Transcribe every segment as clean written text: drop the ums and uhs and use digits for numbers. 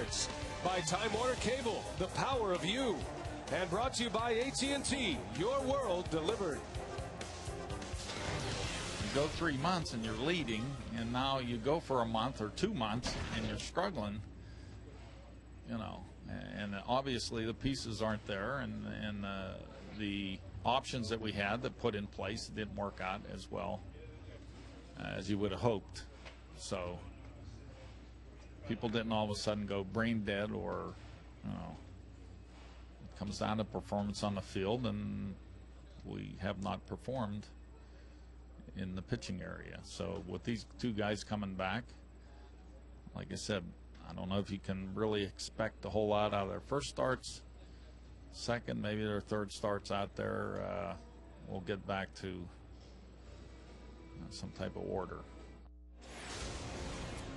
Sports by Time Warner Cable, the power of you. And brought to you by AT&T, your world delivered. You go 3 months and you're leading, and now you go for a month or 2 months and you're struggling, you know, and obviously the pieces aren't there, and the options that we had that put in place didn't work out as well as you would have hoped. So people didn't all of a sudden go brain dead, or, you know, it comes down to performance on the field, and we have not performed in the pitching area. So with these two guys coming back, like I said, I don't know if you can really expect a whole lot out of their first starts. Second, maybe their third starts out there, we'll get back to some type of order.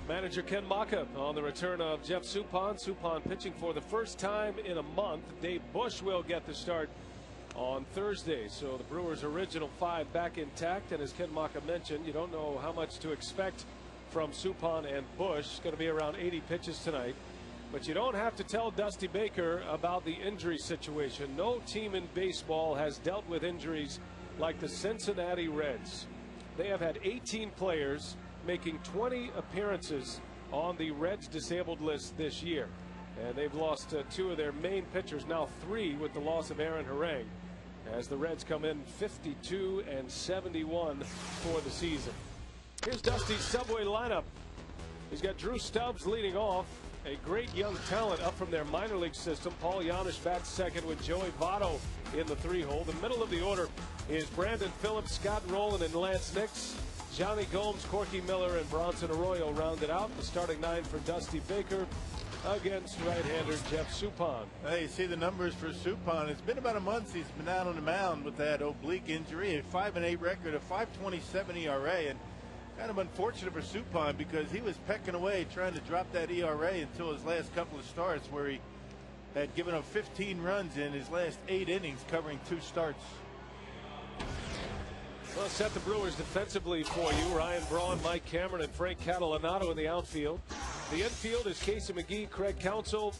Manager Ken Maka on the return of Jeff Suppan. Suppan pitching for the first time in a month. Dave Bush will get the start on Thursday. So the Brewers' original five back intact. And as Ken Maka mentioned, you don't know how much to expect from Suppan and Bush. It's going to be around 80 pitches tonight. But you don't have to tell Dusty Baker about the injury situation. No team in baseball has dealt with injuries like the Cincinnati Reds. They have had 18 players making 20 appearances on the Reds disabled list this year. And they've lost two of their main pitchers, now three with the loss of Aaron Harang, as the Reds come in 52 and 71 for the season. Here's Dusty's Subway lineup. He's got Drew Stubbs leading off, a great young talent up from their minor league system. Paul Janisch bats second with Joey Votto in the three-hole. The middle of the order is Brandon Phillips, Scott Rowland, and Lance Nix. Johnny Gomes, Corky Miller, and Bronson Arroyo rounded out the starting nine for Dusty Baker against right-hander Jeff Suppan. Hey, you see the numbers for Suppan. It's been about a month he's been out on the mound with that oblique injury. A 5-8 record, a 5.27 ERA, and kind of unfortunate for Suppan because he was pecking away trying to drop that ERA until his last couple of starts, where he had given up 15 runs in his last 8 innings, covering 2 starts. Well, set the Brewers defensively for you. Ryan Braun, Mike Cameron, and Frank Catalanato in the outfield. The infield is Casey McGee, Craig Counsell,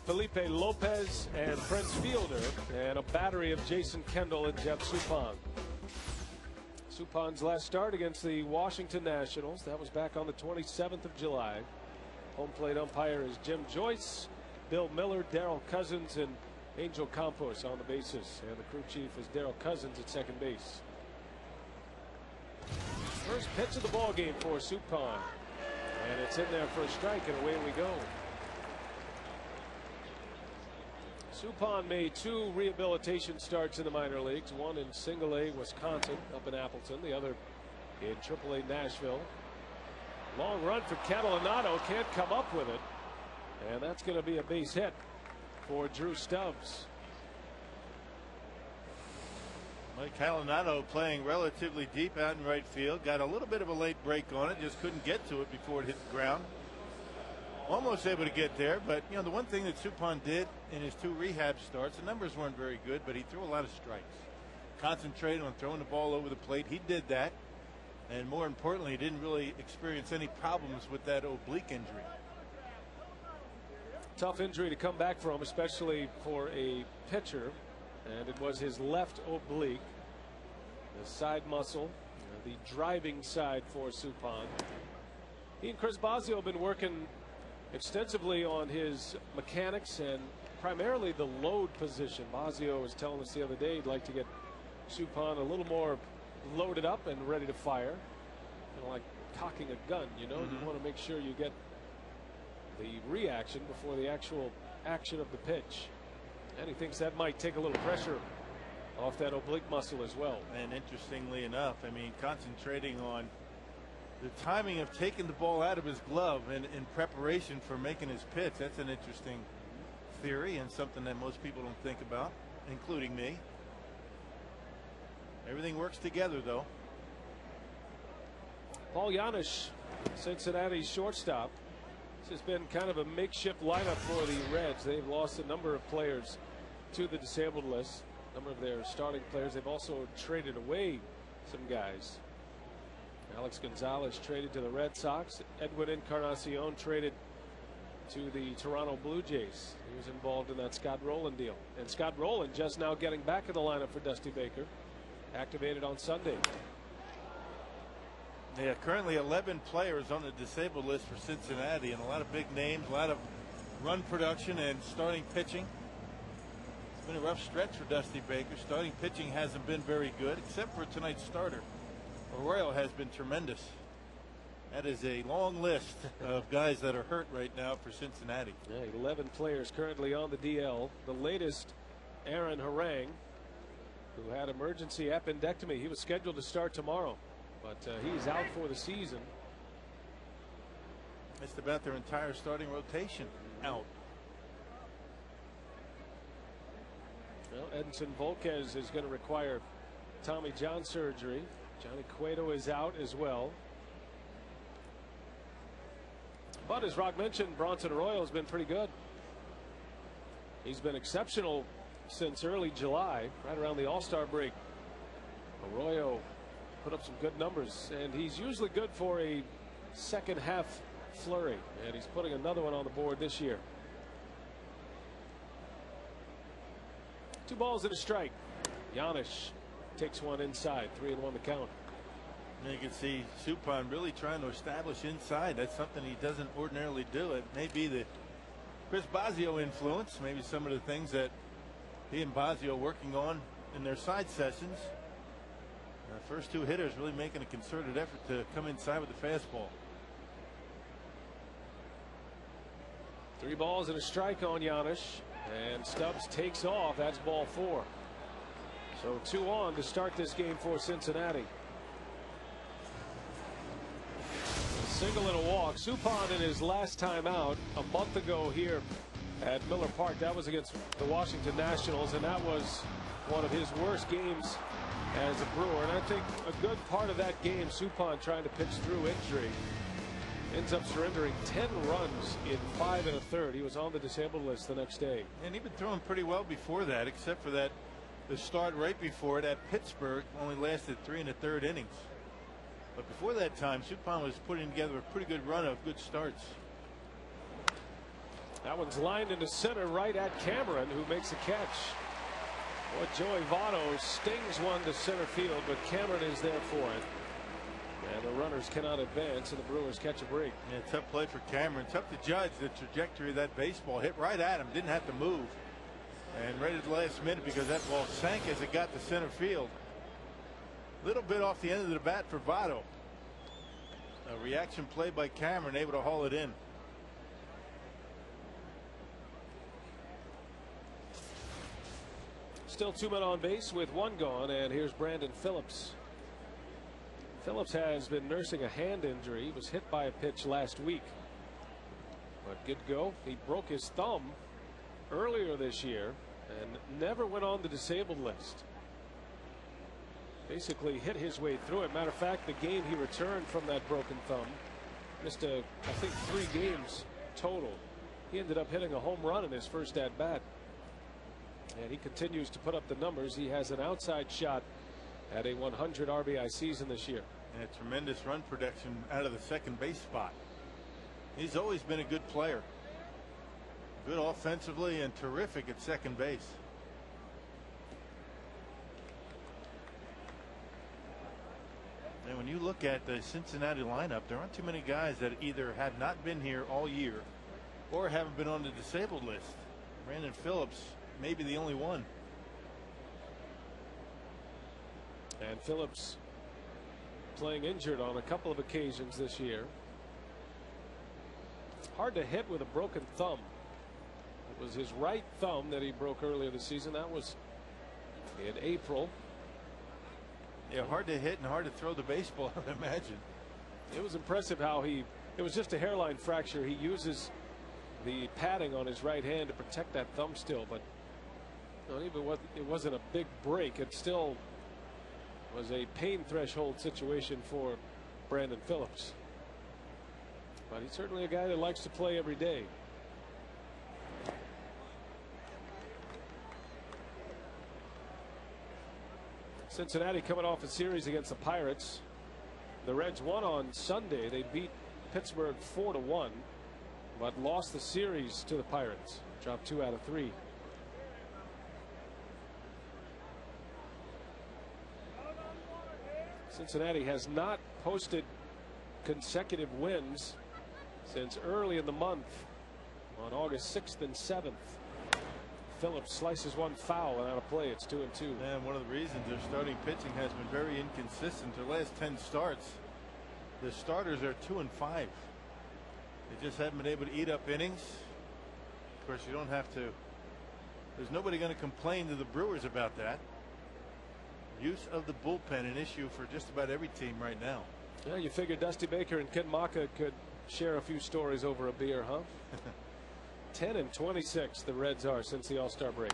Felipe Lopez, and Prince Fielder, and a battery of Jason Kendall and Jeff Suppan. Suppan's last start against the Washington Nationals, that was back on the 27th of July. Home plate umpire is Jim Joyce, Bill Miller, Darrell Cousins, and Angel Campos on the bases. And the crew chief is Darrell Cousins at second base. First pitch of the ball game for Suppan, and it's in there for a strike, and away we go. Suppan made 2 rehabilitation starts in the minor leagues, one in Single A, Wisconsin, up in Appleton, the other in AAA Nashville. Long run for Catalanato, can't come up with it, and that's going to be a base hit for Drew Stubbs. Mike Catalanato playing relatively deep out in right field. Got a little bit of a late break on it. Just couldn't get to it before it hit the ground. Almost able to get there. But, you know, the one thing that Suppan did in his 2 rehab starts, the numbers weren't very good, but he threw a lot of strikes. Concentrated on throwing the ball over the plate. He did that. And more importantly, he didn't really experience any problems with that oblique injury. Tough injury to come back from, especially for a pitcher. And it was his left oblique, the side muscle, the driving side for Suppan. He and Chris Bosio have been working extensively on his mechanics and primarily the load position. Bosio was telling us the other day he'd like to get Suppan a little more loaded up and ready to fire. Kind of like cocking a gun, you know. You want to make sure you get the reaction before the actual action of the pitch. And he thinks that might take a little pressure off that oblique muscle as well. And interestingly enough, I mean, concentrating on the timing of taking the ball out of his glove and in preparation for making his pitch, that's an interesting theory and something that most people don't think about, including me. Everything works together, though. Paul Janisch, Cincinnati's shortstop. This has been kind of a makeshift lineup for the Reds. They've lost a number of players to the disabled list, a number of their starting players. They've also traded away some guys. Alex Gonzalez traded to the Red Sox. Edwin Encarnacion traded to the Toronto Blue Jays. He was involved in that Scott Rowland deal. And Scott Rowland just now getting back in the lineup for Dusty Baker. Activated on Sunday. Yeah, currently 11 players on the disabled list for Cincinnati, and a lot of big names, a lot of run production and starting pitching. It's been a rough stretch for Dusty Baker. Starting pitching hasn't been very good, except for tonight's starter. Arroyo has been tremendous. That is a long list of guys that are hurt right now for Cincinnati. Yeah, 11 players currently on the DL. The latest, Aaron Harang, who had emergency appendectomy. He was scheduled to start tomorrow, but he's out for the season. Just about their entire starting rotation out. Well, Edinson Volquez is going to require Tommy John surgery. Johnny Cueto is out as well. But as Rock mentioned, Bronson Arroyo has been pretty good. He's been exceptional since early July, right around the All-Star break. Arroyo put up some good numbers, and he's usually good for a second half flurry, and he's putting another one on the board this year. 2 balls and a strike. Giannis takes one inside. 3-1 the count. And you can see Suppan really trying to establish inside. That's something he doesn't ordinarily do. It may be the Chris Bosio influence, maybe some of the things that he and Bosio working on in their side sessions. The first 2 hitters really making a concerted effort to come inside with the fastball. 3 balls and a strike on Giannis, and Stubbs takes off. That's ball 4. So 2 on to start this game for Cincinnati. A single and a walk. Suppan in his last time out a month ago here at Miller Park. That was against the Washington Nationals, and that was one of his worst games as a Brewer. And I think a good part of that game, Suppan trying to pitch through injury, ends up surrendering 10 runs in 5 1/3. He was on the disabled list the next day. And he'd been throwing pretty well before that, except for that the start right before it at Pittsburgh only lasted 3 1/3 innings. But before that time, Suppan was putting together a pretty good run of good starts. That one's lined into center right at Cameron, who makes a catch. Boy, Joey Votto stings one to center field, but Cameron is there for it. And the runners cannot advance, and the Brewers catch a break. Yeah, tough play for Cameron. Tough to judge the trajectory of that baseball. Hit right at him, didn't have to move. And right at the last minute, because that ball sank as it got to center field. Little bit off the end of the bat for Votto. A reaction play by Cameron, able to haul it in. Still 2 men on base with 1 gone, and here's Brandon Phillips. Phillips has been nursing a hand injury. He was hit by a pitch last week, but good go. He broke his thumb earlier this year and never went on the disabled list. Basically hit his way through it. Matter of fact, the game he returned from that broken thumb, missed I think 3 games total. He ended up hitting a home run in his first at bat, and he continues to put up the numbers. He has an outside shot at a 100 RBI season this year. And a tremendous run production out of the second base spot. He's always been a good player. Good offensively and terrific at second base. And when you look at the Cincinnati lineup, there aren't too many guys that either have not been here all year or haven't been on the disabled list. Brandon Phillips may be the only one. And Phillips playing injured on a couple of occasions this year. Hard to hit with a broken thumb. It was his right thumb that he broke earlier this season. That was in April. Yeah, hard to hit and hard to throw the baseball, I would imagine. It was impressive how it was just a hairline fracture. He uses the padding on his right hand to protect that thumb still, but even it wasn't a big break. It still was a pain threshold situation for Brandon Phillips. But he's certainly a guy that likes to play every day. Cincinnati coming off a series against the Pirates. The Reds won on Sunday. They beat Pittsburgh 4-1. but lost the series to the Pirates. Dropped 2 out of 3. Cincinnati has not posted consecutive wins since early in the month on August 6th and 7th. Phillips slices one foul and out of play. It's 2-2. And one of the reasons their starting pitching has been very inconsistent. Their last 10 starts, the starters are 2-5. They just haven't been able to eat up innings. Of course, you don't have to. There's nobody going to complain to the Brewers about that. Use of the bullpen an issue for just about every team right now. Yeah, you figure Dusty Baker and Ken Maka could share a few stories over a beer, huh? 10-26 the Reds are since the All-Star break.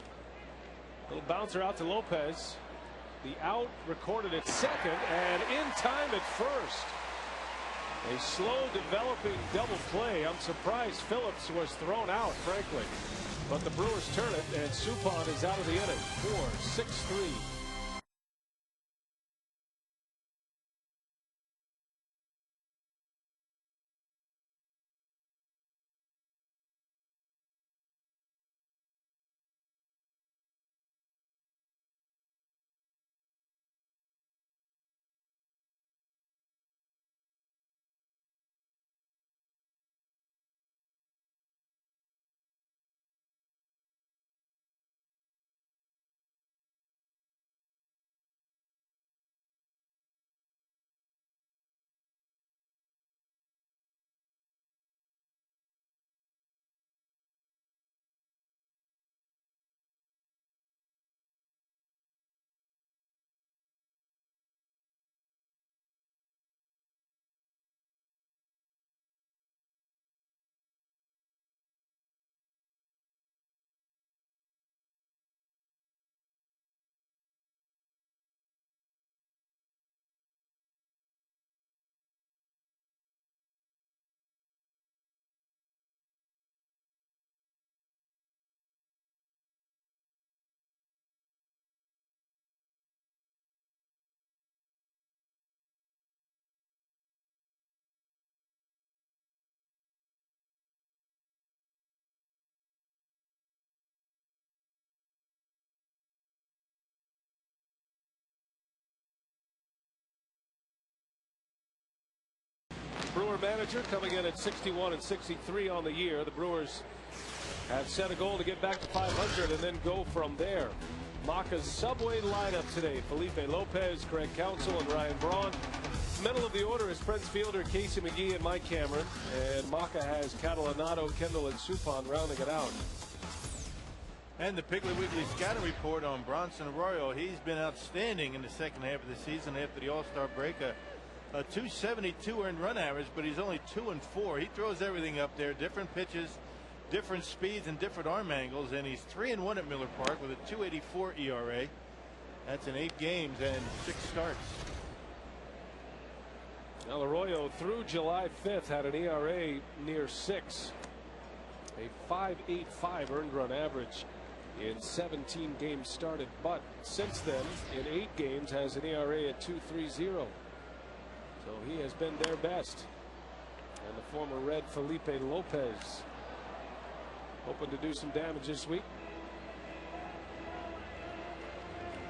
Little bouncer out to Lopez. The out recorded at second and in time at first. A slow developing double play. I'm surprised Phillips was thrown out, frankly. But the Brewers turn it, and Suppan is out of the inning. 4-6-3. Brewer manager coming in at 61-63 on the year. The Brewers have set a goal to get back to 500 and then go from there. Maka's subway lineup today: Felipe Lopez, Craig Counsell, and Ryan Braun. Middle of the order is Prince fielder Casey McGee and Mike Cameron, and Maka has Catalanado, Kendall, and Suppan rounding it out. And the Piggly Wiggly scouting report on Bronson Arroyo. He's been outstanding in the second half of the season after the All-Star break. A 272 earned run average, but he's only 2-4. He throws everything up there, different pitches, different speeds, and different arm angles, and he's 3-1 at Miller Park with a 2.84 ERA. That's in 8 games and 6 starts. Now Arroyo through July 5th had an ERA near 6, a 5.85 earned run average in 17 games started, but since then in 8 games has an ERA at 2.30. So he has been their best. And the former Red Felipe Lopez hoping to do some damage this week.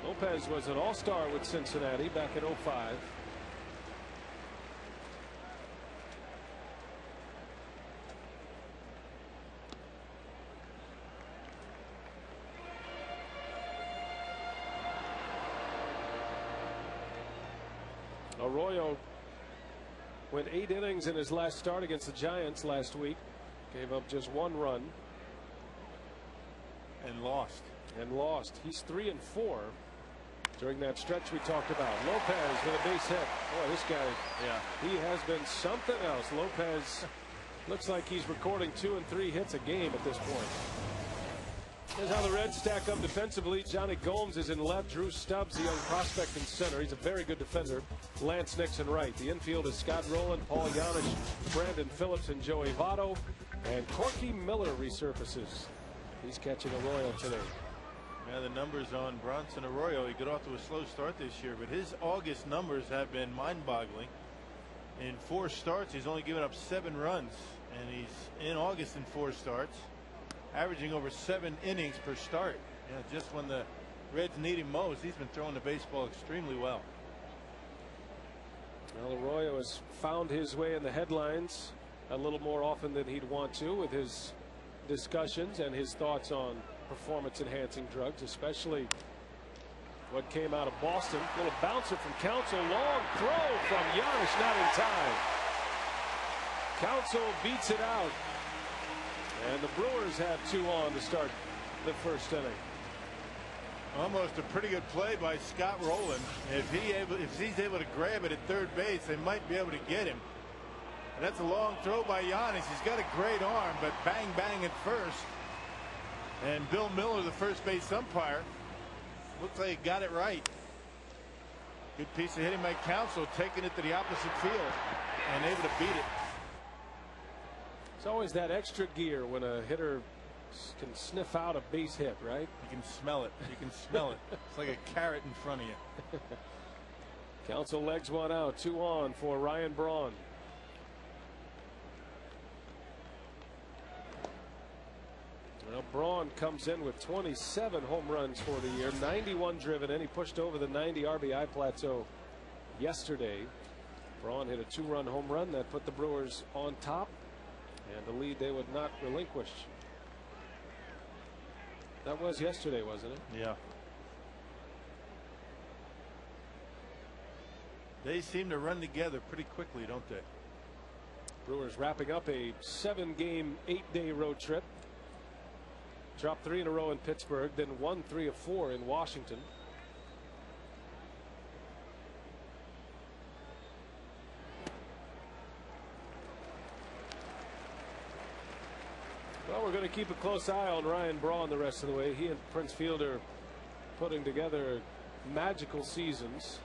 Lopez was an all-star with Cincinnati back in 05. Arroyo went 8 innings in his last start against the Giants last week. Gave up just 1 run. And lost. He's 3-4 during that stretch we talked about. Lopez with a base hit. Boy, this guy, yeah, he has been something else. Lopez looks like he's recording 2 and 3 hits a game at this point. Here's how the Reds stack up defensively. Johnny Gomes is in left. Drew Stubbs, the young prospect, in center. He's a very good defender. Lance Nixon right. The infield is Scott Rowland, Paul Yanish, Brandon Phillips, and Joey Votto. And Corky Miller resurfaces. He's catching Arroyo today. Yeah, the numbers on Bronson Arroyo. He got off to a slow start this year, but his August numbers have been mind-boggling. In 4 starts, he's only given up 7 runs, and he's in August in 4 starts, averaging over 7 innings per start. You know, just when the Reds need him most, he's been throwing the baseball extremely well. Well, Arroyo has found his way in the headlines a little more often than he'd want to with his discussions and his thoughts on performance-enhancing drugs, especially what came out of Boston. Little bouncer from Counsell, long throw from Giannis, not in time. Counsell beats it out, and the Brewers have 2 on to start the first inning. Almost a pretty good play by Scott Rowland. If he's able to grab it at third base, they might be able to get him. And that's a long throw by Giannis. He's got a great arm, but bang bang at first. And Bill Miller, the first base umpire, looks like he got it right. Good piece of hitting by Counsell, taking it to the opposite field and able to beat it. It's always that extra gear when a hitter can sniff out a base hit, right? You can smell it. You can smell it. It's like a carrot in front of you. Counsell legs one out. 2 on for Ryan Braun. Well, Braun comes in with 27 home runs for the year, 91 driven in. He pushed over the 90 RBI plateau yesterday. Braun hit a 2-run home run that put the Brewers on top, and the lead they would not relinquish. That was yesterday, wasn't it? Yeah. They seem to run together pretty quickly, don't they? Brewers wrapping up a 7-game, 8-day road trip. Dropped 3 in a row in Pittsburgh, then won 3 of 4 in Washington. Well, we're going to keep a close eye on Ryan Braun the rest of the way. He and Prince Fielder putting together magical seasons,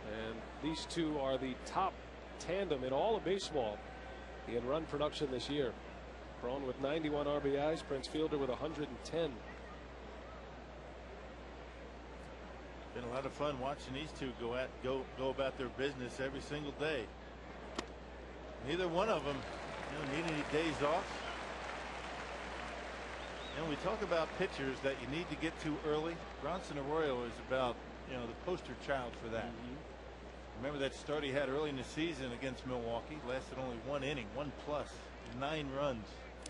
and these two are the top tandem in all of baseball in run production this year. Braun with 91 RBIs, Prince Fielder with 110. Been a lot of fun watching these two go about their business every single day. Neither one of them need any days off. And we talk about pitchers that you need to get to early. Bronson Arroyo is about the poster child for that. Remember that start he had early in the season against Milwaukee, lasted only 1 inning, 1+, 9 runs.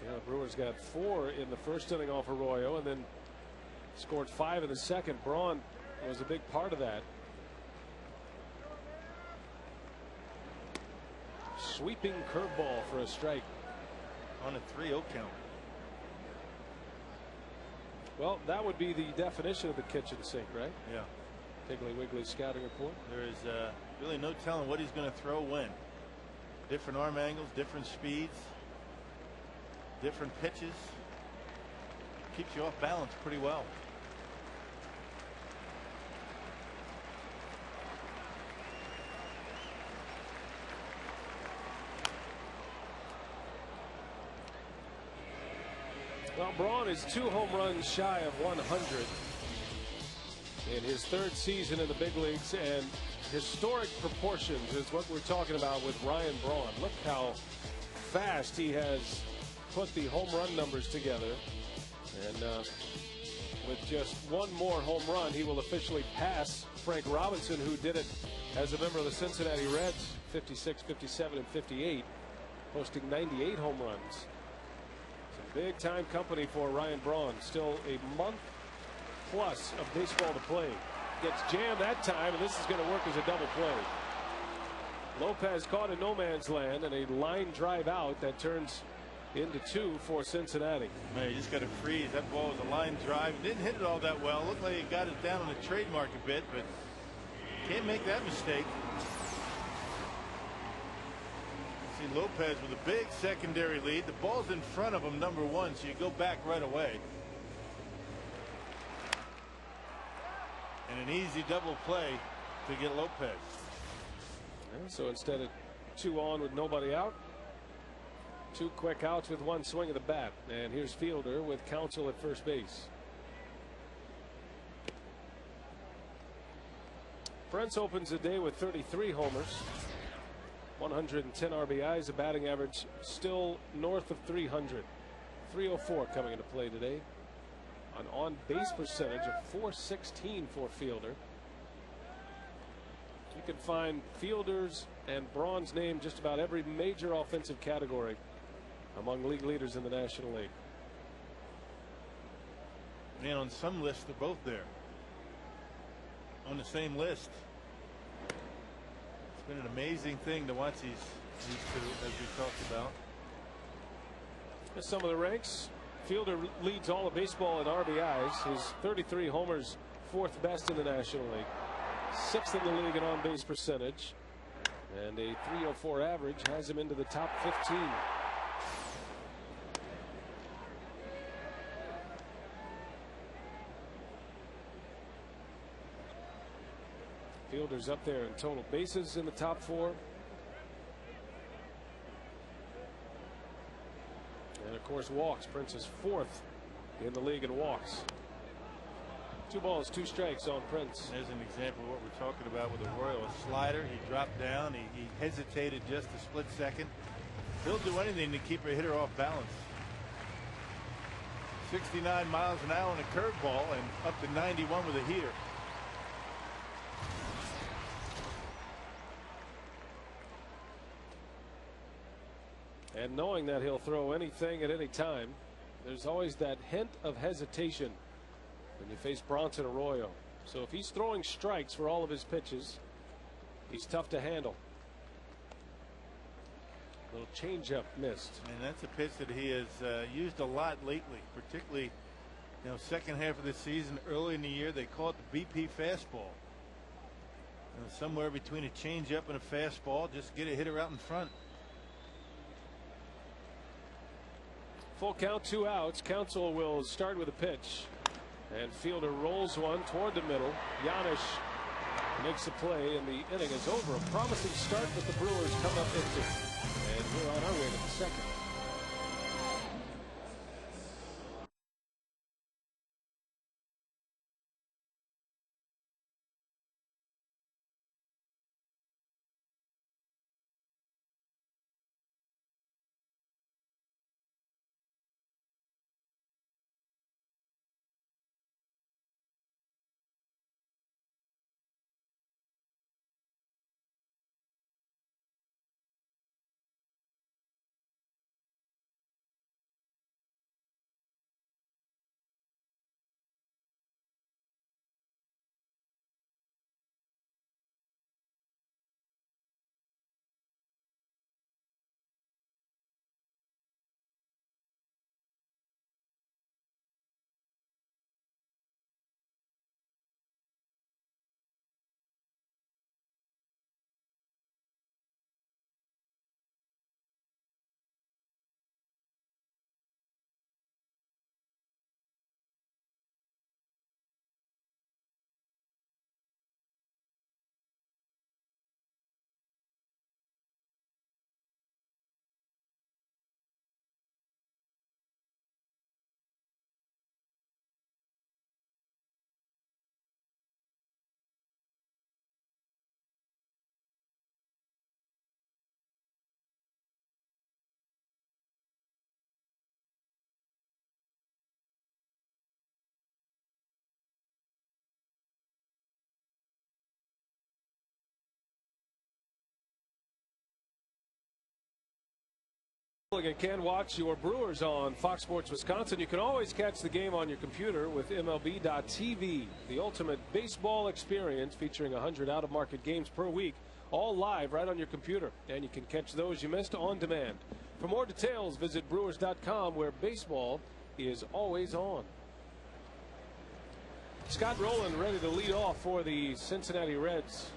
Yeah, the Brewers got 4 in the first inning off Arroyo and then scored 5 in the second. Braun was a big part of that. Sweeping curveball for a strike. On a 3-0 count. Well, that would be the definition of the kitchen sink, right? Yeah. Piggly Wiggly scouting report. There is really no telling what he's going to throw when. Different arm angles, different speeds, different pitches. Keeps you off balance pretty well. Well, Braun is 2 home runs shy of 100 in his 3rd season in the big leagues, and historic proportions is what we're talking about with Ryan Braun. Look how fast he has put the home run numbers together, and with just 1 more home run, he will officially pass Frank Robinson, who did it as a member of the Cincinnati Reds, 56, 57, and 58, posting 98 home runs. Big time company for Ryan Braun. Still a month plus of baseball to play. Gets jammed that time, and this is going to work as a double play. Lopez caught in no man's land, and a line drive out that turns into 2 for Cincinnati. Man, you just got to freeze. That ball was a line drive. Didn't hit it all that well. Looked like he got it down on the trademark a bit, but can't make that mistake. See Lopez with a big secondary lead. The ball's in front of him, number 1, so you go back right away. And an easy double play to get Lopez. So instead of 2 on with nobody out, 2 quick outs with 1 swing of the bat. And here's Fielder with Counsell at first base. Prince opens the day with 33 homers. 110 RBIs, a batting average still north of 300. 304 coming into play today. An on-base percentage of 416 for Fielder. You can find Fielders and Braun's name just about every major offensive category among league leaders in the National League. And on some lists, they're both there on the same list. It's been an amazing thing to watch these two, as we talked about. Here's some of the ranks. Fielder leads all of baseball in RBIs. His 33 homers, fourth best in the National League. Sixth in the league in on-base percentage. And a 304 average has him into the top 15. Fielder's up there in total bases in the top 4. And of course walks. Prince is fourth in the league in walks. 2 balls, 2 strikes on Prince. There's an example of what we're talking about with the Royal. A slider, he dropped down, he hesitated just a split second. He'll do anything to keep a hitter off balance. 69 miles an hour on a curveball and up to 91 with a heater. And knowing that he'll throw anything at any time, there's always that hint of hesitation when you face Bronson Arroyo. So if he's throwing strikes for all of his pitches, he's tough to handle. Little changeup missed. And that's a pitch that he has used a lot lately, particularly, second half of the season. Early in the year, they call it the BP fastball. Somewhere between a changeup and a fastball, just get a hitter out in front. Full count, 2 outs. Counsell will start with a pitch. And Fielder rolls one toward the middle. Giannis makes a play, and the inning is over. A promising start that the Brewers come up into. And we're on our way to the second. You can watch your Brewers on Fox Sports Wisconsin. You can always catch the game on your computer with MLB.tv, the ultimate baseball experience featuring 100 out-of-market games per week, all live right on your computer. And you can catch those you missed on demand. For more details, visit Brewers.com, where baseball is always on. Scott Rowland ready to lead off for the Cincinnati Reds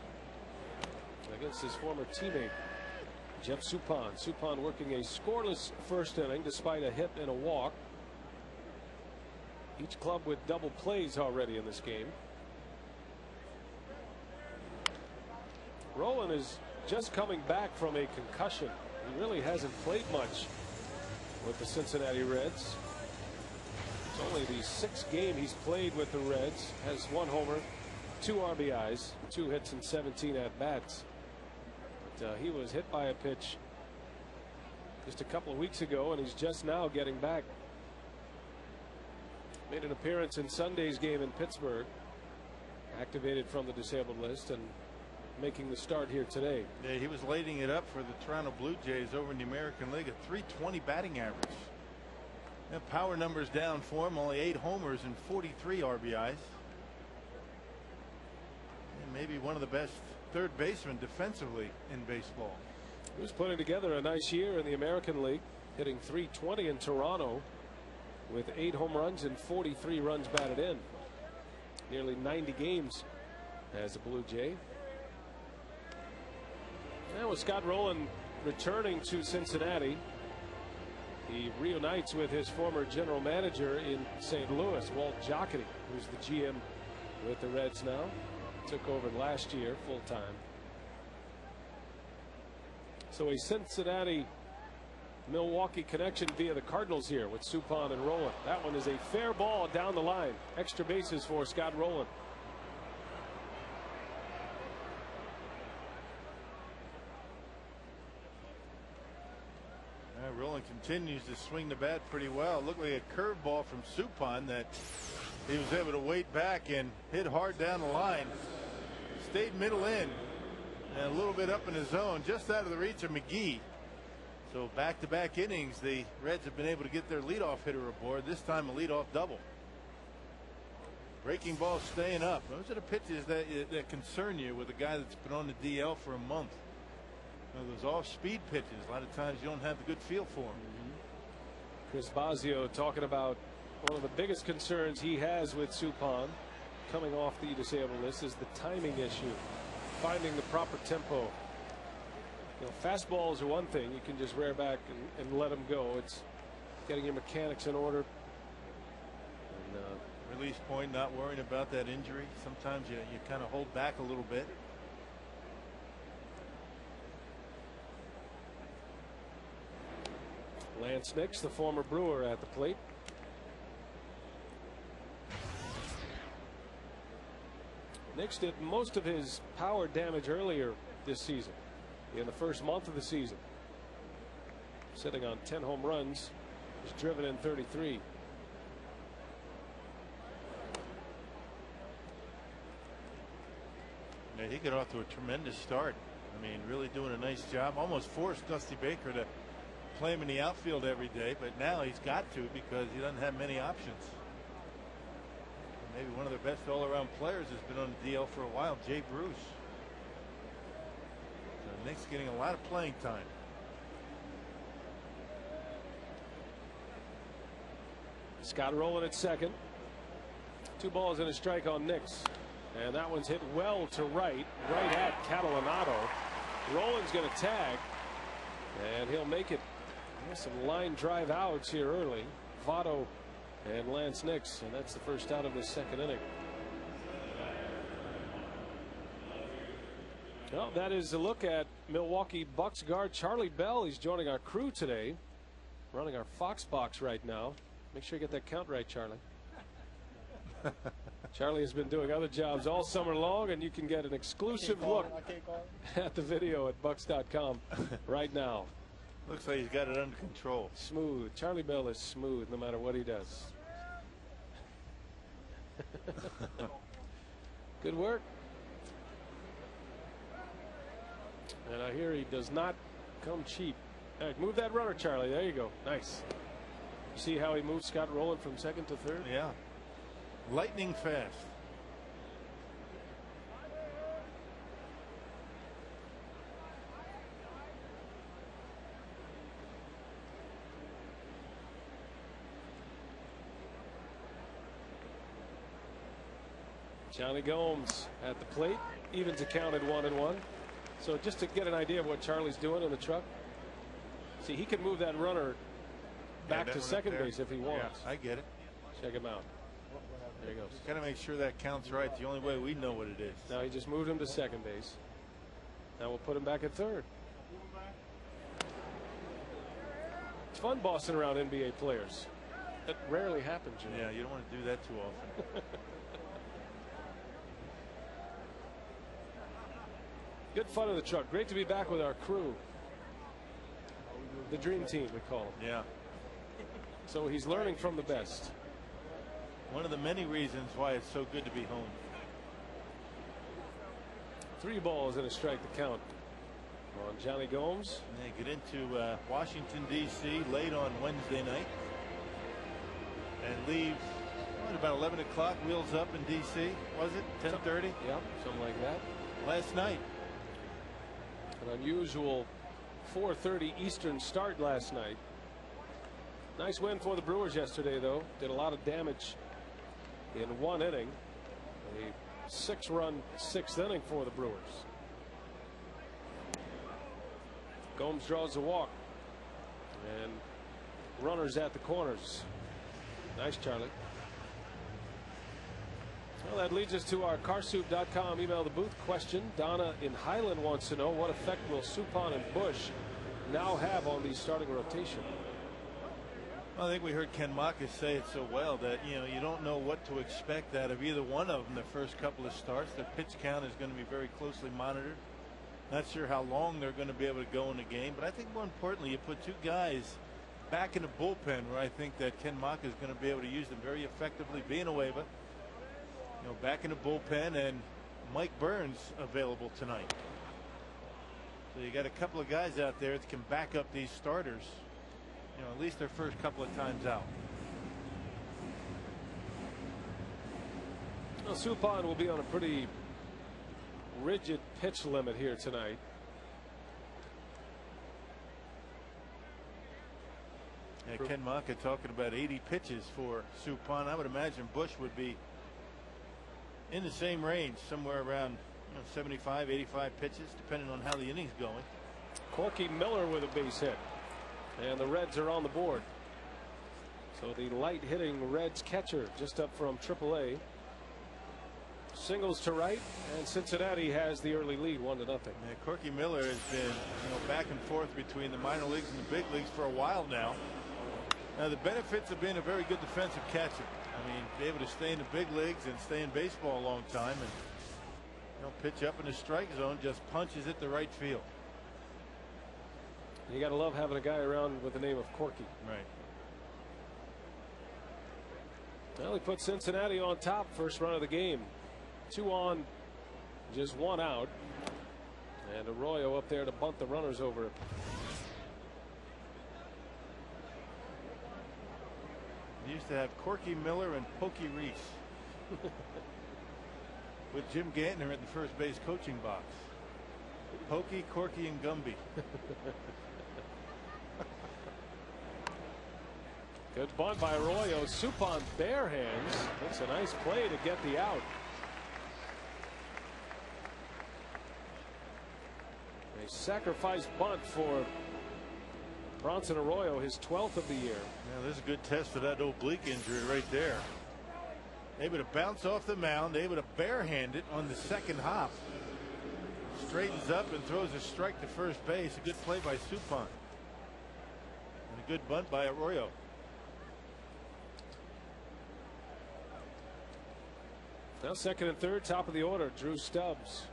against his former teammate Jeff Suppan. Suppan working a scoreless first inning despite a hit and a walk. Each club with double plays already in this game. Rowland is just coming back from a concussion. He really hasn't played much with the Cincinnati Reds. It's only the 6th game he's played with the Reds. Has 1 homer, 2 RBIs, 2 hits, and 17 at bats. he was hit by a pitch just a couple of weeks ago, and he's just now getting back. Made an appearance in Sunday's game in Pittsburgh. Activated from the disabled list and making the start here today. Yeah, he was lighting it up for the Toronto Blue Jays over in the American League. A .320 batting average. Power numbers down for him. Only 8 homers and 43 RBIs. And maybe one of the best third basemen defensively in baseball. He was putting together a nice year in the American League, hitting .320 in Toronto with 8 home runs and 43 runs batted in. Nearly 90 games as a Blue Jay. Now with Scott Rowland returning to Cincinnati, he reunites with his former general manager in St. Louis, Walt Jocketty, who's the GM with the Reds now. Took over last year full time. So a Cincinnati Milwaukee connection via the Cardinals here with Suppan and Rowland. That one is a fair ball down the line. Extra bases for Scott Rowland. Rowland continues to swing the bat pretty well. Looked like a curveball from Suppan that he was able to wait back and hit hard down the line. Stayed middle in and a little bit up in the zone, just out of the reach of McGee. So back-to-back innings, the Reds have been able to get their leadoff hitter aboard. This time a leadoff double. Breaking ball staying up. Those are the pitches that concern you with a guy that's been on the DL for a month. Those off-speed pitches, a lot of times you don't have the good feel for them. Chris Bosio talking about one of the biggest concerns he has with Suppan coming off the disabled list is the timing issue, finding the proper tempo. You know, fastballs are one thing, you can just rear back and let them go. It's getting your mechanics in order. And, release point, not worrying about that injury. Sometimes you kind of hold back a little bit. Lance Nix, the former Brewer, at the plate. Nix did most of his power damage earlier this season, in the first month of the season. Sitting on 10 home runs, he's driven in 33. Yeah, he got off to a tremendous start. I mean, really doing a nice job. Almost forced Dusty Baker to play him in the outfield every day, but now he's got to because he doesn't have many options. Maybe one of their best all-around players has been on the DL for a while, Jay Bruce. So Nick's getting a lot of playing time. Scott Rowland at second. 2 balls and a strike on Nix. And that one's hit well to right at Catalanato. Rowland's going to tag, and he'll make it. There's some line drive outs here early. Votto and Lance Nix, and that's the first out of the second inning. Well, that is a look at Milwaukee Bucks guard Charlie Bell. He's joining our crew today, running our Fox box right now. Make sure you get that count right, Charlie. Charlie has been doing other jobs all summer long, and you can get an exclusive look at the video at Bucks.com right now. Looks like he's got it under control. Smooth. Charlie Bell is smooth no matter what he does. Good work. And I hear he does not come cheap. All right, move that runner, Charlie. There you go. Nice. You see how he moved Scott Rowland from second to third? Yeah. Lightning fast. Johnny Gomes at the plate, evens a count at 1-1. So just to get an idea of what Charlie's doing in the truck, see, he can move that runner back to second base if he wants. Yeah, I get it. Check him out. There he goes. Got to make sure that counts right. The only way we know what it is. Now he just moved him to second base. Now we'll put him back at third. It's fun bossing around NBA players. That rarely happens, you know. Yeah, you don't want to do that too often. Good fun in the truck. Great to be back with our crew. The dream team, we call them. Yeah. So he's learning from the best. One of the many reasons why it's so good to be home. 3 balls and a strike to count on Johnny Gomes. And they get into Washington, D.C. late on Wednesday night and leave at about 11 o'clock. Wheels up in D.C. Was it 10:30? Yeah, something like that. Last night. An unusual 4:30 Eastern start last night. Nice win for the Brewers yesterday, though. Did a lot of damage in 1 inning. A 6-run 6th inning for the Brewers. Gomes draws the walk. And runners at the corners. Nice, Charlie. Well, that leads us to our carsoup.com email the booth question. Donna in Highland wants to know, what effect will Suppan and Bush now have on the starting rotation? Well, I think we heard Ken Marcus say it so well that, you don't know what to expect out of either one of them the first couple of starts. Their pitch count is going to be very closely monitored. Not sure how long they're going to be able to go in the game, but I think more importantly, you put 2 guys back in the bullpen where I think that Ken Marcus is going to be able to use them very effectively. Villanueva, back in the bullpen, and Mike Burns available tonight. So you got a couple of guys out there that can back up these starters, at least their first couple of times out. Well, Suppan will be on a pretty rigid pitch limit here tonight. Yeah, Ken Maka talking about 80 pitches for Suppan. I would imagine Bush would be in the same range, somewhere around 75, 85 pitches, depending on how the inning's going. Corky Miller with a base hit, and the Reds are on the board. So the light hitting Reds catcher just up from AAA singles to right, and Cincinnati has the early lead, 1-0. Yeah, Corky Miller has been back and forth between the minor leagues and the big leagues for a while now. Now the benefits of being a very good defensive catcher. I mean, be able to stay in the big leagues and stay in baseball a long time, and pitch up in the strike zone, just punches it to right field. You got to love having a guy around with the name of Corky. Right. Well, he put Cincinnati on top first run of the game. 2 on, just 1 out, and Arroyo up there to bunt the runners over. He used to have Corky Miller and Pokey Reese with Jim Gantner at the first base coaching box. Pokey, Corky, and Gumby. Good bunt by Arroyo. Suppan bare hands. Makes a nice play to get the out. A sacrifice bunt for Bronson Arroyo, his 12th of the year. Yeah, this is a good test for that oblique injury right there. Able to bounce off the mound, able to barehand it on the second hop. Straightens up and throws a strike to first base. A good play by Suppan. And a good bunt by Arroyo. Now 2nd and 3rd, top of the order, Drew Stubbs.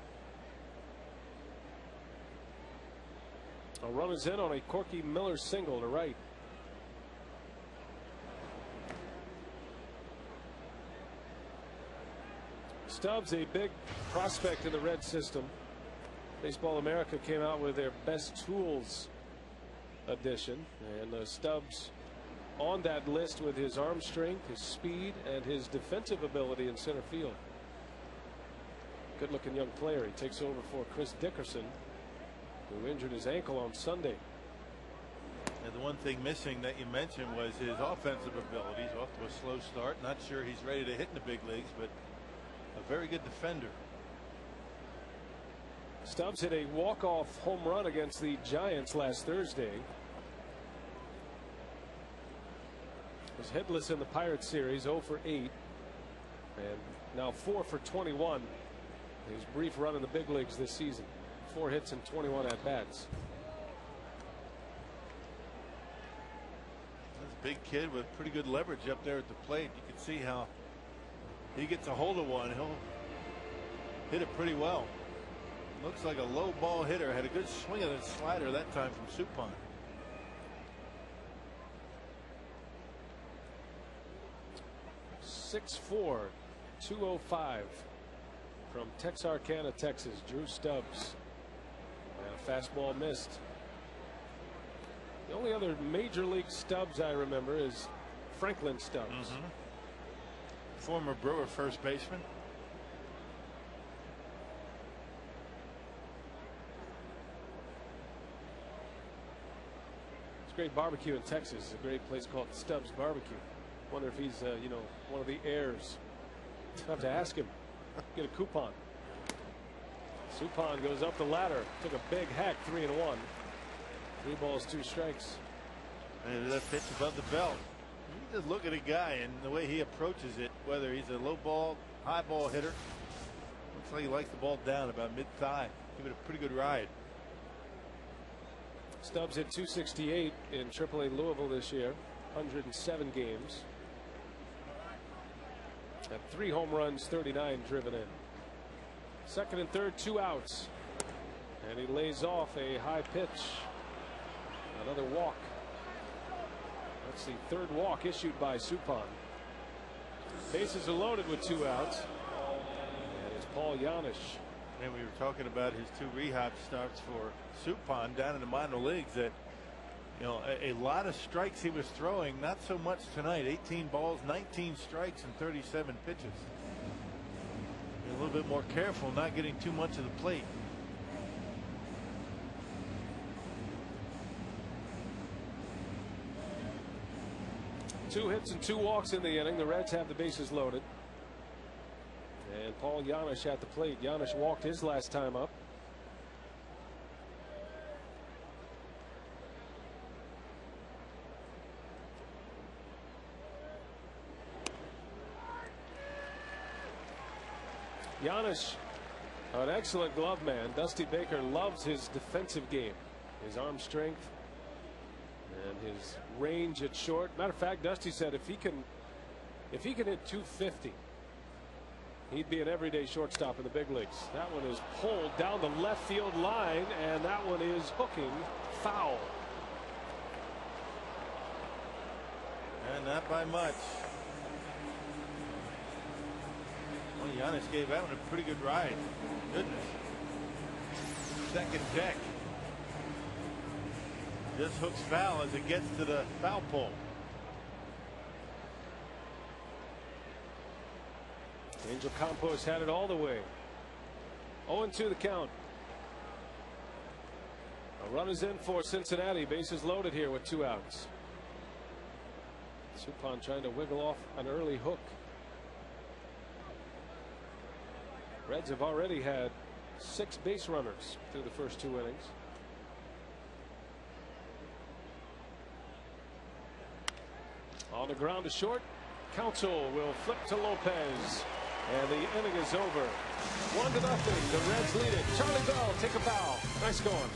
A run is in on a Corky Miller single to right. Stubbs, a big prospect in the Red system. Baseball America came out with their best tools edition, and Stubbs on that list with his arm strength, his speed, and his defensive ability in center field. Good looking young player. He takes over for Chris Dickerson, who injured his ankle on Sunday. And the one thing missing that you mentioned was his offensive abilities. Off to a slow start. Not sure he's ready to hit in the big leagues, but a very good defender. Stubbs hit a walk-off home run against the Giants last Thursday. Was hitless in the Pirates series, 0 for 8, and now 4 for 21. His brief run in the big leagues this season. 4 hits and 21 at bats. This big kid with pretty good leverage up there at the plate. You can see how he gets a hold of one. He'll hit it pretty well. Looks like a low ball hitter. Had a good swing of the slider that time from Suppan. .64 .205 from Texarkana, Texas, Drew Stubbs. And a fastball missed. The only other major league Stubbs I remember is Franklin Stubbs. Former Brewer first baseman. It's great barbecue in Texas. A great place called Stubbs Barbecue. Wonder if he's you know, one of the heirs. I'll have to ask him. Get a coupon. Suppan goes up the ladder. Took a big hack. 3-1. 3 balls 2 strikes. And that pitch above the belt. You just look at a guy and the way he approaches it, whether he's a low ball, high ball hitter. Looks like he likes the ball down about mid-thigh. Give it a pretty good ride. Stubbs hit .268 in AAA Louisville this year. 107 games. Had 3 home runs, 39 driven in. Second and third, 2 outs. And he lays off a high pitch. Another walk. That's the 3rd walk issued by Suppan. Bases are loaded with 2 outs. And it's Paul Janisch. And we were talking about his 2 rehab starts for Suppan down in the minor leagues. That, you know, a lot of strikes he was throwing. Not so much tonight. 18 balls, 19 strikes, and 37 pitches. Be a little bit more careful, not getting too much of the plate. Two hits and 2 walks in the inning. The Reds have the bases loaded. And Paul Janisch at the plate. Janisch walked his last time up. Janisch, an excellent glove man. Dusty Baker loves his defensive game, his arm strength and his range at short. Matter of fact, Dusty said if he can hit .250, he'd be an everyday shortstop in the big leagues. That one is pulled down the left field line, and that one is hooking foul. And not by much. Well, Janisch gave that one a pretty good ride. Goodness. Second deck. Just hooks foul as it gets to the foul pole. Angel Campos had it all the way. 0-2 the count. A run is in for Cincinnati. Bases loaded here with 2 outs. Suppan trying to wiggle off an early hook. Reds have already had 6 base runners through the first 2 innings. On the ground to short. Counsell will flip to Lopez. And the inning is over. 1-0. The Reds lead it. Charlie Bell, take a bow. Nice going.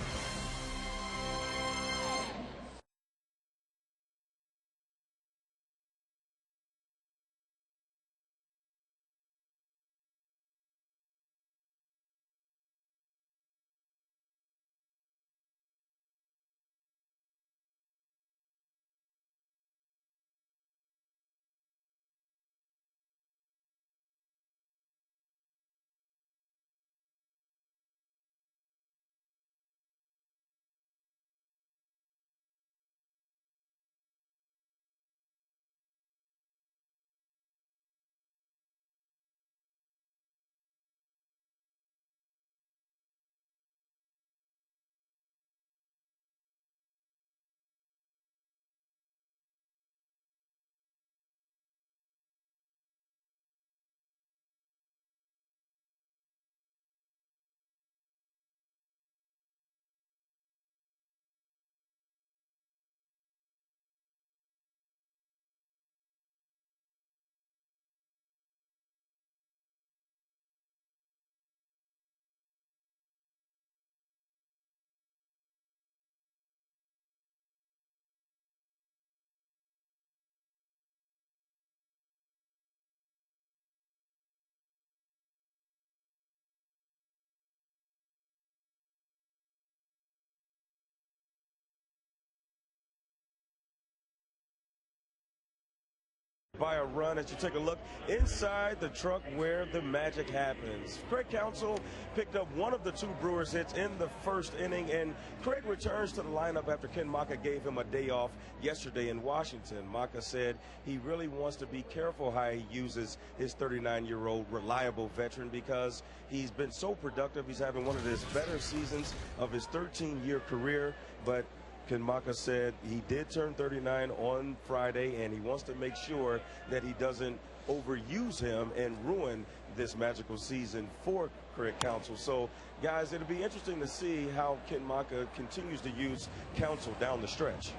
by a run as you take a look inside the truck where the magic happens. Craig Counsell picked up one of the 2 Brewers hits in the first inning, and Craig returns to the lineup after Ken Maka gave him a day off yesterday in Washington. Maka said he really wants to be careful how he uses his 39-year-old reliable veteran because he's been so productive. He's having one of his better seasons of his 13-year career, but Ken Maka said he did turn 39 on Friday, and he wants to make sure that he doesn't overuse him and ruin this magical season for Craig Counsell. So, guys, it'll be interesting to see how Ken Maka continues to use Counsell down the stretch.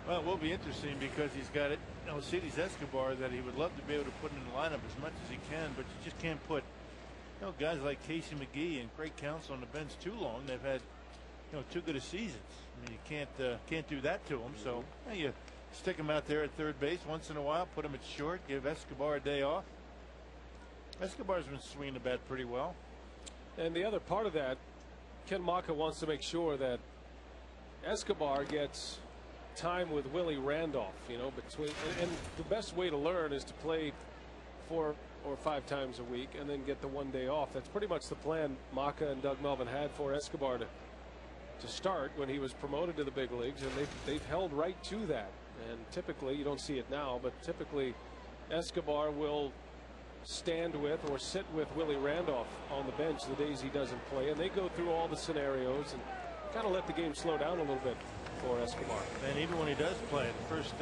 Well, it will be interesting because he's got it. Alcides Escobar that he would love to be able to put in the lineup as much as he can, but you just can't put guys like Casey McGee and Craig Counsell on the bench too long. They've had too good a seasons. I mean, you can't do that to them. So you stick him out there at third base once in a while, put him at short, give Escobar a day off. Escobar's been swinging the bat pretty well. And the other part of that, Ken Maka wants to make sure that Escobar gets time with Willie Randolph, between, and the best way to learn is to play 4 or 5 times a week and then get the 1 day off. That's pretty much the plan Maka and Doug Melvin had for Escobar to start when he was promoted to the big leagues, and they've held right to that. And typically, you don't see it now, but typically Escobar will stand with or sit with Willie Randolph on the bench the days he doesn't play, and they go through all the scenarios and kind of let the game slow down a little bit for Escobar. And even when he does play, the first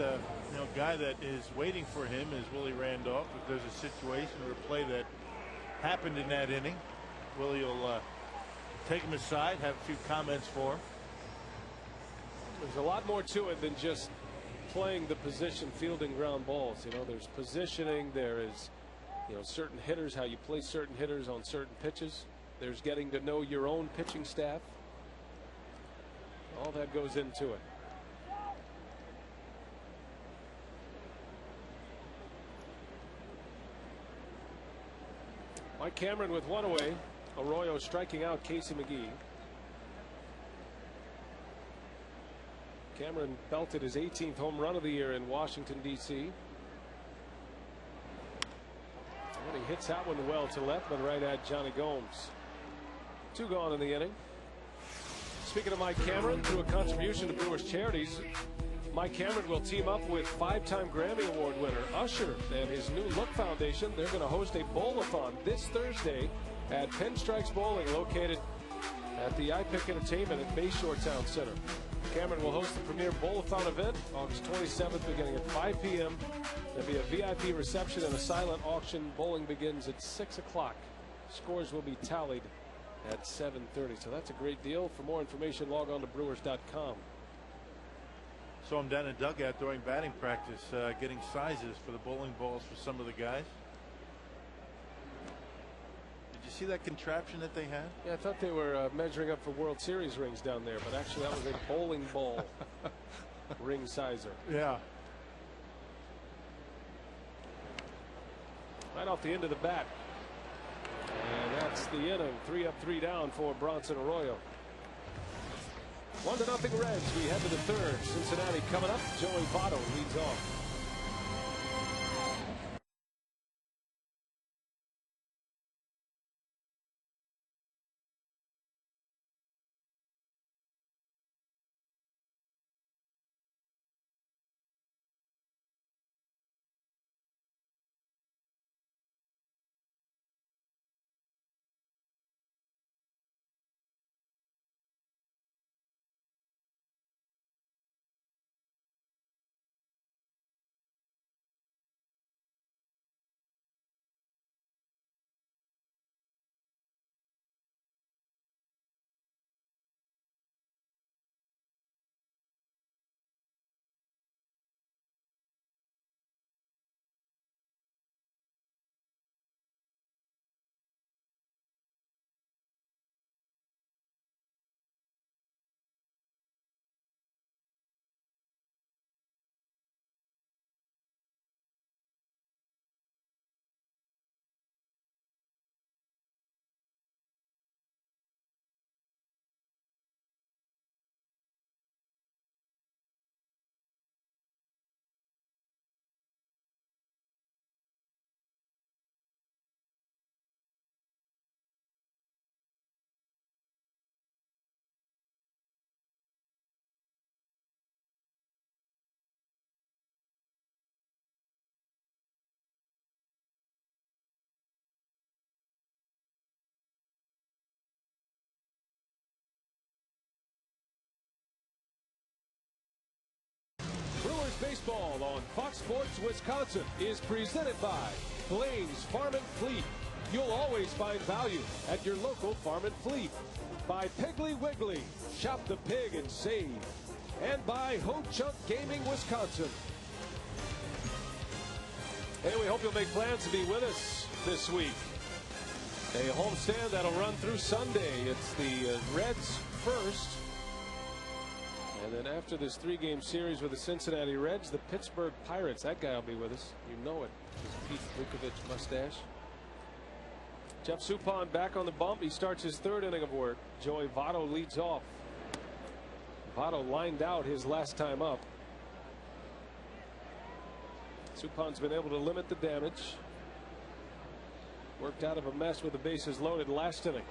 guy that is waiting for him is Willie Randolph. If there's a situation or a play that happened in that inning, Willie will take him aside, have a few comments for him. There's a lot more to it than just playing the position, fielding ground balls. There's positioning, there is certain hitters, how you place certain hitters on certain pitches. There's getting to know your own pitching staff. All that goes into it. Mike Cameron with 1 away. Arroyo striking out Casey McGee. Cameron belted his 18th home run of the year in Washington, D.C. And he hits that one well to left, but right at Johnny Gomes. 2 gone in the inning. Speaking of Mike Cameron, through a contribution to Brewers charities, Mike Cameron will team up with 5-time Grammy Award winner Usher and his New Look Foundation. They're going to host a bowl-a-thon this Thursday at Pinstripes Bowling, located at the iPick Entertainment at Bayshore Town Center. Cameron will host the premier bowl-a-thon event August 27th, beginning at 5 p.m. There'll be a VIP reception and a silent auction. Bowling begins at 6 o'clock. Scores will be tallied at 7:30. So that's a great deal. For more information, log on to Brewers.com. So I'm down in dugout during batting practice, getting sizes for the bowling balls for some of the guys. Did you see that contraption that they had? Yeah, I thought they were measuring up for World Series rings down there, but actually that was a bowling ball ring sizer. Yeah. Right off the end of the bat. And that's the inning. 3 up, 3 down for Bronson Arroyo. 1-0 Reds. We head to the 3rd. Cincinnati coming up. Joey Votto leads off. Baseball on Fox Sports Wisconsin is presented by Blaze Farm and Fleet. You'll always find value at your local Farm and Fleet. By Piggly Wiggly, shop the pig and save. And by Ho Chunk Gaming Wisconsin. Hey, we hope you'll make plans to be with us this week. A homestand that'll run through Sunday. It's the Reds first. And then after this 3-game series with the Cincinnati Reds, the Pittsburgh Pirates. That guy will be with us. You know it. His Pete Vukovich mustache. Jeff Suppan back on the bump. He starts his 3rd inning of work. Joey Votto leads off. Votto lined out his last time up. Suppan's been able to limit the damage. Worked out of a mess with the bases loaded last inning.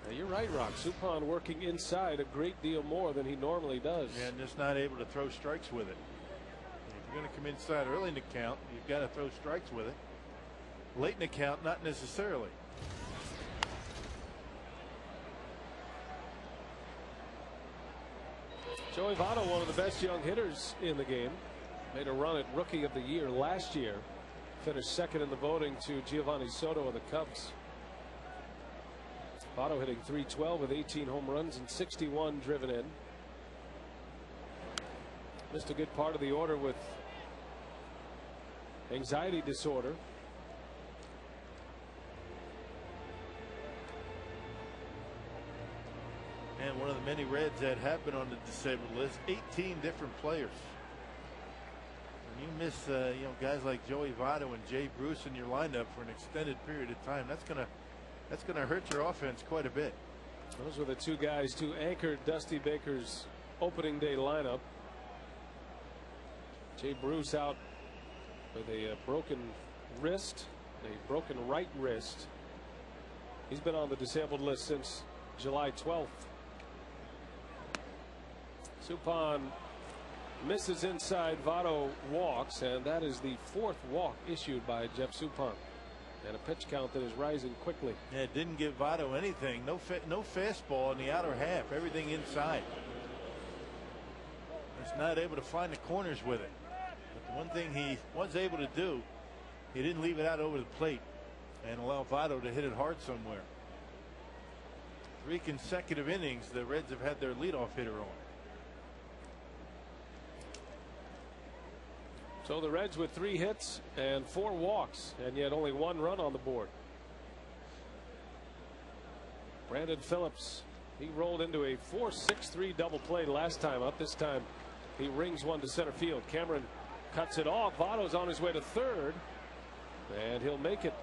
Now you're right, Rock. Suppan working inside a great deal more than he normally does. Yeah, and just not able to throw strikes with it. If you're going to come inside early in the count, you've got to throw strikes with it. Late in the count, not necessarily. Joey Votto, one of the best young hitters in the game, made a run at Rookie of the Year last year. Finished 2nd in the voting to Giovanni Soto of the Cubs. Votto hitting .312 with 18 home runs and 61 driven in. Missed a good part of the order with anxiety disorder. And one of the many Reds that have been on the disabled list, 18 different players. When you miss guys like Joey Votto and Jay Bruce in your lineup for an extended period of time, that's gonna hurt your offense quite a bit. Those were the two guys to anchor Dusty Baker's opening day lineup. Jay Bruce out with a broken wrist, a broken right wrist. He's been on the disabled list since July 12th. Suppan misses inside. Votto walks, and that is the 4th walk issued by Jeff Suppan. And a pitch count that is rising quickly. Yeah, it didn't give Votto anything. No fastball in the outer half. Everything inside. He's not able to find the corners with it. But the one thing he was able to do, he didn't leave it out over the plate and allow Votto to hit it hard somewhere. 3 consecutive innings the Reds have had their leadoff hitter on. So the Reds with 3 hits and 4 walks, and yet only 1 run on the board. Brandon Phillips, he rolled into a 4-6-3 double play last time up. This time he rings one to center field. Cameron cuts it off. Votto's on his way to 3rd, and he'll make it.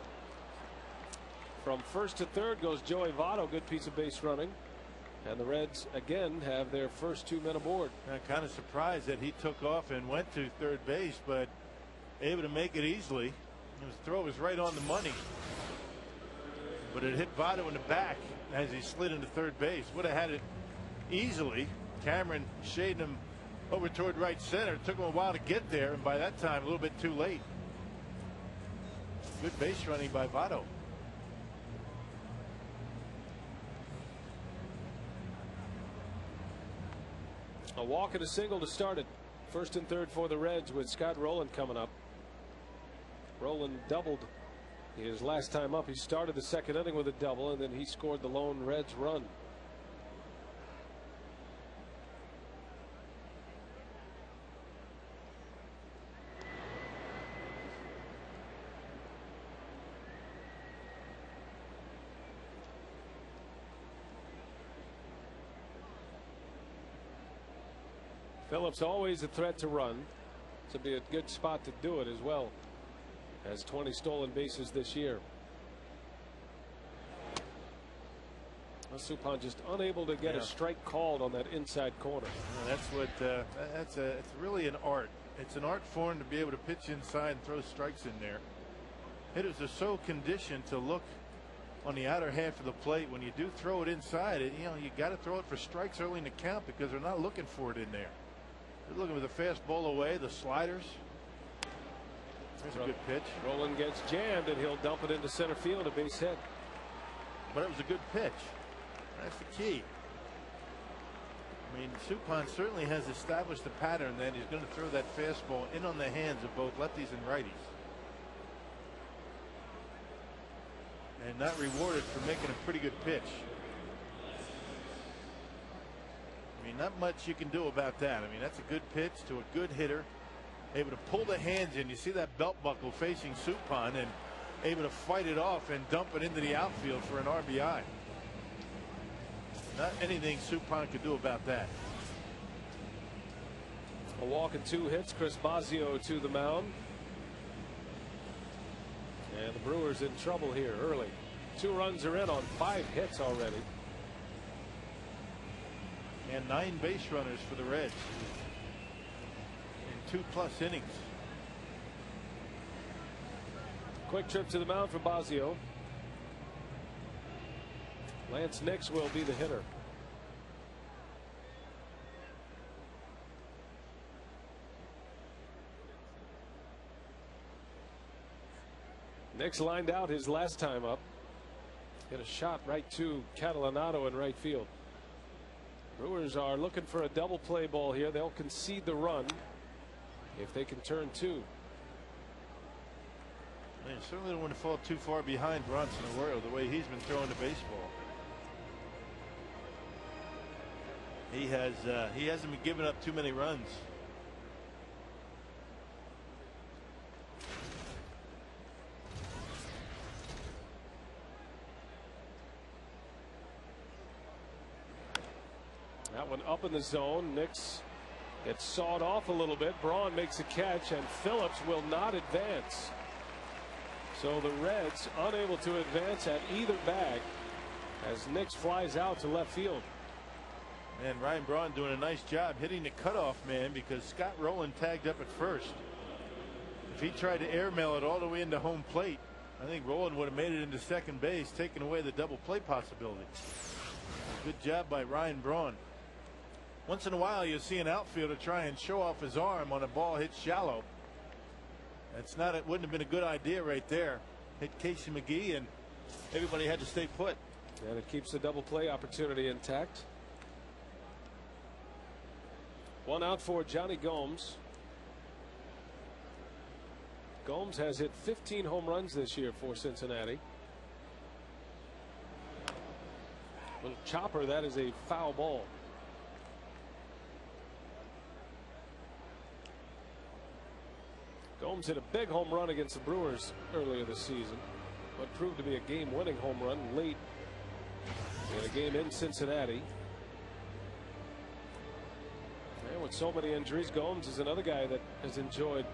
From 1st to 3rd goes Joey Votto. Good piece of base running. And the Reds again have their first 2 men aboard. I'm kind of surprised that he took off and went to 3rd base, but able to make it easily. His throw was right on the money, but it hit Votto in the back as he slid into 3rd base. Would have had it easily. Cameron shaded him over toward right center. It took him a while to get there, and by that time a little bit too late. Good base running by Votto. A walk and a single to start it. 1st and 3rd for the Reds with Scott Rowland coming up. Rowland doubled his last time up. He started the 2nd inning with a double, and then he scored the lone Reds run. Phillips always a threat to run. This would be a good spot to do it as well. Has 20 stolen bases this year. Suppan just unable to get a strike called on that inside corner. That's what it's really an art. It's an art form to be able to pitch inside and throw strikes in there. Hitters are so conditioned to look on the outer half of the plate. When you do throw it inside, you got to throw it for strikes early in the count because they're not looking for it in there. They're looking with the fastball away, the sliders. There's a good pitch. Rowland gets jammed, and he'll dump it into center field, a base hit. But it was a good pitch. That's the key. I mean, Suppan certainly has established a pattern that he's going to throw that fastball in on the hands of both lefties and righties. And not rewarded for making a pretty good pitch. I mean, not much you can do about that. I mean, that's a good pitch to a good hitter. Able to pull the hands in. You see that belt buckle facing Suppan and able to fight it off and dump it into the outfield for an RBI. Not anything Suppan could do about that. A walk and 2 hits. Chris Bosio to the mound. And the Brewers in trouble here early. 2 runs are in on 5 hits already. And 9 base runners for the Reds in 2+ innings. Quick trip to the mound for Bosio. Lance Nix will be the hitter. Nix lined out his last time up. Hit a shot right to Catalanato in right field. Brewers are looking for a double play ball here. They'll concede the run if they can turn 2. They certainly don't want to fall too far behind Bronson Arroyo the way he's been throwing the baseball. He hasn't been giving up too many runs. That one up in the zone. Nix gets sawed off a little bit. Braun makes a catch, and Phillips will not advance. So the Reds unable to advance at either bag as Nix flies out to left field. And Ryan Braun doing a nice job hitting the cutoff man, because Scott Rowland tagged up at first. If he tried to airmail it all the way into home plate, I think Rowland would have made it into second base, taking away the double play possibility. Good job by Ryan Braun. Once in a while you see an outfielder try and show off his arm on a ball hit shallow. That's not, it wouldn't have been a good idea right there. Hit Casey McGee and everybody had to stay put. And it keeps the double play opportunity intact. 1 out for Johnny Gomes. Gomes has hit 15 home runs this year for Cincinnati. Little chopper, that is a foul ball. Gomes hit a big home run against the Brewers earlier this season, what proved to be a game-winning home run late in a game in Cincinnati. And with so many injuries, Gomes is another guy that has enjoyed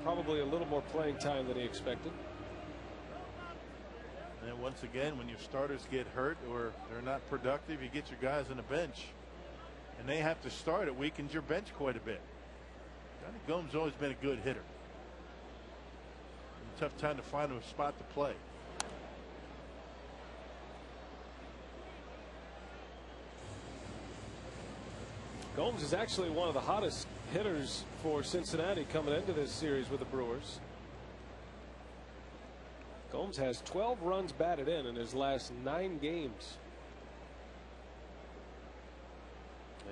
probably a little more playing time than he expected. And once again, when your starters get hurt or they're not productive, you get your guys on the bench and they have to start. It weakens your bench quite a bit. Johnny Gomes always been a good hitter. Tough time to find a spot to play. Gomes is actually one of the hottest hitters for Cincinnati coming into this series with the Brewers. Gomes has 12 runs batted in his last 9 games.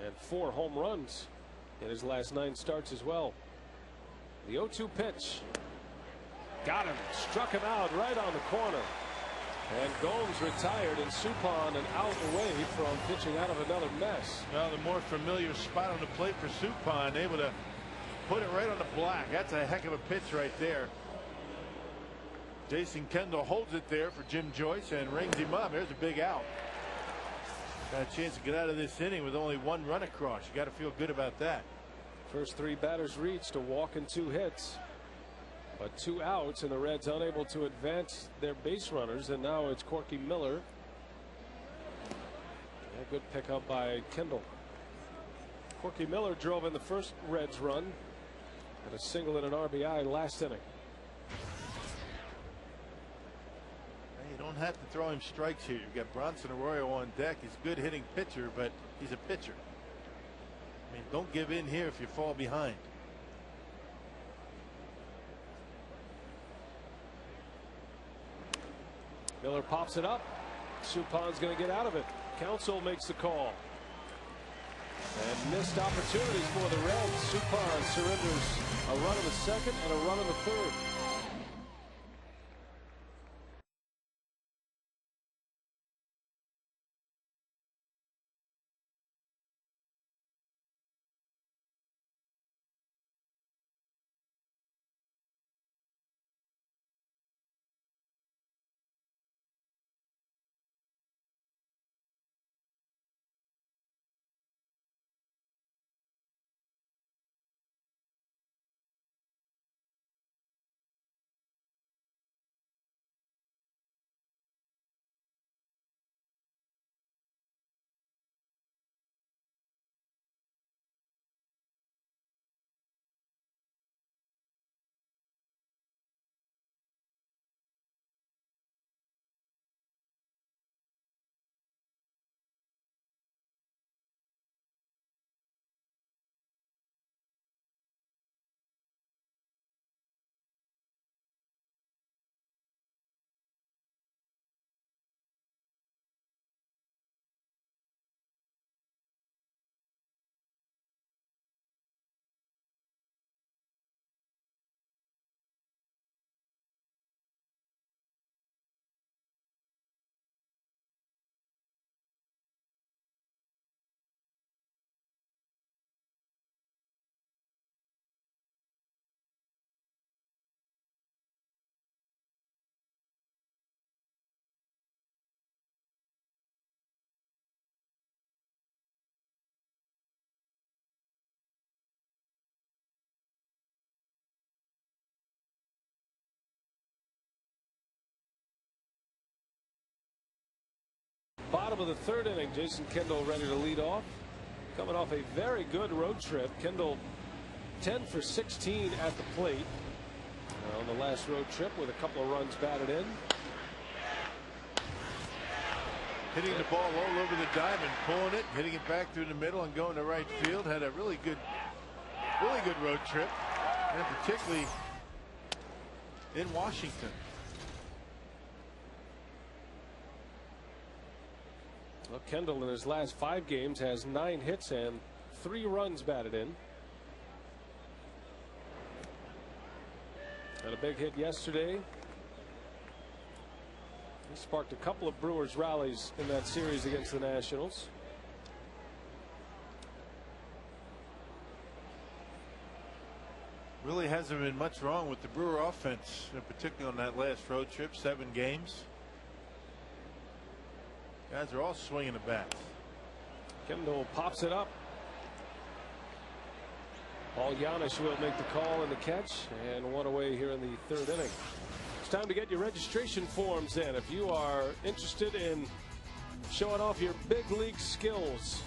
And 4 home runs in his last 9 starts as well. The 0-2 pitch. Got him. Struck him out right on the corner. And Gomes retired, and Suppan an out away from pitching out of another mess. Well, the more familiar spot on the plate for Suppan, able to put it right on the black. That's a heck of a pitch right there. Jason Kendall holds it there for Jim Joyce and rings him up. There's a big out. Got a chance to get out of this inning with only 1 run across. You got to feel good about that. First 3 batters reached, a walk and 2 hits. But 2 outs, and the Reds unable to advance their base runners, and now it's Corky Miller. A good pickup by Kendall. Corky Miller drove in the first Reds run and a single and an RBI last inning. You don't have to throw him strikes here. You've got Bronson Arroyo on deck. He's a good hitting pitcher, but he's a pitcher. I mean, don't give in here if you fall behind. Miller pops it up. Suppan's going to get out of it. Counsell makes the call. And missed opportunities for the Reds. Suppan surrenders a run in the second and a run in the third. Bottom of the third inning, Jason Kendall ready to lead off. Coming off a very good road trip. Kendall 10 for 16 at the plate on the last road trip with a couple of runs batted in. Hitting the ball all over the diamond, pulling it, hitting it back through the middle and going to right field. Had a really good road trip, and particularly in Washington. Well, Kendall in his last 5 games has 9 hits and 3 runs batted in. Had a big hit yesterday. He sparked a couple of Brewers rallies in that series against the Nationals. Really hasn't been much wrong with the Brewer offense, particularly on that last road trip. 7 games. Guys are all swinging the bat. Kendall pops it up. Paul Giannis will make the call and the catch, and one away here in the third inning. It's time to get your registration forms in. If you are interested in showing off your big league skills,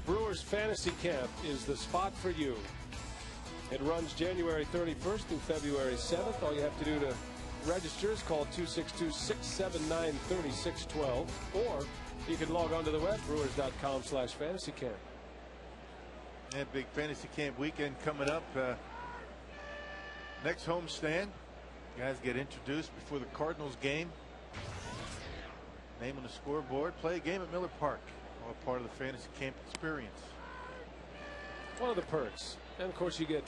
Brewers Fantasy Camp is the spot for you. It runs January 31st through February 7th. All you have to do to register is call 262-679-3612, or you can log on to the web, brewers.com/fantasycamp. And big fantasy camp weekend coming up. Next homestand. Guys get introduced before the Cardinals game. Name on the scoreboard. Play a game at Miller Park. All part of the fantasy camp experience. One of the perks, and of course you get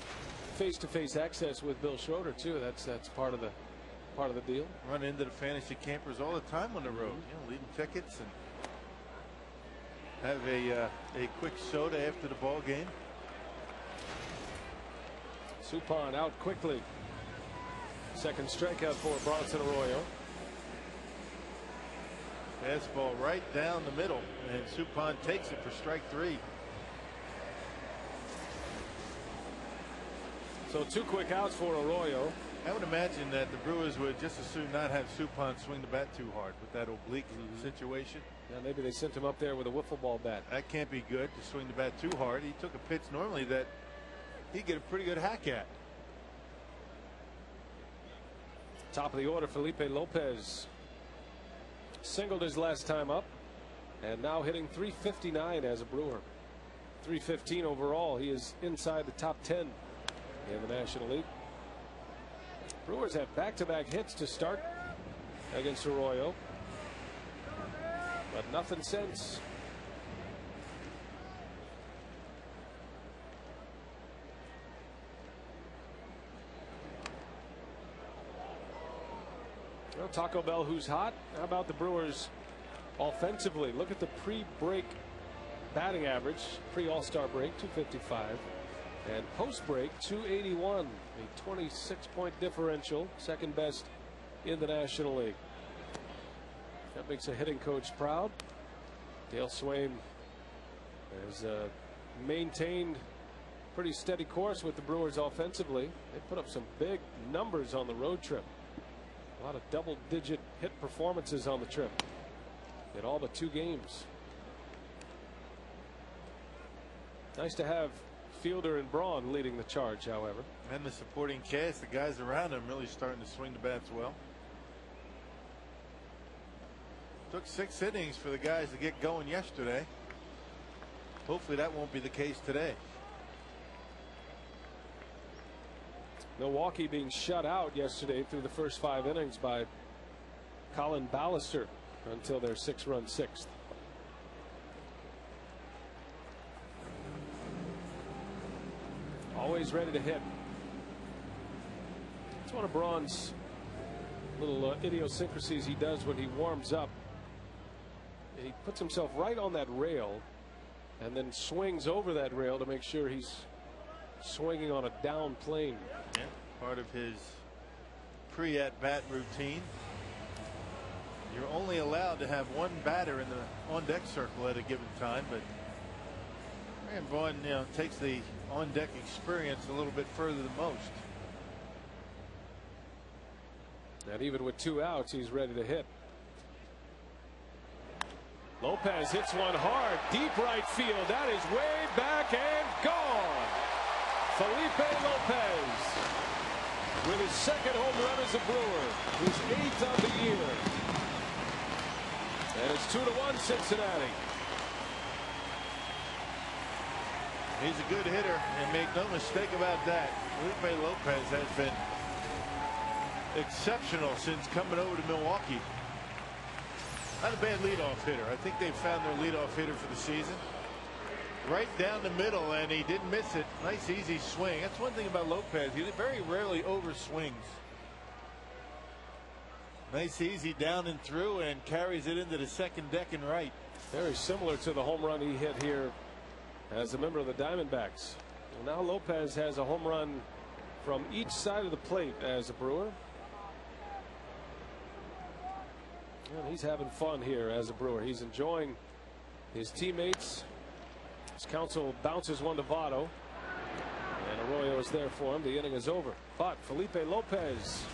face-to-face access with Bill Schroeder too. That's part of the deal. Run into the fantasy campers all the time on the road. You know, leaving tickets and have a quick soda after the ball game. Suppan out quickly. Second strikeout for Bronson Arroyo. Fastball right down the middle, and Suppan takes it for strike 3. So 2 quick outs for Arroyo. I would imagine that the Brewers would just as soon not have Suppan swing the bat too hard with that oblique situation. Yeah, maybe they sent him up there with a wiffle ball bat. That can't be good to swing the bat too hard. He took a pitch normally that he'd get a pretty good hack at. Top of the order, Felipe Lopez singled his last time up, and now hitting .359 as a Brewer. .315 overall. He is inside the top 10 in the National League. Brewers have back-to-back hits to start against Arroyo, but nothing since. Well, Taco Bell, who's hot? How about the Brewers offensively? Look at the pre-break batting average, pre-All-Star break, 255, and post-break, 281. A 26-point differential, second best in the National League. That makes a hitting coach proud. Dale Swain has maintained pretty steady course with the Brewers offensively. They put up some big numbers on the road trip. A lot of double-digit hit performances on the trip in all but 2 games. Nice to have Fielder and Braun leading the charge, however. And the supporting cast, the guys around him really starting to swing the bats well. Took 6 innings for the guys to get going yesterday. Hopefully that won't be the case today. Milwaukee being shut out yesterday through the first 5 innings by Colin Ballister until their 6-run 6th. Always ready to hit. It's one of Braun's little idiosyncrasies he does when he warms up. He puts himself right on that rail and then swings over that rail to make sure he's swinging on a down plane. Yeah, part of his pre-at-bat routine. You're only allowed to have 1 batter in the on-deck circle at a given time, but Ryan Braun, takes the on-deck experience a little bit further than most. And even with 2 outs, he's ready to hit. Lopez hits one hard, deep right field. That is way back and gone. Felipe Lopez with his 2nd home run as a Brewer, his 8th of the year. And it's 2-1 Cincinnati. He's a good hitter, and make no mistake about that. Felipe Lopez has been exceptional since coming over to Milwaukee. Not a bad leadoff hitter. I think they've found their leadoff hitter for the season. Right down the middle, and he didn't miss it. Nice easy swing. That's one thing about Lopez. He very rarely overswings. Nice easy down and through, and carries it into the 2nd deck and right. Very similar to the home run he hit here as a member of the Diamondbacks. Well, now Lopez has a home run from each side of the plate as a Brewer. And he's having fun here as a Brewer. He's enjoying his teammates. His counsel bounces one to Votto, and Arroyo is there for him. The inning is over, but Felipe Lopez,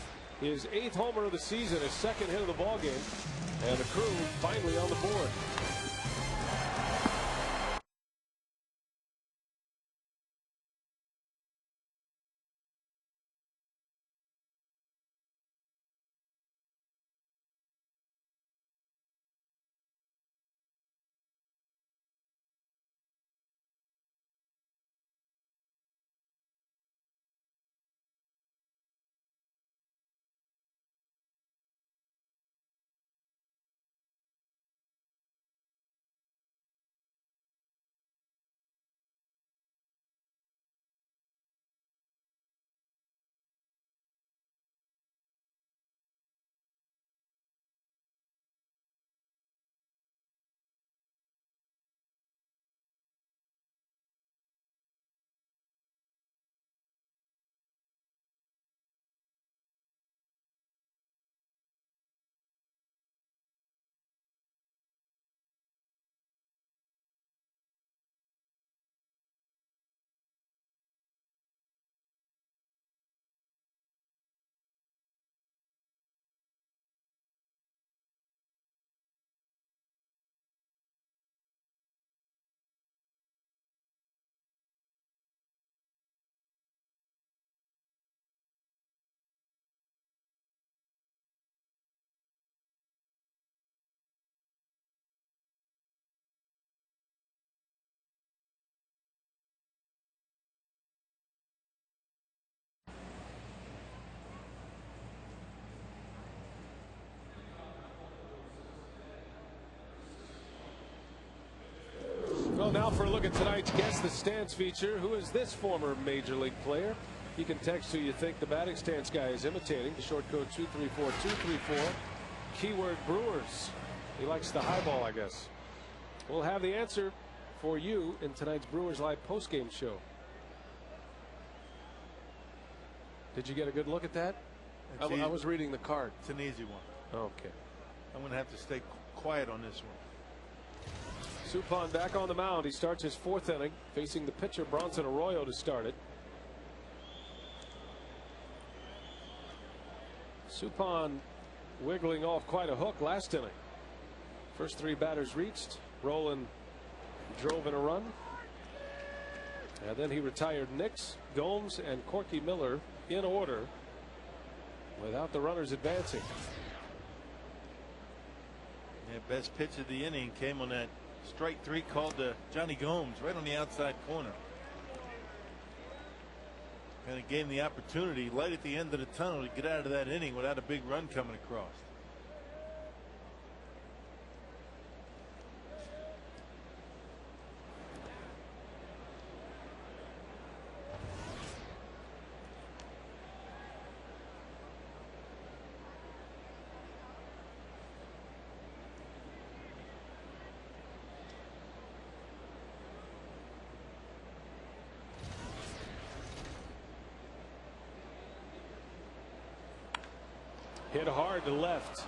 his 8th homer of the season, his 2nd hit of the ball game, and the Crew finally on the board. Well, now for a look at tonight's Guess the Stance feature. Who is this former Major League player? You can text who you think the batting stance guy is imitating. The short code 234-234. Keyword Brewers. He likes the high ball, I guess. We'll have the answer for you in tonight's Brewers Live postgame show. Did you get a good look at that? I was reading the card. It's an easy one. Okay. I'm going to have to stay quiet on this one. Suppan back on the mound. He starts his 4th inning facing the pitcher Bronson Arroyo to start it. Suppan wiggling off quite a hook last inning. First 3 batters reached. Rolen drove in a run. And then he retired Nix, Gomes, and Corky Miller in order without the runners advancing. Yeah, best pitch of the inning came on that strike 3 called to Johnny Gomes right on the outside corner. And it gave him the opportunity light at the end of the tunnel to get out of that inning without a big run coming across. Hit hard to left.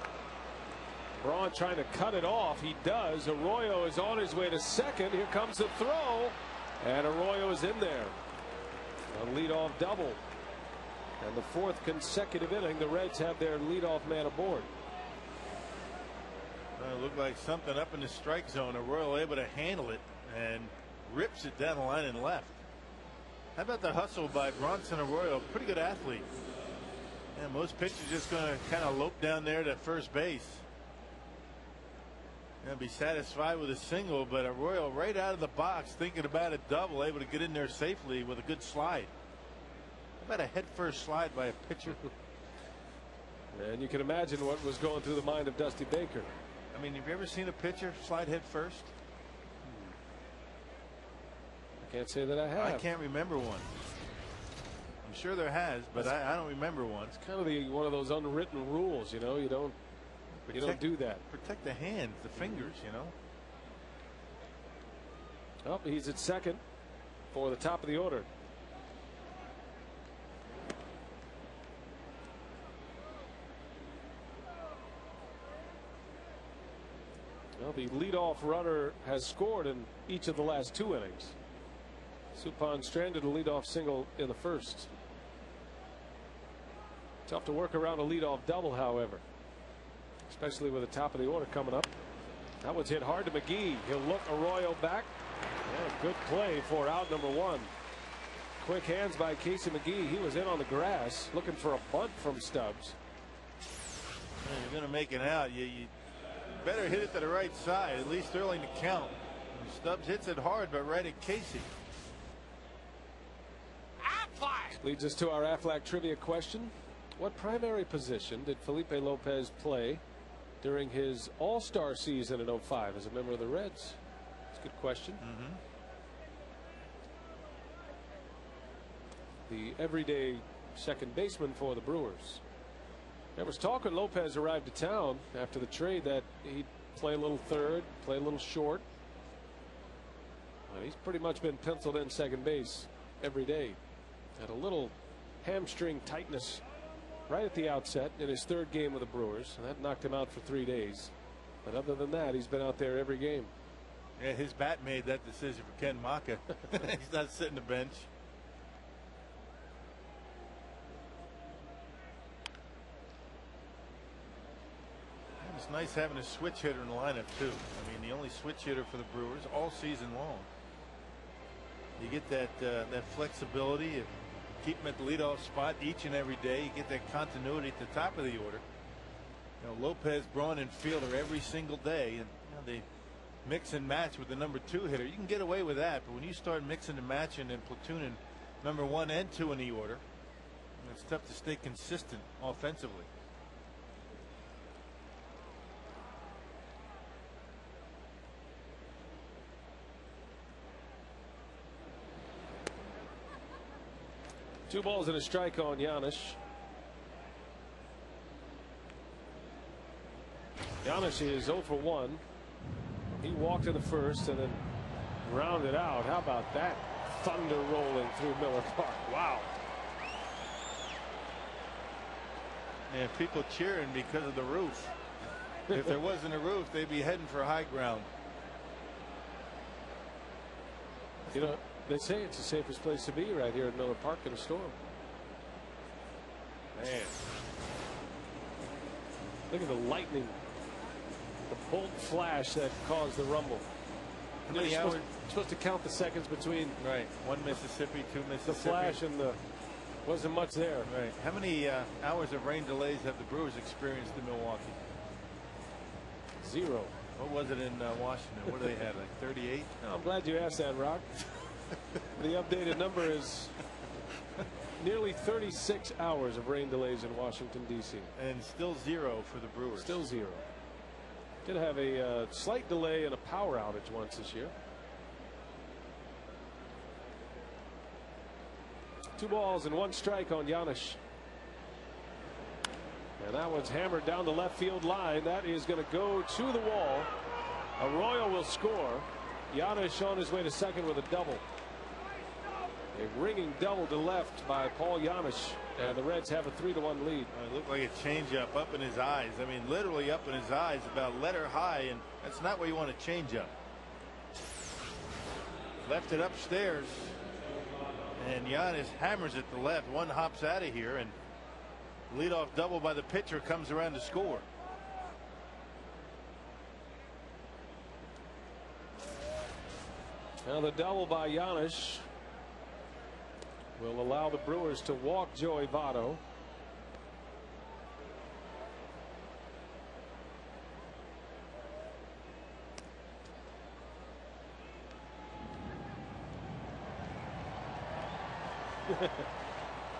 Braun trying to cut it off. He does. Arroyo is on his way to second. Here comes the throw. And Arroyo is in there. A leadoff double. And the 4th consecutive inning, the Reds have their leadoff man aboard. It looked like something up in the strike zone. Arroyo able to handle it and rips it down the line and left. How about the hustle by Bronson Arroyo? Pretty good athlete. Yeah, most pitchers just going to kind of lope down there to first base. Going to be satisfied with a single, but Arroyo right out of the box thinking about a double, able to get in there safely with a good slide. How about a head first slide by a pitcher? And you can imagine what was going through the mind of Dusty Baker. I mean, have you ever seen a pitcher slide head first? I can't say that I have. I can't remember one. I'm sure there has, but I don't remember one. It's kind of one of those unwritten rules, you know. You don't do that. Protect the hands, the fingers, you know. Oh, he's at second for the top of the order. Well, the leadoff runner has scored in each of the last 2 innings. Suppan stranded a leadoff single in the first. Tough to work around a leadoff double, however, especially with the top of the order coming up. That one's hit hard to McGee. He'll look Arroyo back. Yeah, good play for out number 1. Quick hands by Casey McGee. He was in on the grass looking for a bunt from Stubbs. Well, you're going to make it out. You better hit it to the right side, at least early in the count. Stubbs hits it hard, but right at Casey. Leads us to our Aflac trivia question. What primary position did Felipe Lopez play during his All-Star season in '05 as a member of the Reds? That's a good question. The everyday second baseman for the Brewers. There was talk when Lopez arrived to town after the trade that he'd play a little third, play a little short. Well, he's pretty much been penciled in second base every day. Had a little hamstring tightness right at the outset in his 3rd game with the Brewers, and that knocked him out for 3 days. But other than that, he's been out there every game. Yeah, his bat made that decision for Ken Maka. He's not sitting the bench. It's nice having a switch hitter in the lineup too. I mean, the only switch hitter for the Brewers all season long. You get that flexibility. If keep him at the leadoff spot each and every day. You get that continuity at the top of the order. You know, Lopez, Braun, and Fielder every single day, and they mix and match with the number 2 hitter. You can get away with that, but when you start mixing and matching and platooning number 1 and 2 in the order, it's tough to stay consistent offensively. 2 balls and a strike on Giannis. Giannis is 0 for 1. He walked in the first and then grounded out. How about that? Thunder rolling through Miller Park. Wow. And people cheering because of the roof. If there wasn't a roof, they'd be heading for high ground. You know, they say it's the safest place to be right here at Miller Park in a storm. Man. Look at the lightning. The bolt flash that caused the rumble. How many hours? Supposed to count the seconds between. Right. 1 Mississippi, 2 Mississippi. The flash and the wasn't much there. Right. How many hours of rain delays have the Brewers experienced in Milwaukee? 0. What was it in Washington? What do they have? Like 38? Oh, I'm glad you asked that, Rock. The updated number is nearly 36 hours of rain delays in Washington, D.C. And still 0 for the Brewers. Still 0. Did have a slight delay and a power outage once this year. 2 balls and 1 strike on Giannis. And that one's hammered down the left field line. That is going to go to the wall. Arroyo will score. Giannis on his way to second with a double. A ringing double to left by Paul Giannis. And the Reds have a 3-1 lead. It looked like a changeup up in his eyes. I mean, literally up in his eyes, about letter high, and that's not where you want to change up. Left it upstairs, and Giannis hammers it to left. One hops out of here, and leadoff double by the pitcher comes around to score. Now the double by Giannis will allow the Brewers to walk Joey Votto.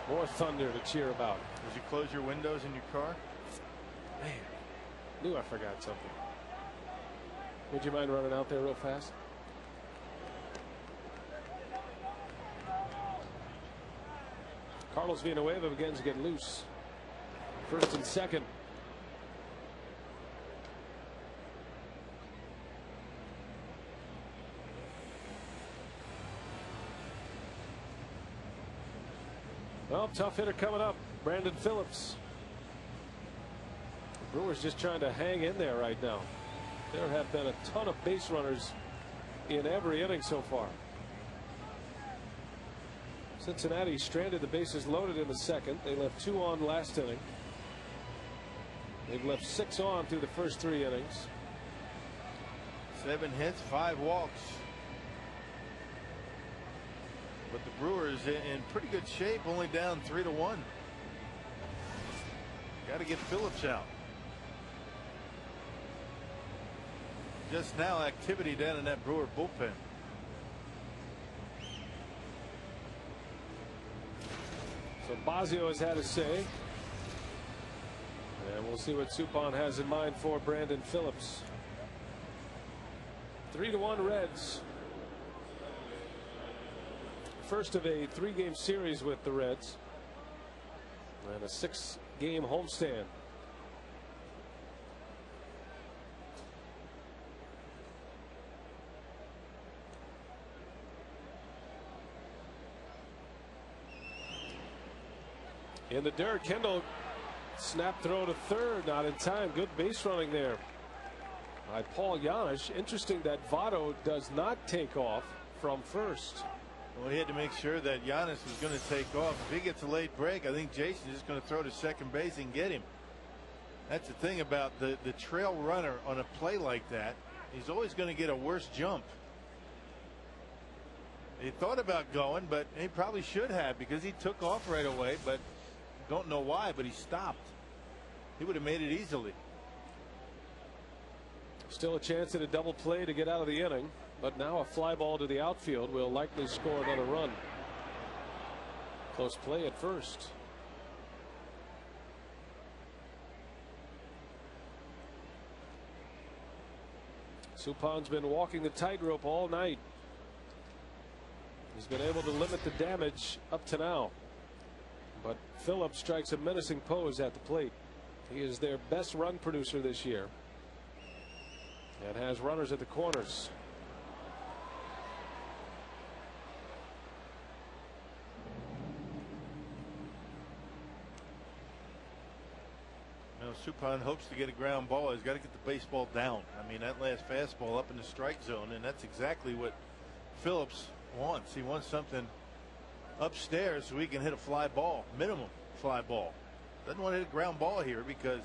More thunder to cheer about. Did you close your windows in your car? Man, knew I forgot something. Would you mind running out there real fast? Carlos Villanueva begins to get loose. First and second. Well, tough hitter coming up, Brandon Phillips. The Brewers just trying to hang in there right now. There have been a ton of base runners in every inning so far. Cincinnati stranded the bases loaded in the second. They left 2 on last inning. They've left 6 on through the first 3 innings. 7 hits, 5 walks. But the Brewers in pretty good shape, only down 3-1. Got to get Phillips out. Just now activity down in that Brewer bullpen. So Bosio has had a say. And we'll see what Suppan has in mind for Brandon Phillips. 3-1 Reds. First of a 3-game series with the Reds. And a 6-game homestand. In the dirt, Kendall snap throw to third, not in time. Good base running there by Paul Giannis. Interesting that Votto does not take off from first. Well, he had to make sure that Giannis was going to take off. If he gets a late break, I think Jason's just going to throw to second base and get him. That's the thing about the trail runner on a play like that. He's always going to get a worse jump. He thought about going, but he probably should have, because he took off right away, but don't know why, but he stopped. He would have made it easily. Still a chance at a double play to get out of the inning, but now a fly ball to the outfield will likely score another run. Close play at first. Suppan's been walking the tightrope all night. He's been able to limit the damage up to now. But Phillips strikes a menacing pose at the plate. He is their best run producer this year and has runners at the corners. Suppan hopes to get a ground ball. He's got to get the baseball down. I mean, that last fastball up in the strike zone, and that's exactly what Phillips wants. He wants something upstairs so he can hit a fly ball, minimum fly ball. Doesn't want to hit a ground ball here because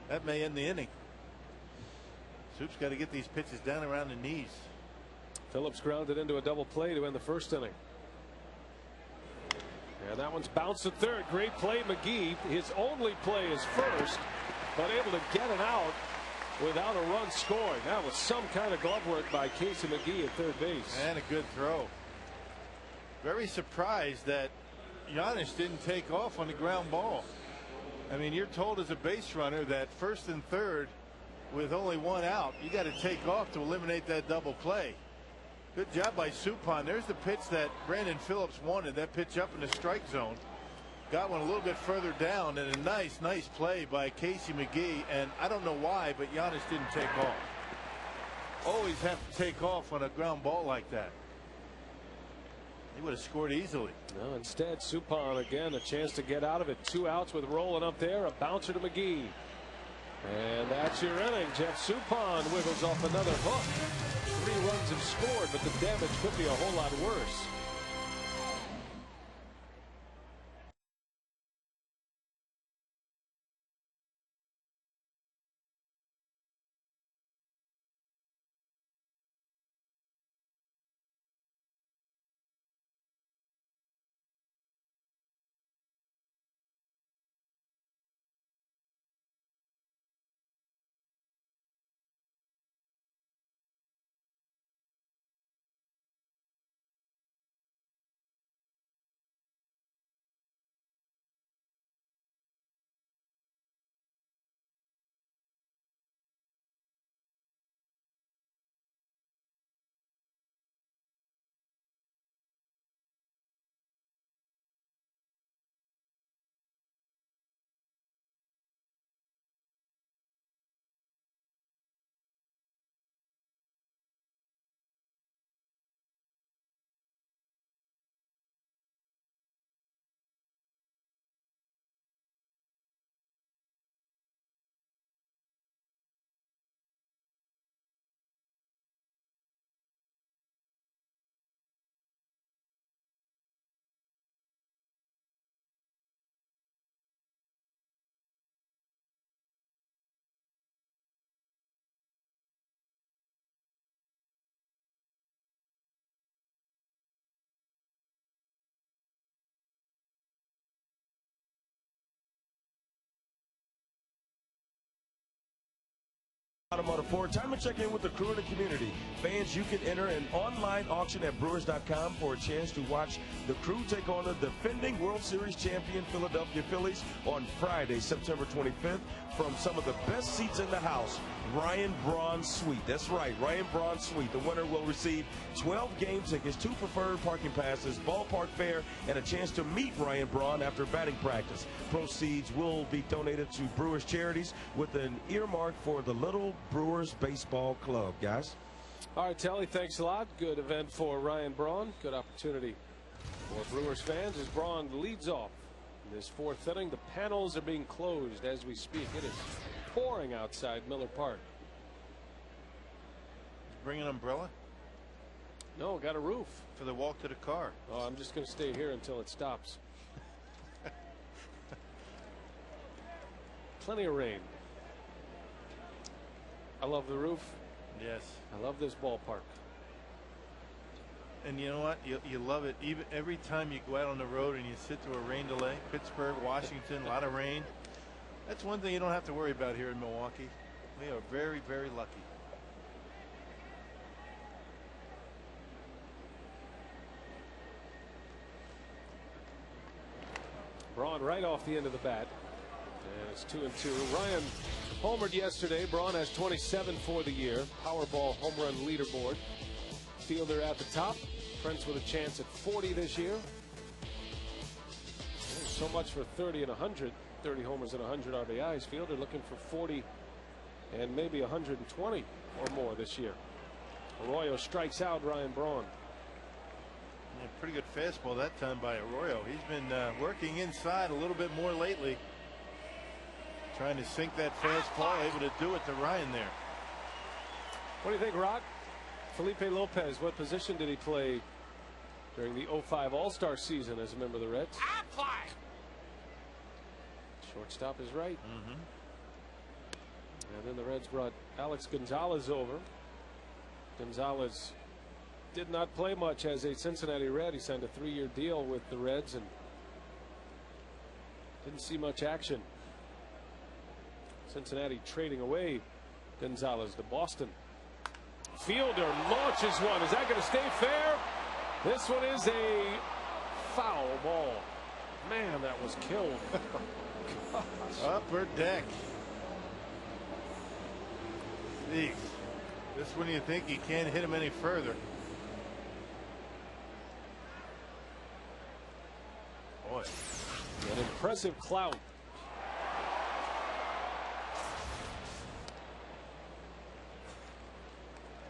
that may end the inning. Soup's got to get these pitches down around the knees. Phillips grounded into a double play to end the first inning. And that one's bounced to third. Great play, McGee. His only play is first, but able to get it out without a run scoring. That was some kind of glove work by Casey McGee at third base. And a good throw. Very surprised that Giannis didn't take off on the ground ball. I mean, you're told as a base runner that first and third with only one out, you got to take off to eliminate that double play. Good job by Suppan. There's the pitch that Brandon Phillips wanted. That pitch up in the strike zone. Got one a little bit further down, and a nice play by Casey McGee. And I don't know why, but Giannis didn't take off. Always have to take off on a ground ball like that. He would have scored easily. No, instead, Suppan again a chance to get out of it. 2 outs with rolling up there. A bouncer to McGee. And that's your inning. Jeff Suppan wiggles off another hook. 3 runs have scored, but the damage could be a whole lot worse. Bottom of the fourth. Time to check in with the crew and the community. Fans, you can enter an online auction at Brewers.com for a chance to watch the crew take on the defending World Series champion Philadelphia Phillies on Friday, September 25th, from some of the best seats in the house. Ryan Braun Suite. That's right, Ryan Braun Suite. The winner will receive 12 game tickets, 2 preferred parking passes, ballpark fare, and a chance to meet Ryan Braun after batting practice. Proceeds will be donated to Brewers charities with an earmark for the Little Brewers Baseball Club, guys. All right, Telly, thanks a lot. Good event for Ryan Braun. Good opportunity for Brewers fans as Braun leads off in this 4th inning. The panels are being closed as we speak. It is pouring outside Miller Park. Bring an umbrella? No, got a roof. For the walk to the car. Oh, I'm just going to stay here until it stops. Plenty of rain. I love the roof. Yes. I love this ballpark. And you know what? You love it. Even every time you go out on the road and you sit through a rain delay. Pittsburgh, Washington, a lot of rain. That's one thing you don't have to worry about here in Milwaukee. We are very, very lucky. Braun right off the end of the bat. And it's 2-2. Ryan homered yesterday. Braun has 27 for the year. Powerball home run leaderboard. Fielder at the top. Prince with a chance at 40 this year. so much for 30 and 100, 30 homers and 100 RBIs. Fielder looking for 40 and maybe 120 or more this year. Arroyo strikes out Ryan Braun. Yeah, pretty good fastball that time by Arroyo. He's been working inside a little bit more lately. Trying to sink that fastball, able to do it to Ryan there. What do you think, Rock? Felipe Lopez, what position did he play during the 05 All-Star season as a member of the Reds? Shortstop is right. And then the Reds brought Alex Gonzalez over. Gonzalez did not play much as a Cincinnati Red. He signed a 3-year deal with the Reds and didn't see much action. Cincinnati trading away Gonzalez to Boston. Fielder launches one. Is that going to stay fair? This one is a foul ball. Man, that was killed. Upper deck. Jeez. This one you think you can't hit him any further. Boy. An impressive clout.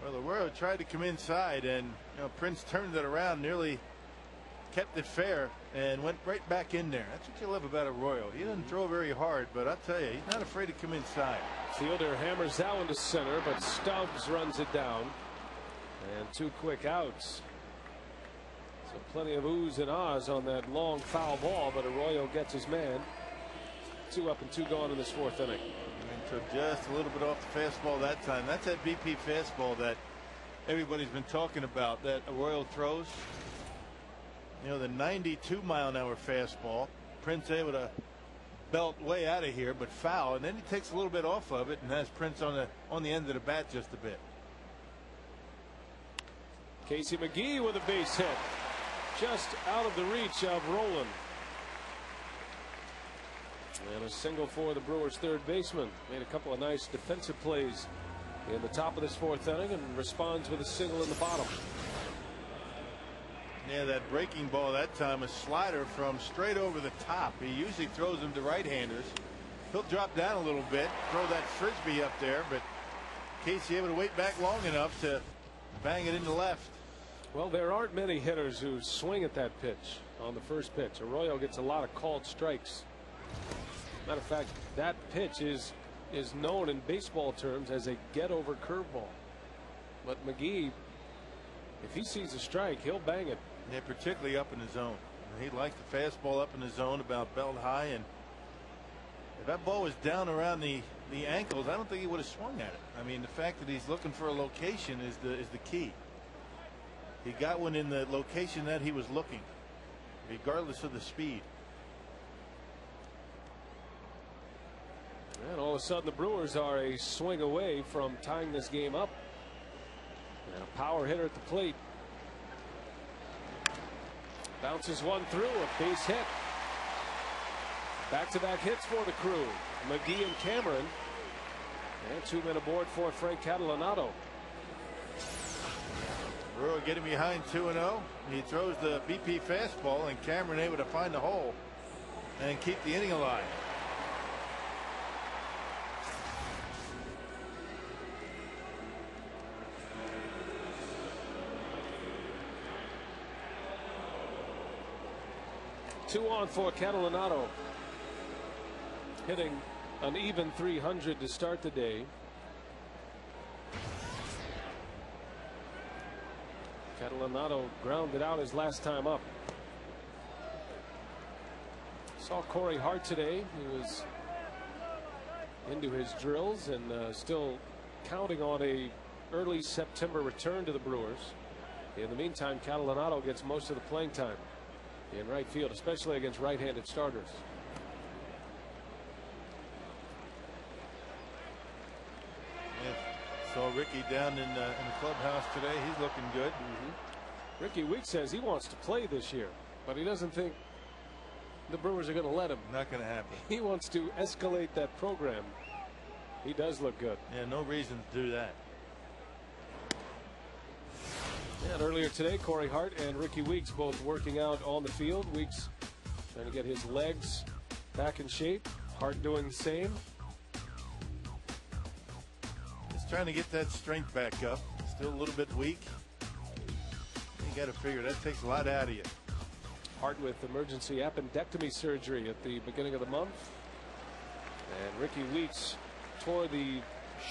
Well, the world tried to come inside, and Prince turned it around, nearly kept it fair, and went right back in there. That's what you love about Arroyo. He doesn't throw very hard, but I'll tell you, he's not afraid to come inside. Fielder hammers that one to center, but Stubbs runs it down, and 2 quick outs. So plenty of oohs and ahs on that long foul ball, but Arroyo gets his man. 2 up and 2 gone in this 4th inning. And took just a little bit off the fastball that time. That's that BP fastball that everybody's been talking about, that Arroyo throws. The 92-mile-an-hour fastball. Prince able to belt way out of here, but foul, and then he takes a little bit off of it and has Prince on the end of the bat just a bit. Casey McGee with a base hit, just out of the reach of Roland. And a single for the Brewers' third baseman. Made a couple of nice defensive plays in the top of this 4th inning and responds with a single in the bottom. Yeah, that breaking ball that time, a slider from straight over the top. He usually throws them to right-handers. He'll drop down a little bit, throw that frisbee up there, but Casey able to wait back long enough to bang it into left. Well, there aren't many hitters who swing at that pitch on the first pitch. Arroyo gets a lot of called strikes. Matter of fact, that pitch is known in baseball terms as a get-over curveball. But McGee, if he sees a strike, he'll bang it. Yeah, particularly up in the zone. He likes the fastball up in the zone about belt high, and if that ball was down around the ankles, I don't think he would have swung at it. I mean, the fact that he's looking for a location is the key. He got one in the location that he was looking, regardless of the speed. And all of a sudden the Brewers are a swing away from tying this game up. And a power hitter at the plate. Bounces one through, a base hit. Back-to-back hits for the Crew. McGee and Cameron. And 2 men aboard for Frank Catalanato. Brewer getting behind 2-0. He throws the BP fastball, and Cameron able to find the hole and keep the inning alive. Two on for Catalanato, hitting an even 300 to start the day. Catalanato grounded out his last time up. Saw Corey Hart today. He was into his drills and still counting on a early September return to the Brewers. In the meantime, Catalanato gets most of the playing time in right field, especially against right-handed starters. Yeah, saw Ricky down in the clubhouse today. He's looking good. Ricky Weeks says he wants to play this year, but he doesn't think the Brewers are going to let him. Not going to happen. He wants to escalate that program. He does look good. Yeah, no reason to do that. And earlier today, Corey Hart and Ricky Weeks both working out on the field. Weeks Trying to get his legs back in shape. Hart doing the same. Just trying to get that strength back up. Still a little bit weak. You got to figure that takes a lot out of you. Hart with emergency appendectomy surgery at the beginning of the month. And Ricky Weeks tore the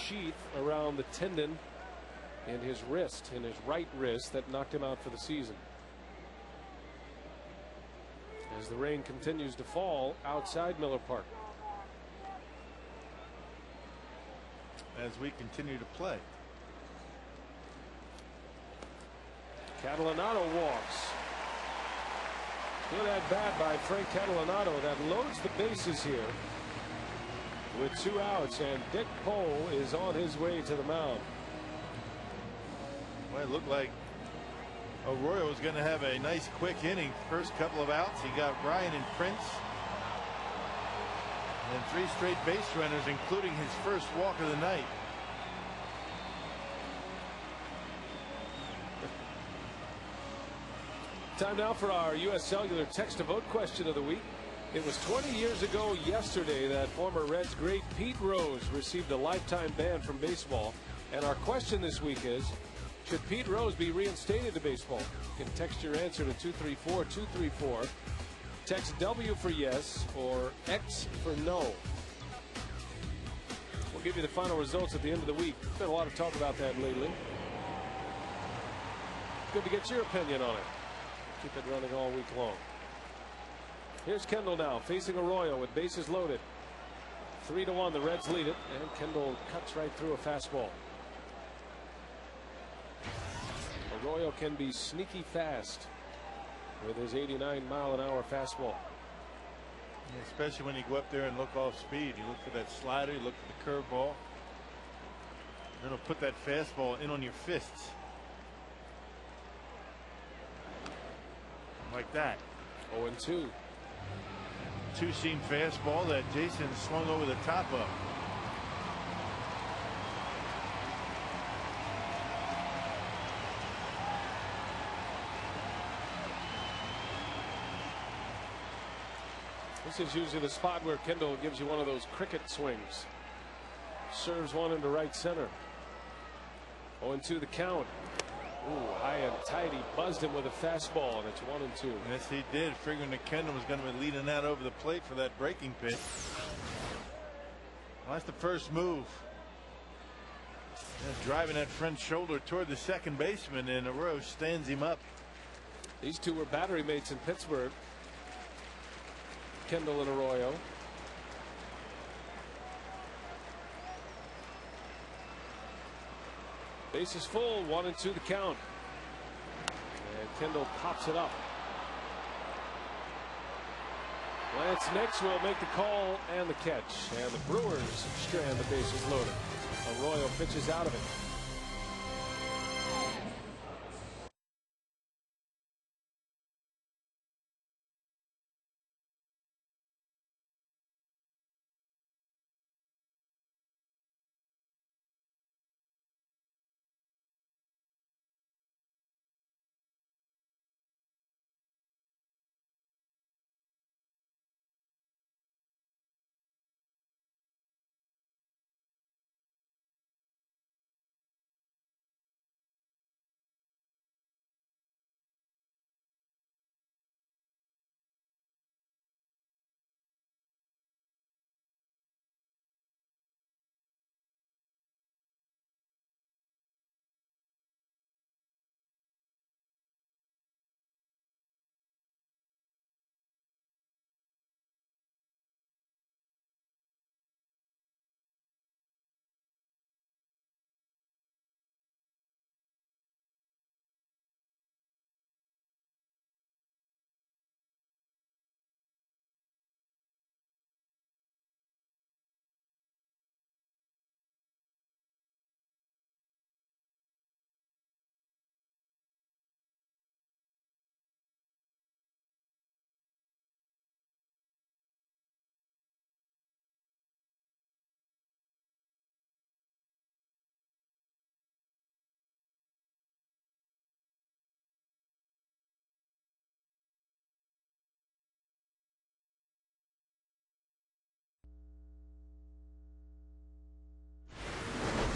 sheath around the tendon in his wrist, in his right wrist, that knocked him out for the season. As the rain continues to fall outside Miller Park. As we continue to play. Catalanato walks. Good at bat by Frank Catalanato. That loads the bases here with 2 outs, and Dick Pohl is on his way to the mound. Well, it looked like Arroyo was going to have a nice quick inning. First couple of outs, he got Ryan and Prince. And 3 straight base runners, including his first walk of the night. Time now for our U.S. Cellular text to vote question of the week. It was 20 years ago yesterday that former Reds great Pete Rose received a lifetime ban from baseball. And our question this week is, should Pete Rose be reinstated to baseball? You can text your answer to 234-234. Text W for yes or X for no. We'll give you the final results at the end of the week. There's been a lot of talk about that lately. Good to get your opinion on it. Keep it running all week long. Here's Kendall now facing Arroyo with bases loaded. 3-1, the Reds lead it, and Kendall cuts right through a fastball. Arroyo can be sneaky fast with his 89-mile-an-hour fastball. Especially when you go up there and look off speed. You look for that slider, you look for the curveball. Then he'll put that fastball in on your fists. Like that. 0-2. 2-seam fastball that Jason swung over the top of. This is usually the spot where Kendall gives you one of those cricket swings. Serves one into right center. 0-2 the count. Ooh, high and tight. He buzzed him with a fastball, and it's 1-2. Yes, he did, figuring that Kendall was going to be leading that over the plate for that breaking pitch. Well, that's the first move. And driving that front shoulder toward the second baseman, and Arroyo stands him up. These two were battery mates in Pittsburgh. Kendall and Arroyo. Base is full, 1-2 the count. And Kendall pops it up. Lance Nix will make the call and the catch. And the Brewers strand the bases loaded. Arroyo pitches out of it.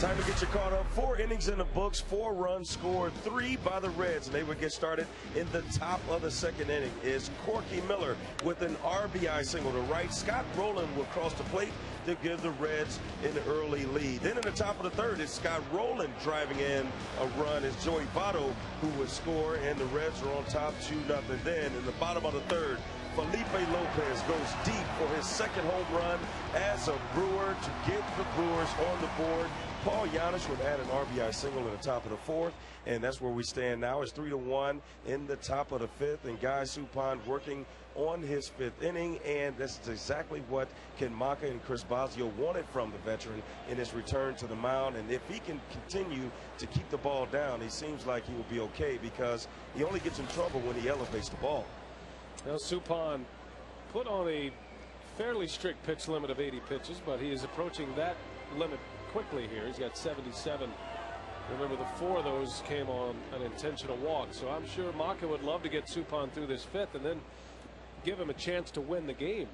Time to get you caught up. 4 innings in the books, 4 runs scored, 3 by the Reds, and they would get started in the top of the 2nd inning. Is Corky Miller with an RBI single to right. Scott Rowland will cross the plate to give the Reds an early lead. Then in the top of the 3rd, it's Scott Rowland driving in a run. It's Joey Votto who would score, and the Reds are on top 2-0. Then in the bottom of the 3rd, Felipe Lopez goes deep for his 2nd home run as a Brewer to get the Brewers on the board. Paul Giannis would add an RBI single in the top of the 4th, and that's where we stand now. It's 3-1 in the top of the 5th, and Guy Suppan working on his 5th inning, and that's exactly what Ken Maka and Chris Bosio wanted from the veteran in his return to the mound. And if he can continue to keep the ball down, he seems like he will be okay, because he only gets in trouble when he elevates the ball. Now Suppan put on a fairly strict pitch limit of 80 pitches, but he is approaching that limit quickly here. He's got 77. Remember, the 4 of those came on an intentional walk, so I'm sure Maka would love to get Suppan through this 5th and then give him a chance to win the game.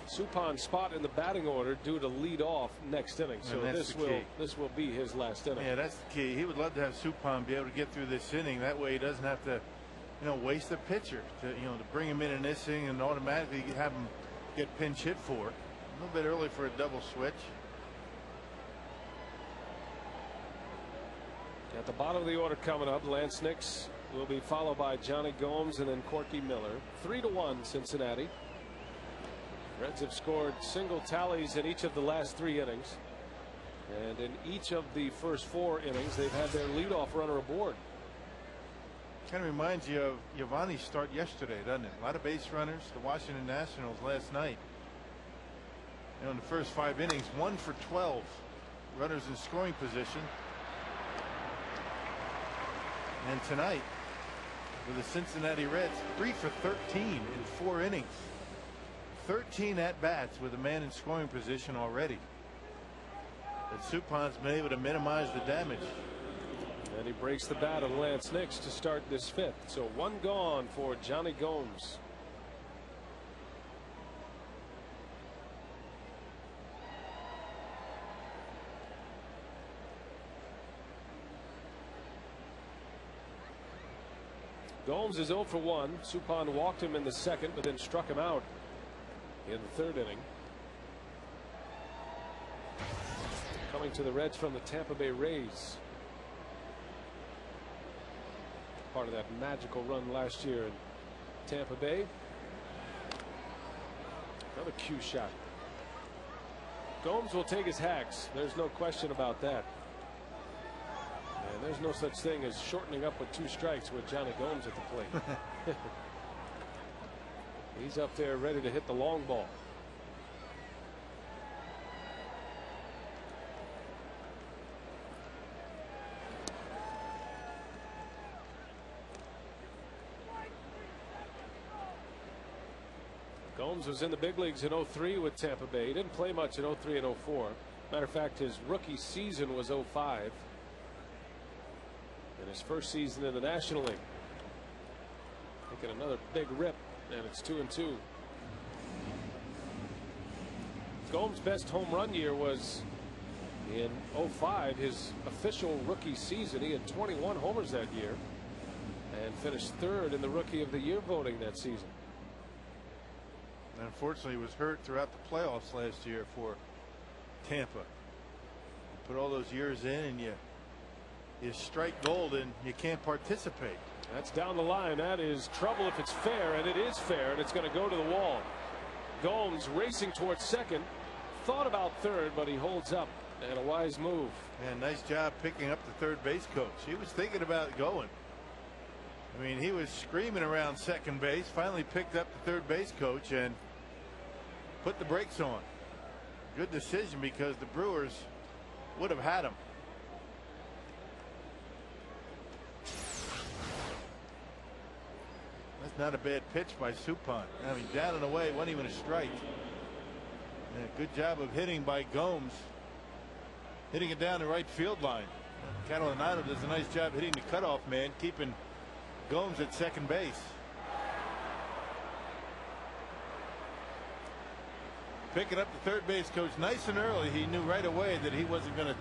Suppan's spot in the batting order due to lead off next inning, so this will be his last inning. Yeah, that's the key. He would love to have Suppan be able to get through this inning. That way he doesn't have to, waste the pitcher to bring him in this inning and automatically have him get pinch hit for. A little bit early for a double switch. At the bottom of the order coming up, Lance Nix will be followed by Johnny Gomes and then Corky Miller. 3-1 Cincinnati. Reds have scored single tallies in each of the last 3 innings, and in each of the first 4 innings they've had their leadoff runner aboard. Kind of reminds you of Giovanni's start yesterday, doesn't it? A lot of base runners. The Washington Nationals last night, in the first 5 innings, 1 for 12 runners in scoring position. And tonight, for the Cincinnati Reds, 3 for 13 in 4 innings. 13 at-bats with a man in scoring position already. But Suppan's been able to minimize the damage. And he breaks the bat on Lance Nix to start this 5th. So 1 gone for Johnny Gomes. Gomes is 0 for 1. Suppan walked him in the 2nd, but then struck him out in the 3rd inning. Coming to the Reds from the Tampa Bay Rays. Part of that magical run last year in Tampa Bay. Another cue shot. Gomes will take his hacks. There's no question about that. And there's no such thing as shortening up with 2 strikes with Johnny Gomes at the plate. He's up there ready to hit the long ball. Gomes was in the big leagues in 03 with Tampa Bay. He didn't play much in 03 and 04. Matter of fact, his rookie season was 05. In his first season in the National League. Taking another big rip, and it's 2-2. Gomes' best home run year was in 05, his official rookie season. He had 21 homers that year and finished 3rd in the Rookie of the Year voting that season. And unfortunately, he was hurt throughout the playoffs last year for Tampa. You put all those years in, and you strike gold and you can't participate. That's down the line. That is trouble if it's fair, and it is fair, and it's going to go to the wall. Gomes racing towards 2nd. Thought about 3rd, but he holds up, and a wise move. And nice job picking up the 3rd base coach. He was thinking about going. I mean, he was screaming around 2nd base. Finally picked up the 3rd base coach and put the brakes on. Good decision, because the Brewers would have had him. That's not a bad pitch by Suppan. I mean, down and away, wasn't even a strike. And a good job of hitting by Gomes. Hitting it down the right field line. Catalanotto does a nice job hitting the cutoff man, keeping Gomes at 2nd base. Picking up the third base coach nice and early. He knew right away that he wasn't going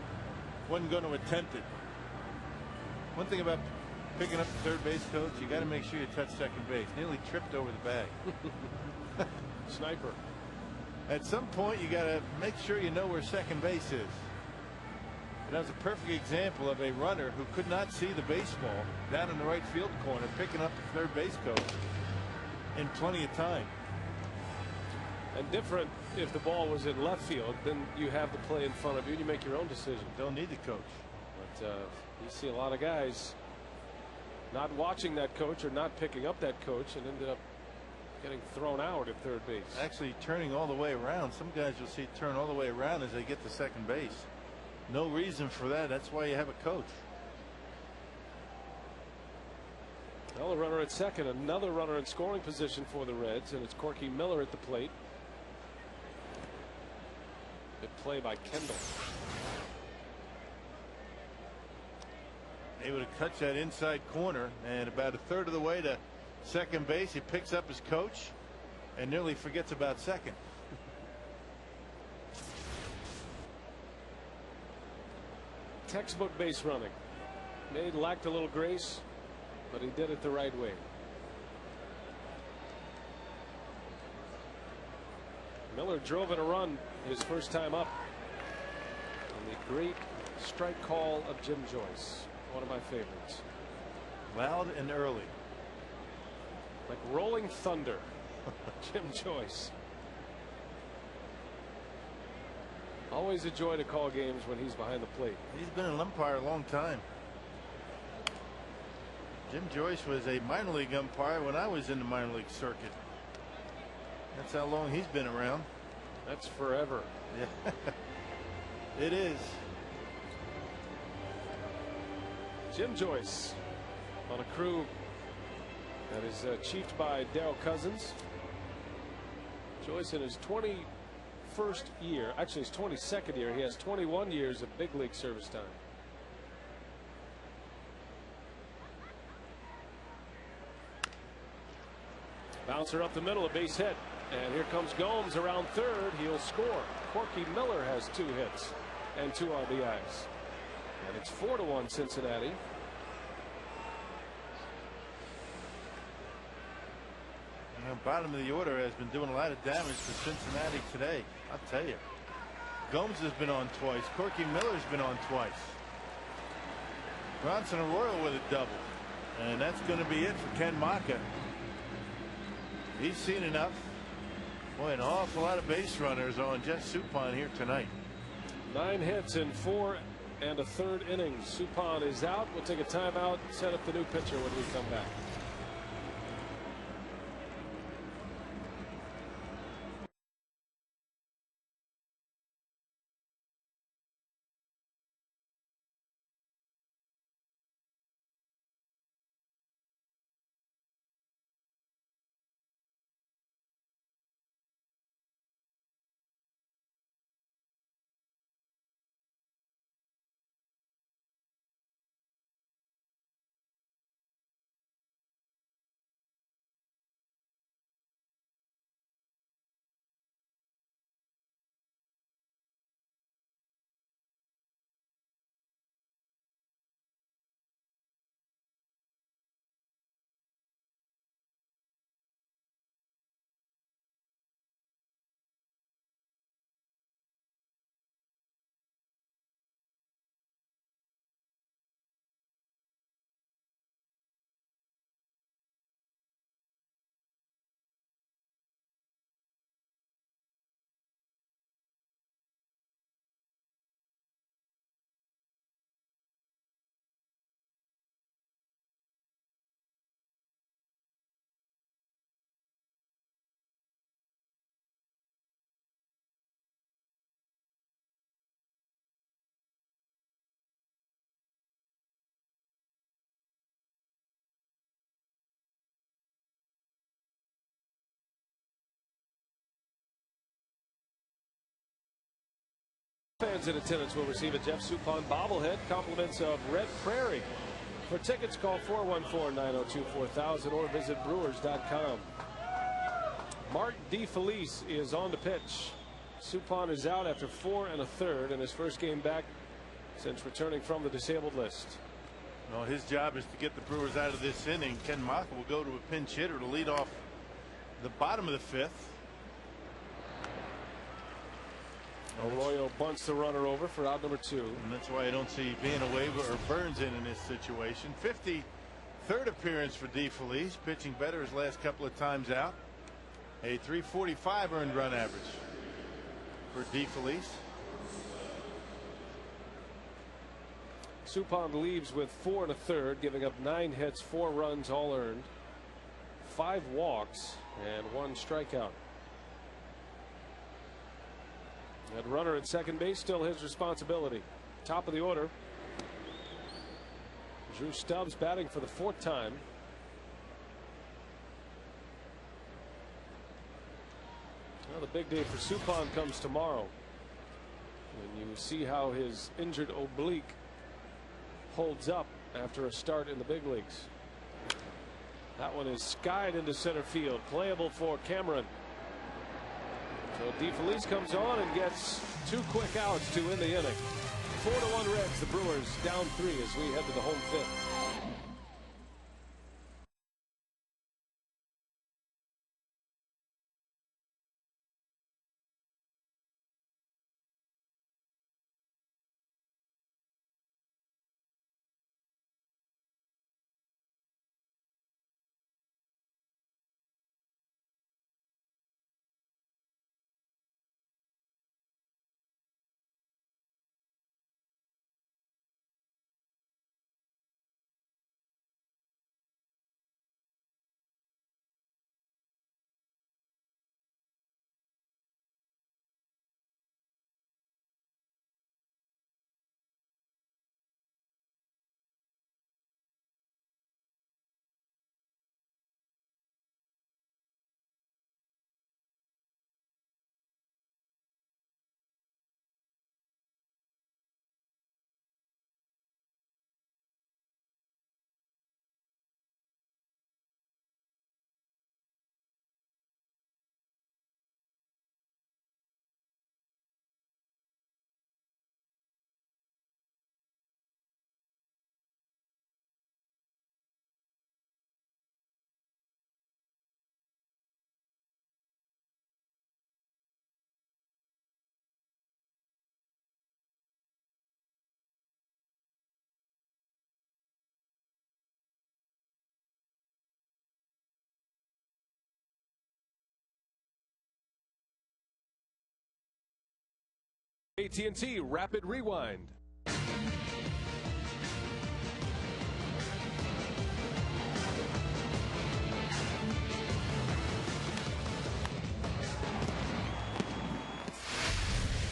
to attempt it. One thing about picking up the third base coach, you got to make sure you touch second base. Nearly tripped over the bag. Sniper. At some point, you got to make sure you know where second base is. And that was a perfect example of a runner who could not see the baseball down in the right field corner, picking up the third base coach in plenty of time. And different if the ball was in left field, then you have the play in front of you and you make your own decision. Don't need the coach. But you see a lot of guys not watching that coach or not picking up that coach and ended up getting thrown out at third base. Actually turning all the way around. Some guys you'll see turn all the way around as they get to second base. No reason for that. That's why you have a coach. Well, a runner at second, another runner in scoring position for the Reds, and it's Corky Miller at the plate. Good play by Kendall. Able to catch that inside corner, and about a third of the way to second base, he picks up his coach and nearly forgets about second. Textbook base running. May lacked a little grace, but he did it the right way. Miller drove in a run his first time up. And the great strike call of Jim Joyce, one of my favorites. Loud and early. Like rolling thunder. Jim Joyce. Always a joy to call games when he's behind the plate. He's been an umpire a long time. Jim Joyce was a minor league umpire when I was in the minor league circuit. That's how long he's been around. That's forever. Yeah. It is. Jim Joyce on a crew that is chiefed by Darryl Cousins. Joyce in his 21st year, actually his 22nd year, he has 21 years of big league service time. Bouncer up the middle, a base hit. And here comes Gomes around third. He'll score. Corky Miller has 2 hits and 2 RBIs. And it's 4-1 Cincinnati. And the bottom of the order has been doing a lot of damage to Cincinnati today. I'll tell you. Gomes has been on twice. Corky Miller's been on twice. Bronson Arroyo with a double. And that's going to be it for Ken Maka. He's seen enough. Boy, an awful lot of base runners on Jeff Suppan here tonight. 9 hits in 4 1/3 innings. Suppan is out. We'll take a timeout, set up the new pitcher when we come back. Fans in attendance will receive a Jeff Suppan bobblehead, compliments of Red Prairie. For tickets, call 414-902-4000 or visit Brewers.com. Mark DeFelice is on the pitch. Suppan is out after 4 1/3 in his first game back since returning from the disabled list. Well, his job is to get the Brewers out of this inning. Ken Maka will go to a pinch hitter to lead off the bottom of the 5th. Arroyo bunts the runner over for out number 2. And that's why I don't see Villanueva or Burns in this situation. 53rd appearance for DeFelice, pitching better his last couple of times out. A .345 earned run average for DeFelice. Suppan leaves with 4 1/3, giving up 9 hits, 4 runs, all earned, 5 walks, and 1 strikeout. That runner at second base, still his responsibility. Top of the order, Drew Stubbs batting for the 4th time. Well, the big day for Suppan comes tomorrow. And you see how his injured oblique holds up after a start in the big leagues. That one is skied into center field, playable for Cameron. So DeFelice comes on and gets 2 quick outs to end the inning. 4-1 Reds. The Brewers down 3 as we head to the home 5th. AT&T Rapid Rewind.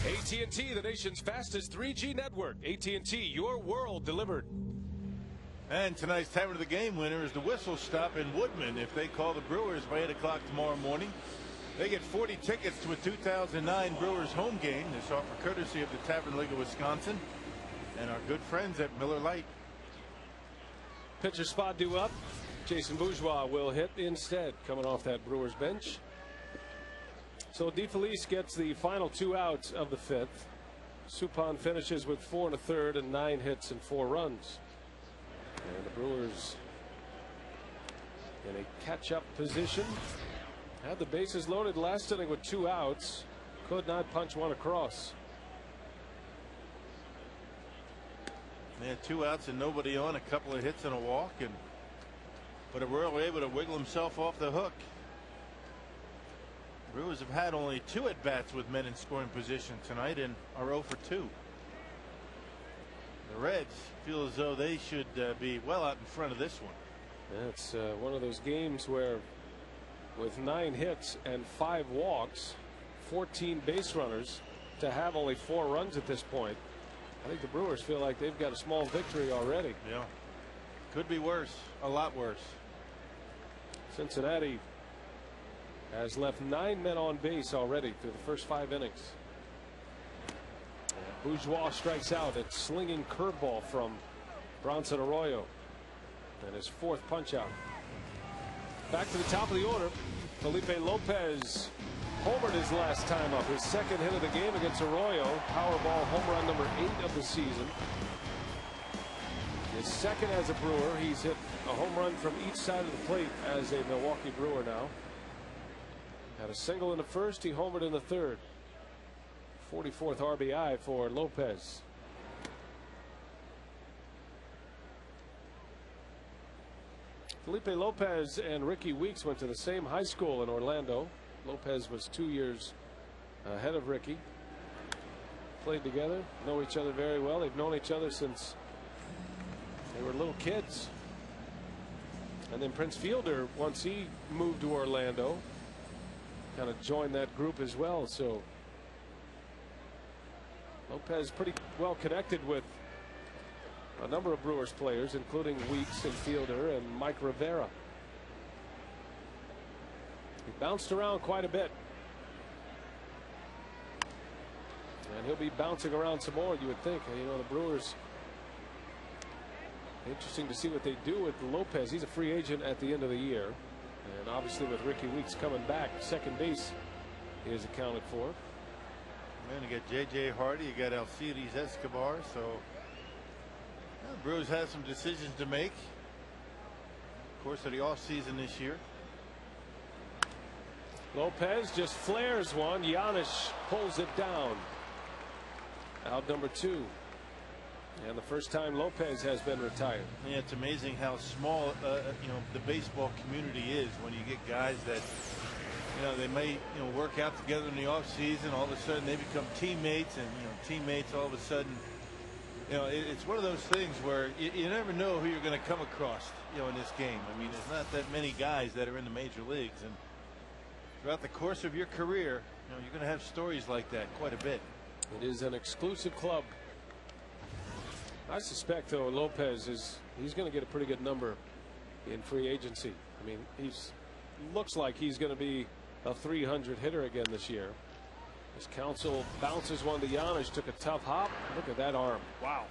AT&T, the nation's fastest 3G network. AT&T, your world delivered. And tonight's time of the game winner is the Whistle Stop in Woodman. If they call the Brewers by 8 o'clock tomorrow morning, they get 40 tickets to a 2009 Brewers home game. This offer courtesy of the Tavern League of Wisconsin and our good friends at Miller Lite. Pitcher spot due up. Jason Bourgeois will hit instead, coming off that Brewers bench. So DeFelice gets the final 2 outs of the 5th. Suppan finishes with 4 1/3 and 9 hits and 4 runs. And the Brewers in a catch-up position. Had the bases loaded last inning with 2 outs. Could not punch one across. They had 2 outs and nobody on, a couple of hits and a walk, but Arroyo able to wiggle himself off the hook. Brewers have had only 2 at-bats with men in scoring position tonight and are 0 for 2. The Reds feel as though they should be well out in front of this one. That's one of those games where, with 9 hits and 5 walks, 14 base runners, to have only 4 runs at this point, I think the Brewers feel like they've got a small victory already. Yeah, could be worse, a lot worse. Cincinnati has left 9 men on base already through the first 5 innings. Bourgeois strikes out at slinging curveball from Bronson Arroyo, and his 4th punch out. Back to the top of the order. Felipe Lopez homered his last time up. His second hit of the game against Arroyo. Powerball home run number 8 of the season. His second as a Brewer. He's hit a home run from each side of the plate as a Milwaukee Brewer now. Had a single in the first. He homered in the third. 44th RBI for Lopez. Felipe Lopez and Ricky Weeks went to the same high school in Orlando. Lopez was 2 years ahead of Ricky. Played together, know each other very well. They've known each other since they were little kids. And then Prince Fielder, once he moved to Orlando, kind of joined that group as well. So Lopez pretty well connected with a number of Brewers players, including Weeks and Fielder and Mike Rivera. He bounced around quite a bit. And he'll be bouncing around some more, you would think. You know, the Brewers, interesting to see what they do with Lopez. He's a free agent at the end of the year. And obviously with Ricky Weeks coming back, second base is accounted for. Man, you got J.J. Hardy, you got Alcides Escobar, so the Brewers have some decisions to make. Of course, of the offseason this year. Lopez just flares one. Giannis pulls it down. Out number 2. And the first time Lopez has been retired. Yeah, it's amazing how small the baseball community is when you get guys that they may work out together in the offseason. All of a sudden they become teammates, and teammates all of a sudden it's one of those things where you never know who you're going to come across in this game. I mean, there's not that many guys that are in the major leagues, and throughout the course of your career you're going to have stories like that quite a bit. It is an exclusive club. I suspect though Lopez he's going to get a pretty good number in free agency. I mean, looks like he's going to be a 300 hitter again this year. As Counsell bounces one to Giannis, took a tough hop. Look at that arm. Wow.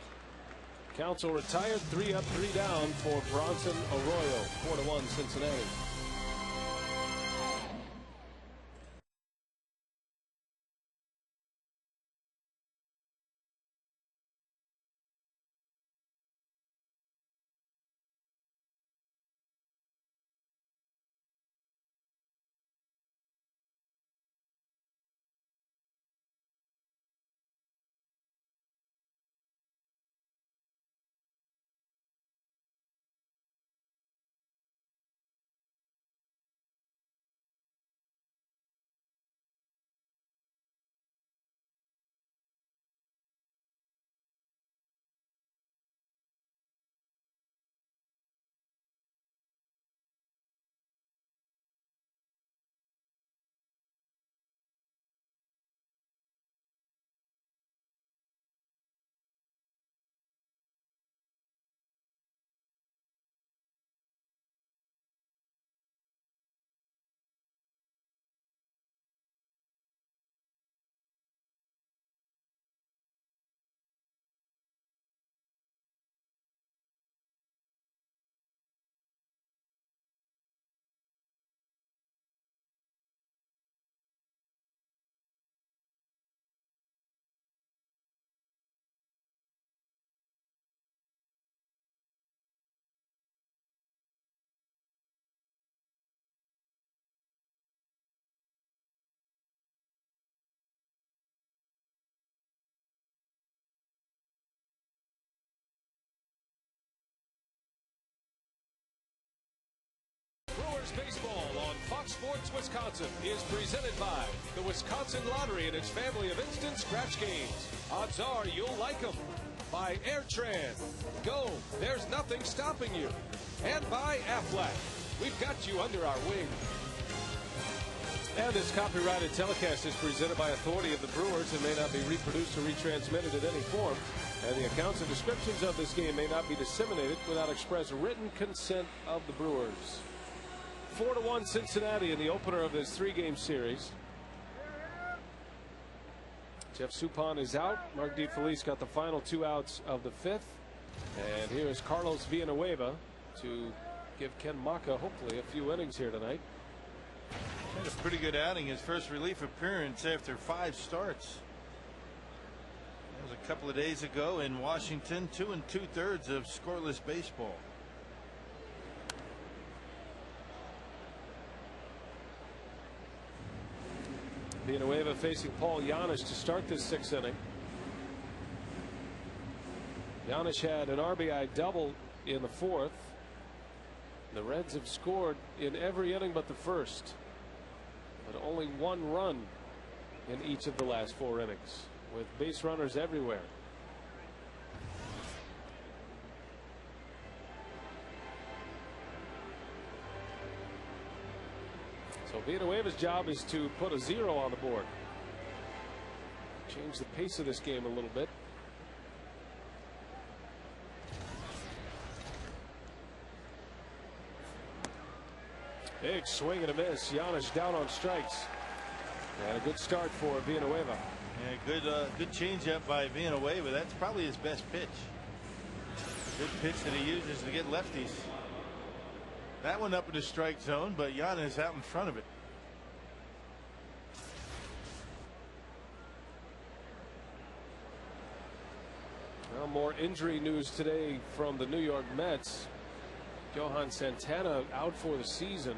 Counsell retired, 3 up, 3 down for Bronson Arroyo. 4-1 Cincinnati. Brewers baseball on Fox Sports Wisconsin is presented by the Wisconsin Lottery and its family of instant scratch games. Odds are you'll like them. By Airtran. Go. There's nothing stopping you. And by Aflac. We've got you under our wing. And this copyrighted telecast is presented by authority of the Brewers and may not be reproduced or retransmitted in any form. And the accounts and descriptions of this game may not be disseminated without express written consent of the Brewers. 4-1 Cincinnati in the opener of this 3-game series. Jeff Suppan is out. Mark DeFelice got the final 2 outs of the 5th. And here is Carlos Villanueva to give Ken Maka hopefully a few innings here tonight. Had a pretty good outing, his first relief appearance after 5 starts. That was a couple of days ago in Washington. 2 2/3 of scoreless baseball. Villanueva facing Paul Giannis to start this 6th inning. Giannis had an RBI double in the 4th. The Reds have scored in every inning but the first, but only 1 run in each of the last 4 innings, with base runners everywhere. So Villanueva's job is to put a 0 on the board, change the pace of this game a little bit. Big swing and a miss. Giannis down on strikes. And a good start for Villanueva. Yeah, good changeup by Villanueva. That's probably his best pitch. Good pitch that he uses to get lefties. That one up in the strike zone, but Giannis out in front of it. Well, more injury news today from the New York Mets. Johan Santana out for the season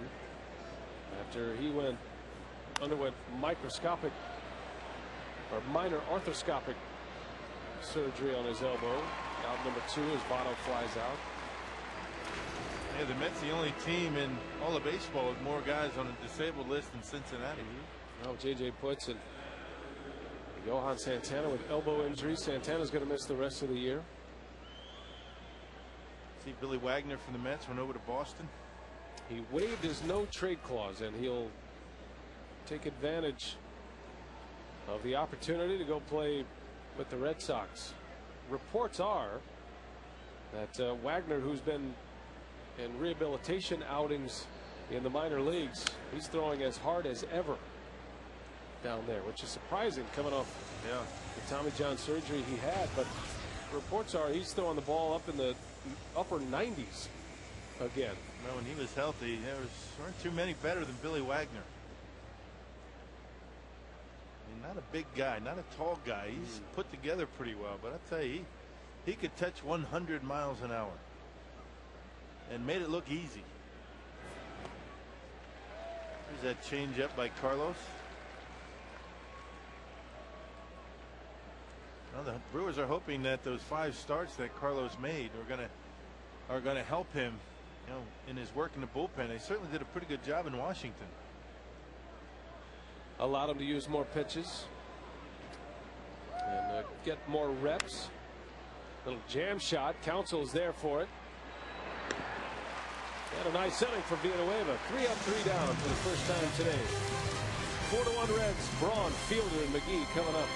after he underwent microscopic or minor arthroscopic surgery on his elbow. Out number 2, his bottle flies out. Yeah, the Mets the only team in all of baseball with more guys on a disabled list than Cincinnati. Well, JJ puts it. Johan Santana with elbow injury. Santana's going to miss the rest of the year. See, Billy Wagner from the Mets went over to Boston. He waived his no trade clause, and he'll take advantage of the opportunity to go play with the Red Sox. Reports are that Wagner, who's been in rehabilitation outings in the minor leagues, he's throwing as hard as ever down there, which is surprising coming off the Tommy John surgery he had. But reports are he's throwing the ball up in the upper 90s again. Well, when he was healthy, there weren't too many better than Billy Wagner. I mean, not a big guy, not a tall guy. He's put together pretty well, but I'll tell you, he could touch 100 miles an hour and made it look easy. There's that change up by Carlos. Well, the Brewers are hoping that those 5 starts that Carlos made are gonna help him, you know, in his work in the bullpen. They certainly did a pretty good job in Washington. Allowed him to use more pitches and get more reps. Little jam shot. Counsell's there for it. And a nice inning for Villanueva. 3 up, 3 down for the first time today. 4-1 Reds. Braun, Fielder, and McGee coming up.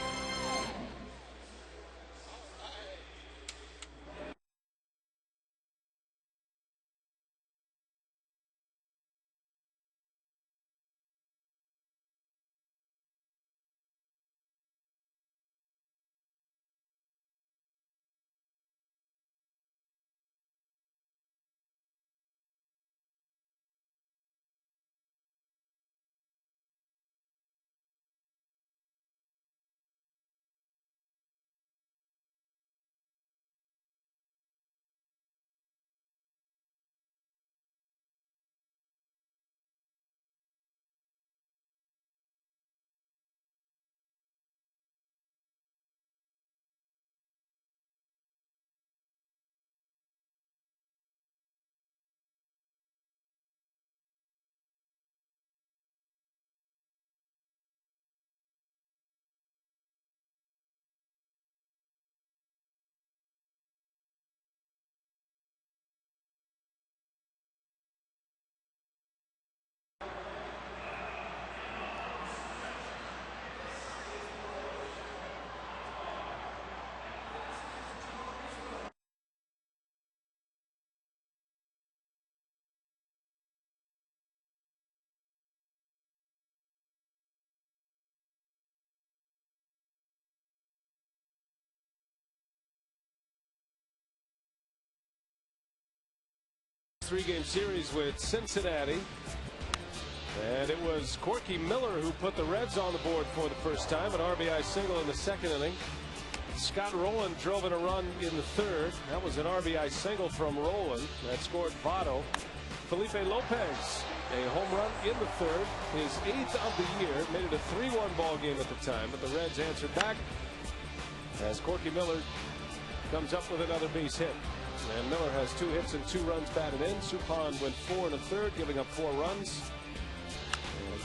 Three-game series with Cincinnati. And it was Corky Miller who put the Reds on the board for the first time. An RBI single in the second inning. Scott Rowland drove in a run in the third. That was an RBI single from Rowland that scored Votto. Felipe Lopez, a home run in the third, his 8th of the year. Made it a 3-1 ball game at the time, but the Reds answered back as Corky Miller comes up with another base hit. And Miller has 2 hits and 2 runs batted in. Suppan went 4 1/3, giving up 4 runs.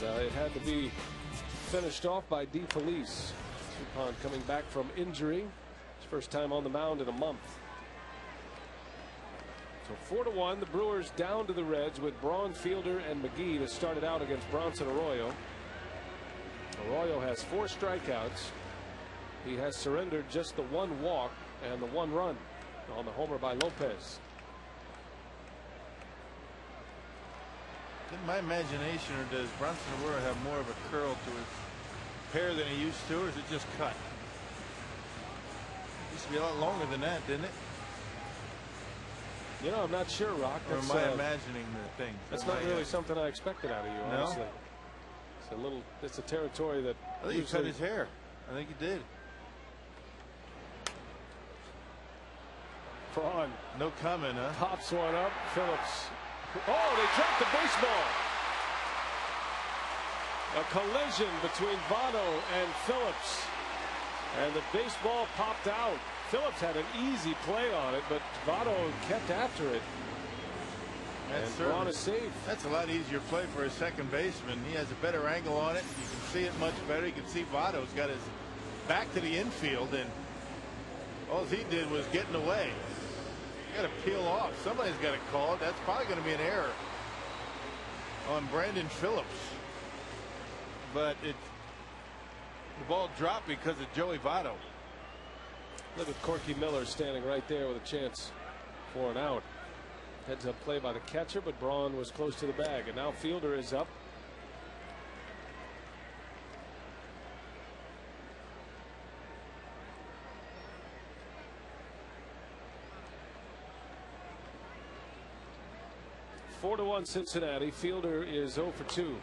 And it had to be finished off by DeFelice. Suppan coming back from injury. His first time on the mound in a month. So 4-1, the Brewers down to the Reds with Braun, Fielder, and McGee to start it out against Bronson Arroyo. Arroyo has 4 strikeouts. He has surrendered just the 1 walk and the 1 run on the homer by Lopez. In my imagination, or does Bronson Arroyo have more of a curl to his hair than he used to, or is it just cut? It used to be a lot longer than that, didn't it? You know, I'm not sure, Rock. Or am I imagining the thing? That's not really something I expected out of you, honestly. No? It's a territory that I think he cut his hair. I think he did. Braun. No comment, huh? Pops one up. Phillips. Oh, they dropped the baseball. A collision between Votto and Phillips. And the baseball popped out. Phillips had an easy play on it, but Votto kept after it. And Braun is safe. That's a lot easier play for a second baseman. He has a better angle on it. You can see it much better. You can see Votto's got his back to the infield, and all he did was get in the way. You got to peel off. Somebody's got to call it. That's probably going to be an error on Brandon Phillips. But the ball dropped because of Joey Votto. Look at Corky Miller standing right there with a chance for an out. Heads up play by the catcher, but Braun was close to the bag. And now Fielder is up. Four to 1 Cincinnati. Fielder is 0 for 2.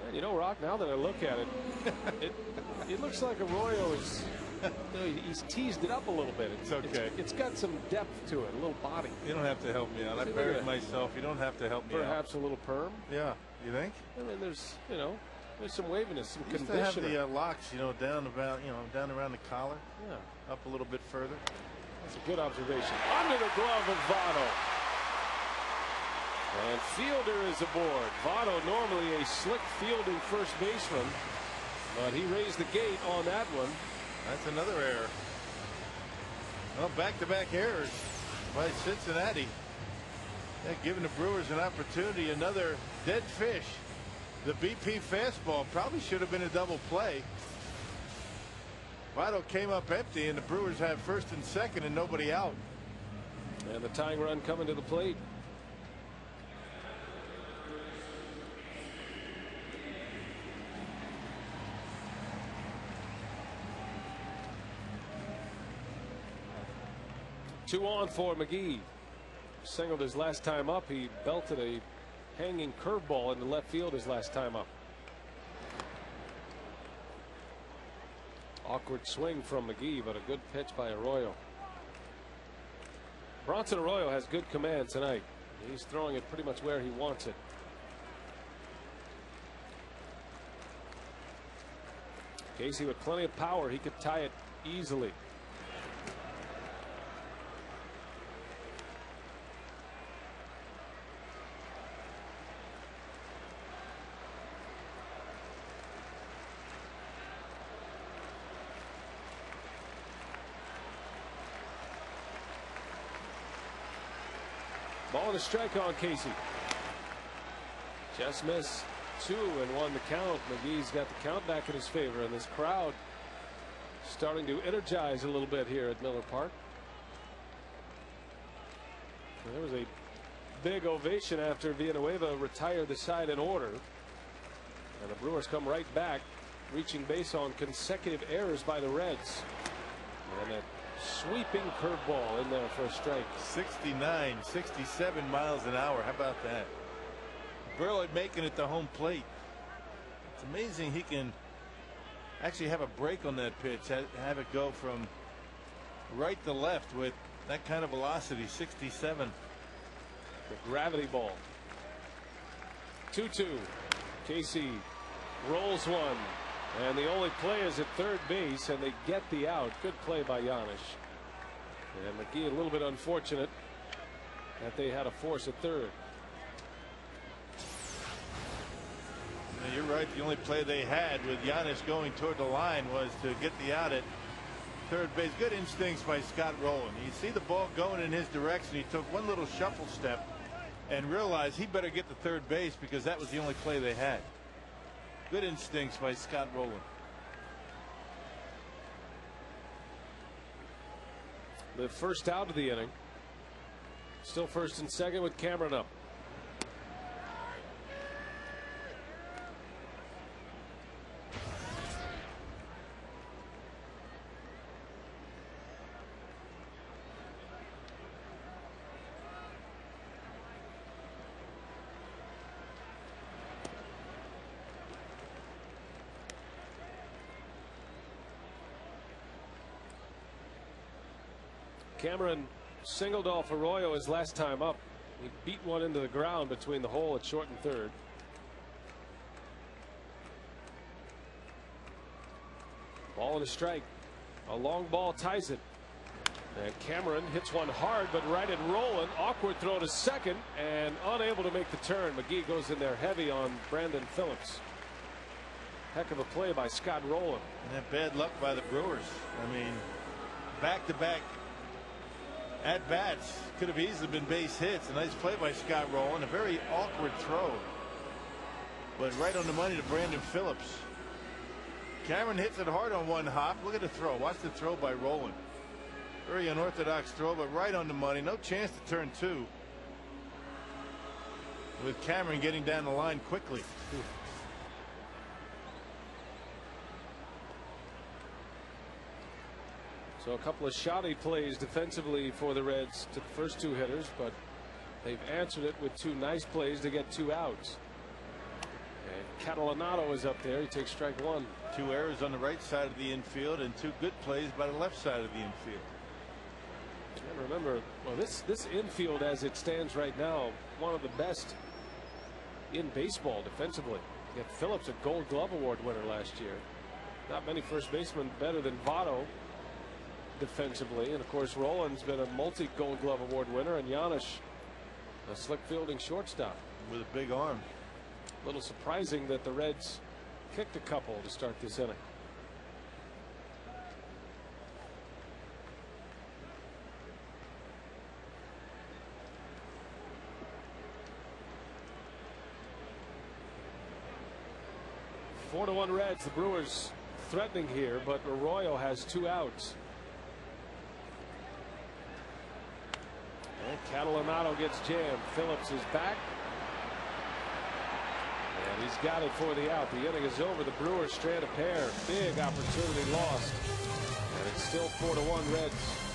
And you know, Rock, now that I look at it, it looks like Arroyo is, he's teased it up a little bit. It's okay. It's got some depth to it, a little body. You don't have to help me out. I buried myself. You don't have to help me out. Perhaps a little perm. Yeah, you think? I mean, there's some waviness, some used conditioner. to have the locks, down around the collar. Yeah, up a little bit further. that's a good observation. Under the glove of Votto. And Fielder is aboard. Votto, normally a slick fielding first baseman, but he raised the gate on that one. That's another error. Well, back-to-back errors by Cincinnati. Giving the Brewers an opportunity. Another dead fish. The BP fastball probably should have been a double play. Votto came up empty, and the Brewers have first and second and nobody out. And the tying run coming to the plate. Two on for McGee. Singled his last time up. He belted a hanging curveball into left field his last time up. Awkward swing from McGee, but a good pitch by Arroyo. Bronson Arroyo has good command tonight. He's throwing it pretty much where he wants it. Casey with plenty of power. He could tie it easily. Ball and a strike on Casey. Just missed 2 and 1 to count. McGee's got the count back in his favor, and this crowd starting to energize a little bit here at Miller Park. And there was a big ovation after Villanueva retired the side in order. And the Brewers come right back, reaching base on consecutive errors by the Reds. And that sweeping curveball in there for a strike. 69, 67 miles an hour. How about that? Verlander making it to home plate. It's amazing he can actually have a break on that pitch, have it go from right to left with that kind of velocity. 67. The gravity ball. 2-2. Casey rolls one, and the only play is at third base, and they get the out. Good play by Giannis. And McGee a little bit unfortunate that they had a force at third. Now you're right. The only play they had with Giannis going toward the line was to get the out at third base. Good instincts by Scott Rowland. You see the ball going in his direction. He took one little shuffle step and realized he better get to third base because that was the only play they had. Good instincts by Scott Rowland. The first out of the inning. Still first and second with Cameron up. Cameron singled off Arroyo his last time up. He beat one into the ground between the hole at short and third. Ball and a strike. A long ball ties it. And Cameron hits one hard, but right at Rowland. Awkward throw to second and unable to make the turn. McGee goes in there heavy on Brandon Phillips. Heck of a play by Scott Rowland. And that bad luck by the Brewers. I mean, back-to-back at bats could have easily been base hits. A nice play by Scott Rowland. A very awkward throw, but right on the money to Brandon Phillips. Cameron hits it hard on one hop. Look at the throw. Watch the throw by Rowland. Very unorthodox throw, but right on the money. No chance to turn two, with Cameron getting down the line quickly. So a couple of shoddy plays defensively for the Reds to the first two hitters, but they've answered it with two nice plays to get two outs. And Catalanato is up there. He takes strike one. Two errors on the right side of the infield and two good plays by the left side of the infield. And remember, well, this infield as it stands right now, one of the best in baseball defensively. You got Phillips, a Gold Glove Award winner last year. Not many first basemen better than Votto defensively, and of course Rowland's been a multi-Gold Glove Award winner, and Giannis a slick fielding shortstop with a big arm. A little surprising that the Reds kicked a couple to start this inning. Four to 1 Reds. The Brewers threatening here, but Arroyo has two outs. And Catalanato gets jammed. Phillips is back. And he's got it for the out. The inning is over. The Brewers strand a pair. Big opportunity lost. And it's still 4 to 1 Reds.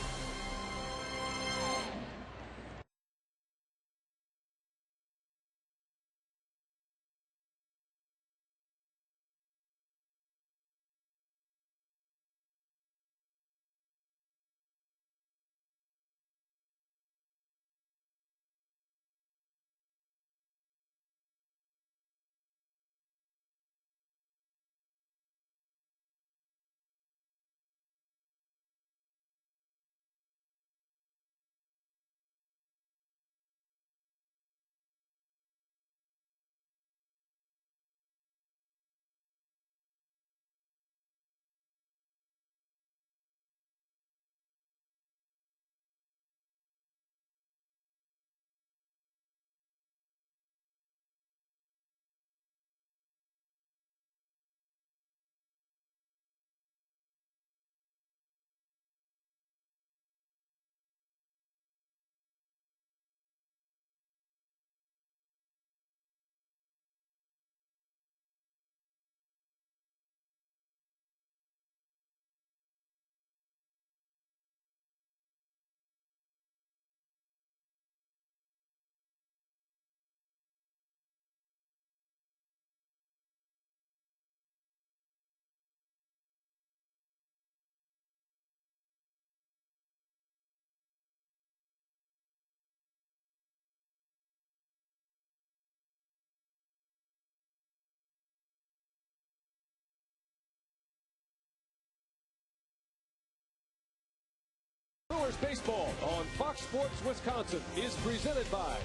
Brewers baseball on Fox Sports Wisconsin is presented by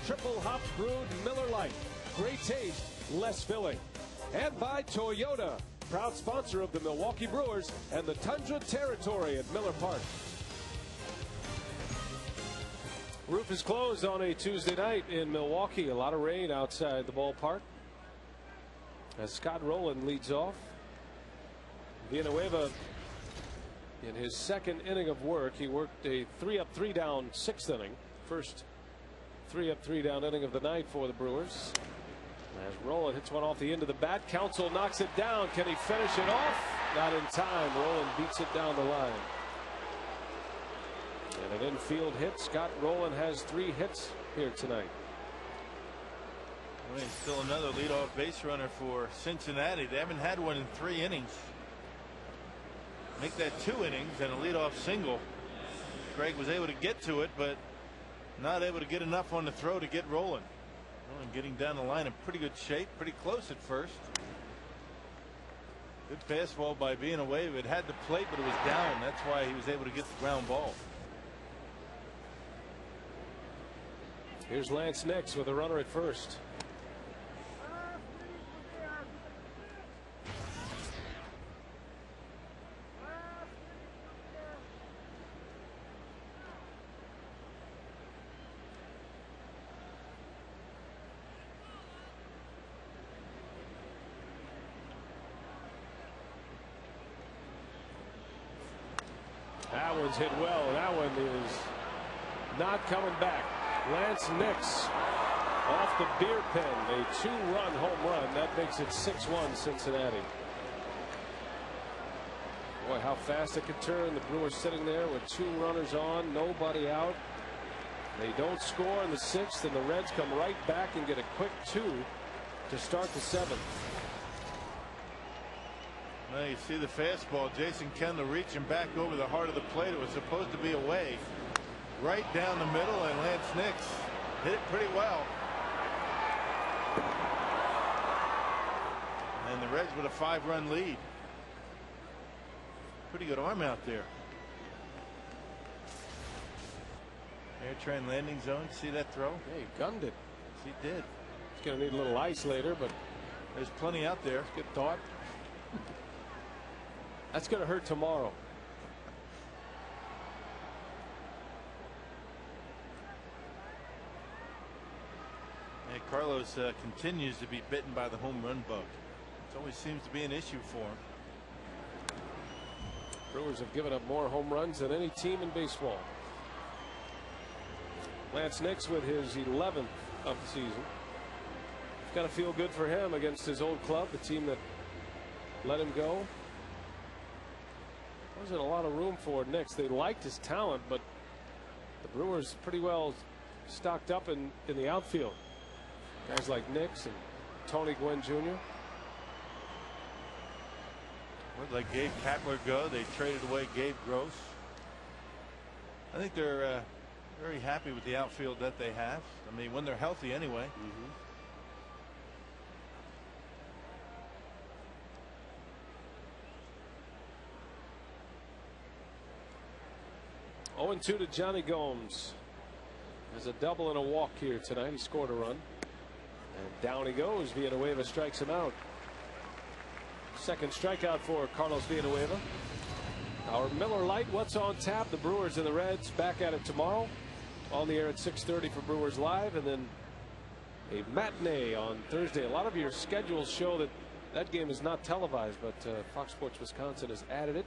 Triple Hop Brewed Miller Lite. Great taste, less filling. And by Toyota, proud sponsor of the Milwaukee Brewers and the Tundra Territory at Miller Park. Roof is closed on a Tuesday night in Milwaukee. A lot of rain outside the ballpark. As Scott Rowland leads off. Villanueva in his second inning of work. He worked a 3-up, 3-down 6th inning. First 3-up, 3-down inning of the night for the Brewers. As Rowland hits one off the end of the bat. Counsell knocks it down. Can he finish it off? Not in time. Rowland beats it down the line. And an infield hit. Scott Rowland has 3 hits here tonight. Well, still another leadoff base runner for Cincinnati. They haven't had one in 3 innings. Make that 2 innings and a leadoff single. Craig was able to get to it, but not able to get enough on the throw to get rolling. Rowland getting down the line in pretty good shape, pretty close at first. Good fastball by Villanueva. It had the plate, but it was down. That's why he was able to get the ground ball. Here's Lance Nix with a runner at first. That one's hit well. That one is not coming back. Lance Nix off the beer pen, a 2-run home run. That makes it 6-1 Cincinnati. Boy, how fast it could turn. The Brewers sitting there with 2 runners on, nobody out. They don't score in the 6th, and the Reds come right back and get a quick 2 to start the 7th. Well, you see the fastball. Jason Kendall reaching back over the heart of the plate. It was supposed to be away. Right down the middle, and Lance Nix hit it pretty well. And the Reds with a 5-run lead. Pretty good arm out there. Air train landing zone. See that throw? Yeah, he gunned it. Yes, he did. He's going to need a little ice later, but there's plenty out there. Good thought. That's going to hurt tomorrow. Yeah, Carlos continues to be bitten by the home run bug. It always seems to be an issue for him. Brewers have given up more home runs than any team in baseball. Lance Nix with his 11th of the season. It's got to feel good for him against his old club, the team that let him go. Wasn't a lot of room for Nix. They liked his talent, but the Brewers pretty well stocked up in the outfield. Guys like Nix and Tony Gwynn Jr. Would like Gabe Kapler go? They traded away Gabe Gross. I think they're very happy with the outfield that they have. I mean, when they're healthy anyway. 0-2 to Johnny Gomes. There's a double and a walk here tonight. He scored a run. And down he goes. Villanueva strikes him out. Second strikeout for Carlos Villanueva. Our Miller Lite, what's on tap? The Brewers and the Reds back at it tomorrow. On the air at 6:30 for Brewers Live, and then a matinee on Thursday. A lot of your schedules show that game is not televised, but Fox Sports Wisconsin has added it.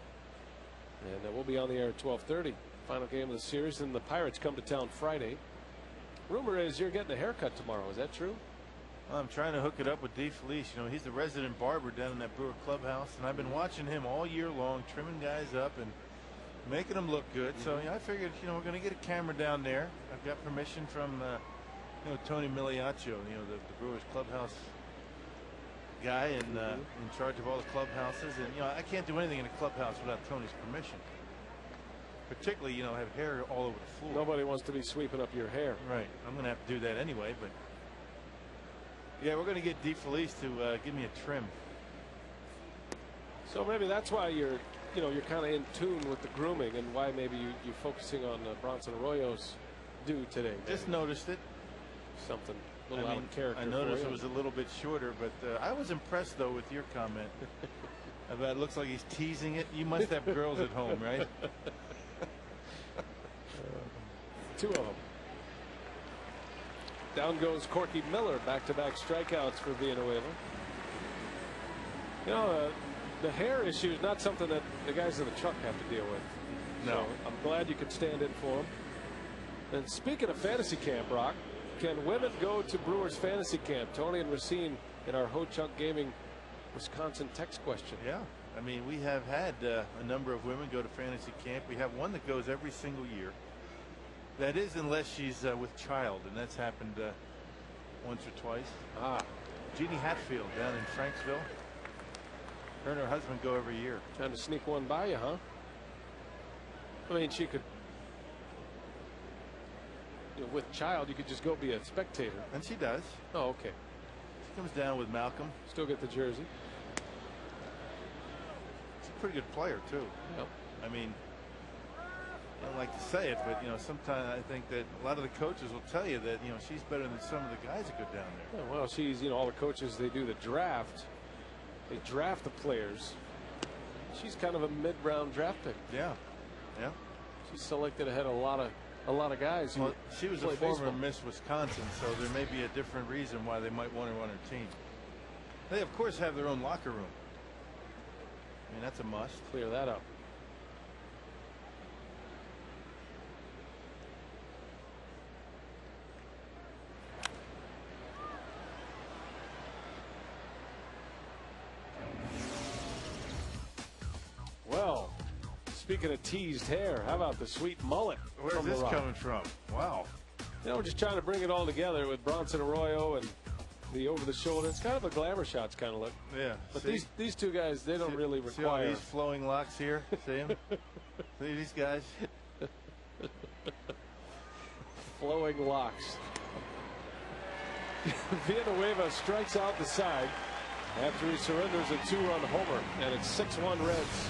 And we'll be on the air at 12:30. Final game of the series, and the Pirates come to town Friday. Rumor is you're getting a haircut tomorrow. Is that true? Well, I'm trying to hook it up with DeFelice. You know, he's the resident barber down in that Brewer clubhouse, and I've been watching him all year long, trimming guys up and making them look good. So I figured, you know, we're going to get a camera down there. I've got permission from, you know, Tony Miliaccio, you know, the Brewers clubhouse guy, and in charge of all the clubhouses. And you know, I can't do anything in a clubhouse without Tony's permission. Particularly, you know, have hair all over the floor. Nobody wants to be sweeping up your hair. Right. I'm going to have to do that anyway. But yeah, we're going to get DeFelice to give me a trim. So maybe that's why you're you know, you're kind of in tune with the grooming and why maybe you're focusing on Bronson Arroyo's due today. Just noticed it. Something a little out of character. I noticed it was a little bit shorter, but I was impressed though with your comment about it looks like he's teasing it. You must have girls at home, right? Two of them. Down goes Corky Miller. Back-to-back strikeouts for Villanueva. You know, the hair issue is not something that the guys in the truck have to deal with. No. So I'm glad you could stand in for him. And speaking of fantasy camp, Rock, can women go to Brewers fantasy camp? Tony and Racine in our Ho Chunk Gaming Wisconsin text question. Yeah. I mean, we have had a number of women go to fantasy camp. We have one that goes every single year. That is, unless she's with child, and that's happened once or twice. Jeannie Hatfield down in Franksville. Her and her husband go every year. Trying to sneak one by you, huh? I mean, she could, you know, with child, you could just go be a spectator. And she does. Oh, okay. She comes down with Malcolm. Still get the jersey. She's a pretty good player, too. Yep. I mean, I don't like to say it, but, you know, sometimes I think that a lot of the coaches will tell you that, you know, she's better than some of the guys that go down there. Yeah, well, she's, you know, all the coaches, they do the draft. They draft the players. She's kind of a mid-round draft pick. Yeah. Yeah. She's selected ahead of a lot of guys who she was a play former baseball. Miss Wisconsin, so there may be a different reason why they might want her on her team. They, of course, have their own locker room. I mean, that's a must. Clear that up. Well, speaking of teased hair, how about the sweet mullet? Where's this coming from? Wow. You know, we're just trying to bring it all together with Bronson Arroyo and the over-the-shoulder. It's kind of a glamour shots kind of look. Yeah. But these two guys, they don't really See all require. these flowing locks here? See them? See these guys? Flowing locks. Villanueva strikes out the side after he surrenders a 2-run homer, and it's 6-1 Reds.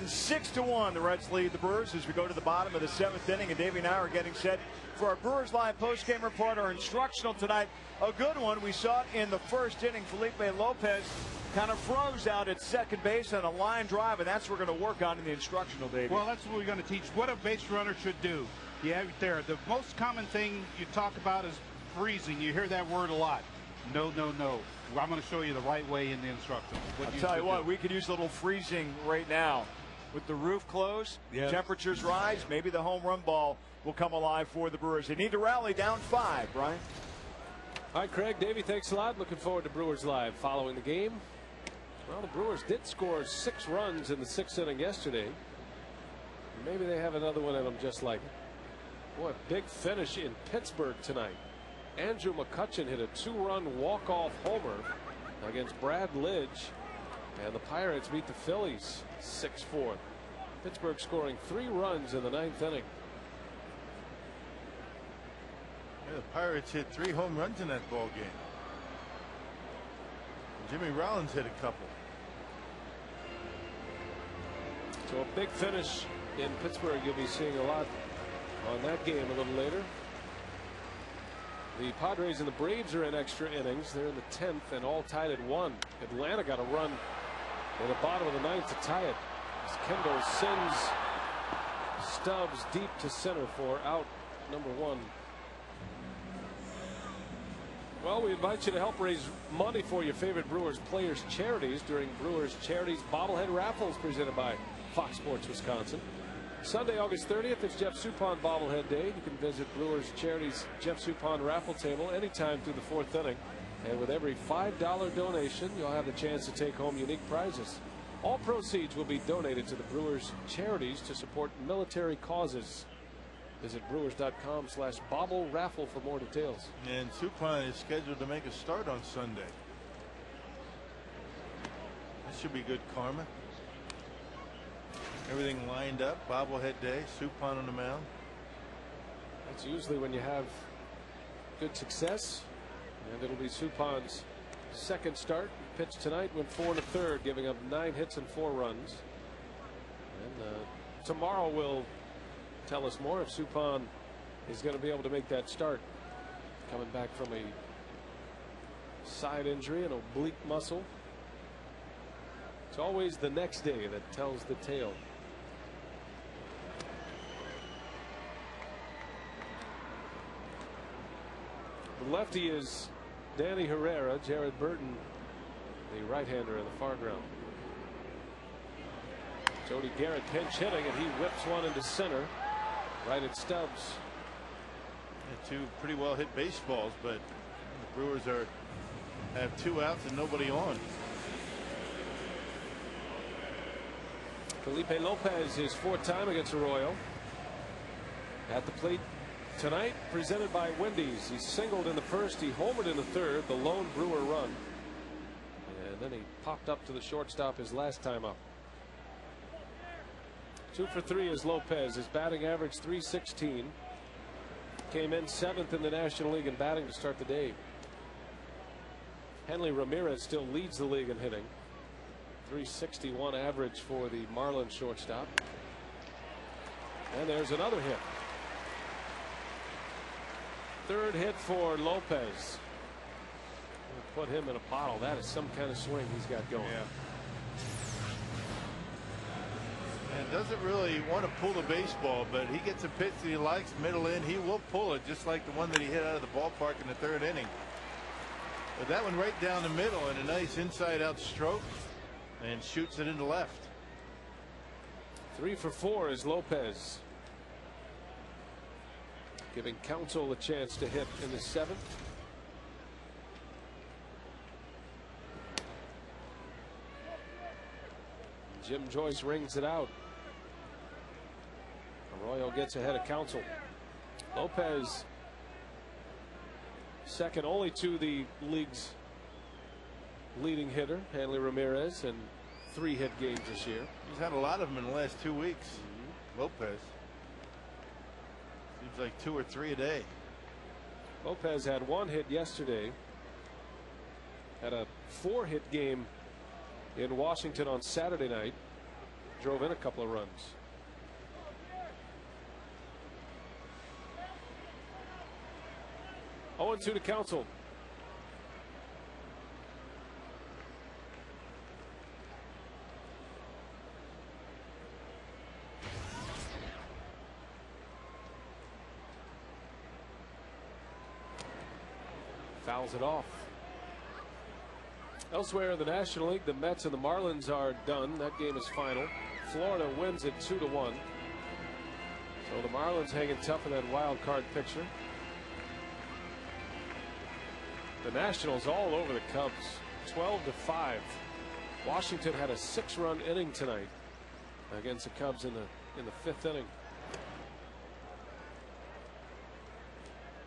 It's 6-1. The Reds lead the Brewers as we go to the bottom of the 7th inning, and Davey and I are getting set for our Brewers Live postgame report. Our instructional tonight, a good one. We saw it in the first inning. Felipe Lopez kind of froze out at second base on a line drive, and that's what we're going to work on in the instructional, Davey. Well, that's what we're going to teach. What a base runner should do. You have it there. The most common thing you talk about is freezing. You hear that word a lot. No, no, no. I'm going to show you the right way in the instructional. I'll tell you what, we could use a little freezing right now. With the roof closed, temperatures rise, maybe the home run ball will come alive for the Brewers. They need to rally down 5, Brian. All right, Craig, Davey, thanks a lot. Looking forward to Brewers Live following the game. Well, the Brewers did score 6 runs in the 6th inning yesterday. Maybe they have another one in them just like it. Boy, big finish in Pittsburgh tonight. Andrew McCutchen hit a 2-run walk-off homer against Brad Lidge, and the Pirates beat the Phillies 6-4. Pittsburgh scoring 3 runs in the 9th inning. Yeah, the Pirates hit 3 home runs in that ball game. Jimmy Rollins hit a couple. So a big finish in Pittsburgh. You'll be seeing a lot on that game a little later. The Padres and the Braves are in extra innings. They're in the 10th and all tied at 1. Atlanta got a run in the bottom of the 9th to tie it, as Kendall sends Stubbs deep to center for out number 1. Well, we invite you to help raise money for your favorite Brewers players' charities during Brewers Charities Bobblehead Raffles presented by Fox Sports Wisconsin. Sunday, August 30th, it's Jeff Suppan Bobblehead Day. You can visit Brewers Charities Jeff Suppan raffle table anytime through the 4th inning. And with every $5 donation, you'll have the chance to take home unique prizes. All proceeds will be donated to the Brewers Charities to support military causes. Visit brewers.com/bobble raffle for more details. And Suppan is scheduled to make a start on Sunday. That should be good karma. Everything lined up. Bobblehead Day. Suppan on the mound. That's usually when you have good success. And it'll be Suppan's second start. Pitched tonight, went 4 1/3, giving up 9 hits and 4 runs. And tomorrow will tell us more if Suppan is going to be able to make that start. Coming back from a side injury, an oblique muscle. It's always the next day that tells the tale. The lefty is Danny Herrera. Jared Burton, the right-hander, in the far ground. Jody Garrett pinch hitting, and he whips one into center, right at Stubbs. Yeah, 2 pretty well hit baseballs, but the Brewers have 2 outs and nobody on. Felipe Lopez, his 4th time against Arroyo. At the plate tonight, presented by Wendy's. He singled in the 1st, he homered in the 3rd, the lone Brewer run. And then he popped up to the shortstop his last time up. 2 for 3 is Lopez. His batting average .316. Came in 7th in the National League in batting to start the day. Henley Ramirez still leads the league in hitting. .361 average for the Marlins shortstop. And there's another hit. 3rd hit for Lopez. We'll put him in a bottle. That is some kind of swing he's got going. Yeah. And doesn't really want to pull the baseball, but he gets a pitch that he likes, middle in, he will pull it, just like the one that he hit out of the ballpark in the 3rd inning. But that one right down the middle, and a nice inside out stroke, and shoots it into left. 3 for 4 is Lopez, giving Counsell a chance to hit in the 7th. Jim Joyce rings it out. Arroyo gets ahead of Counsell. Lopez, second only to the league's leading hitter, Hanley Ramirez, and 3 hit games this year. He's had a lot of them in the last 2 weeks. Lopez. Seems like 2 or 3 a day. Lopez had 1 hit yesterday. Had a 4-hit game in Washington on Saturday night. Drove in a couple of runs. Oh, 0-2 to Counsell. Fouls it off. Elsewhere in the National League, the Mets and the Marlins are done. That game is final. Florida wins it 2-1. So the Marlins hanging tough in that wild card picture. The Nationals all over the Cubs, 12-5. Washington had a 6-run inning tonight against the Cubs in the in the 5th inning.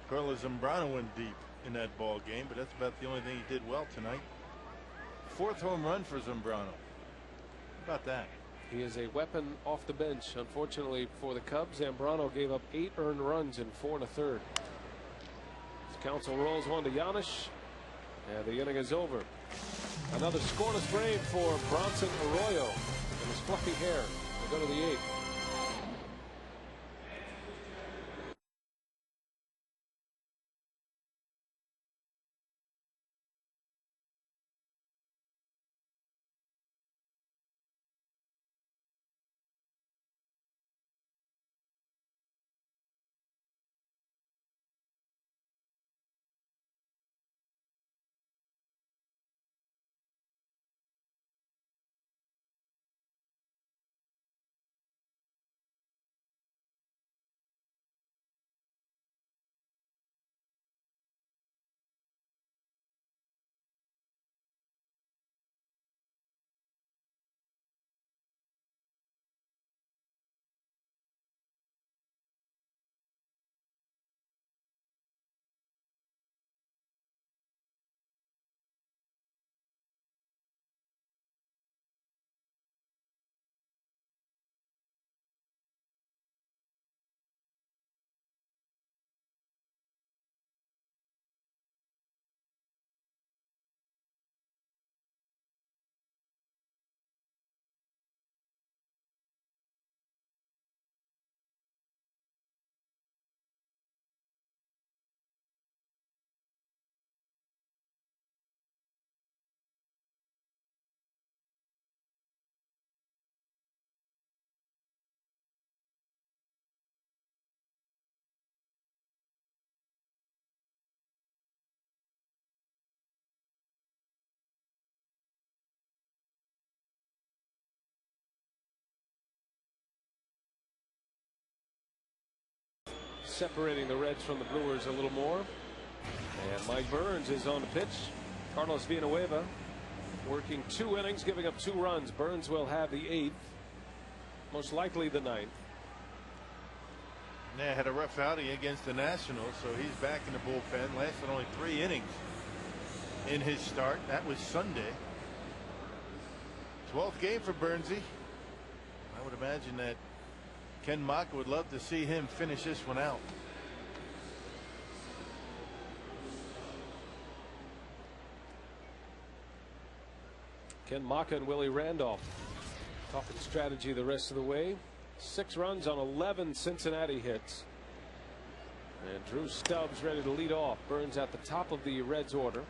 Carlos Zambrano went deep in that ball game, but that's about the only thing he did well tonight. 4th home run for Zambrano. How about that? He is a weapon off the bench. Unfortunately for the Cubs, Zambrano gave up 8 earned runs in 4 1/3. Council rolls one to Giannis, and the inning is over. Another scoreless frame for Bronson Arroyo and his fluffy hair. They go to the 8th. Separating the Reds from the Brewers a little more. And Mike Burns is on the pitch. Carlos Villanueva working 2 innings, giving up 2 runs. Burns will have the 8th, most likely the 9th. Yeah, had a rough outing against the Nationals, so he's back in the bullpen. Lasted only 3 innings in his start. That was Sunday. 12th game for Burnsy. I would imagine that Ken Maka would love to see him finish this one out. Ken Maka and Willie Randolph talking strategy the rest of the way. 6 runs on 11 Cincinnati hits. And Drew Stubbs ready to lead off. Burns at the top of the Reds order.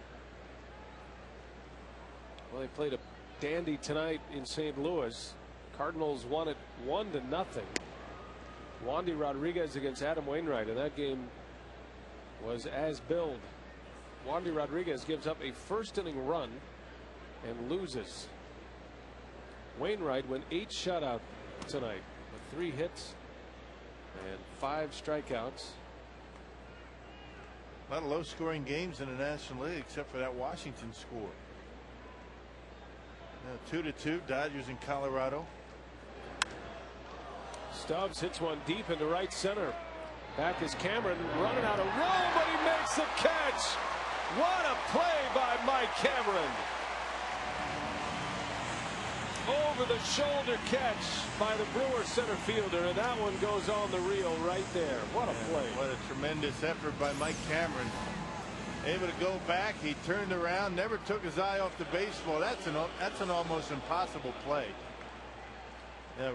Well, they played a dandy tonight in St. Louis. Cardinals won it 1-0. Wandy Rodriguez against Adam Wainwright, and that game was as billed. Wandy Rodriguez gives up a 1st inning run and loses. Wainwright went 8 shutout tonight with 3 hits and 5 strikeouts. A lot of low scoring games in the National League except for that Washington score. Now 2-2 Dodgers in Colorado. Stubbs hits one deep into right center. Back is Cameron running out of room, but he makes the catch. What a play by Mike Cameron. Over the shoulder catch by the Brewers center fielder, and that one goes on the reel right there. What a play. What a tremendous effort by Mike Cameron. Able to go back. He turned around, never took his eye off the baseball. That's an almost impossible play.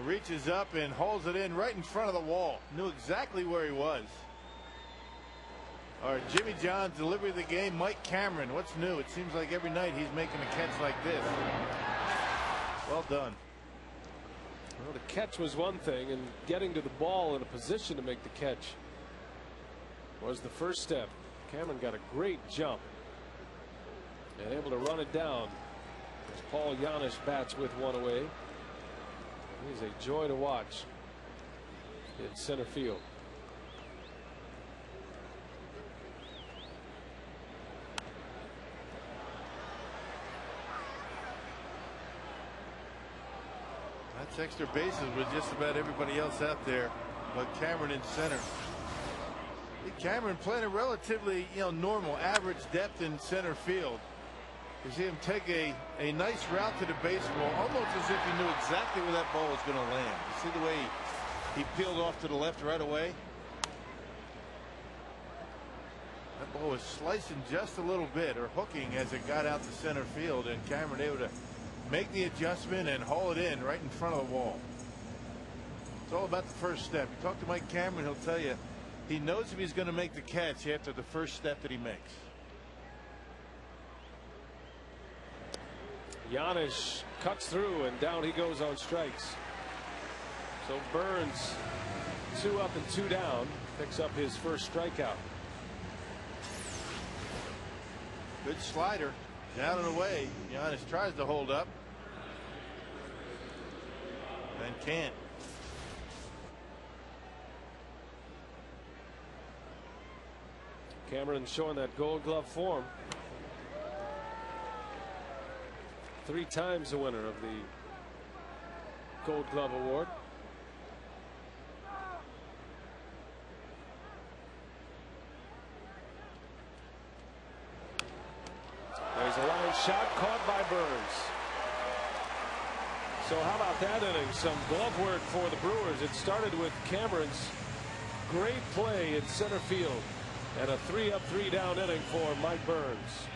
Reaches up and holds it in right in front of the wall. Knew exactly where he was. Our Jimmy John's delivery of the game, Mike Cameron. What's new? It seems like every night he's making a catch like this. Well done. Well, the catch was one thing, and getting to the ball in a position to make the catch was the first step. Cameron got a great jump and able to run it down as Paul Giannis bats with one away. He's a joy to watch in center field. Gets extra bases with just about everybody else out there, but Cameron in center. Cameron playing a relatively, normal average depth in center field. You see him take a nice route to the baseball, almost as if he knew exactly where that ball was going to land. You see the way he peeled off to the left right away? That ball was slicing just a little bit, or hooking, as it got out to center field, and Cameron able to make the adjustment and haul it in right in front of the wall. It's all about the first step. You talk to Mike Cameron, he'll tell you he knows if he's going to make the catch after the first step that he makes. Giannis cuts through, and down he goes on strikes. So Burns, 2 up and 2 down, picks up his first strikeout. Good slider, down and away. Giannis tries to hold up and can't. Cameron showing that Gold Glove form. 3 times the winner of the Gold Glove award. There's a line shot caught by Burns. So how about that inning? Some glove work for the Brewers. It started with Cameron's great play in center field, and a 3 up 3 down inning for Mike Burns.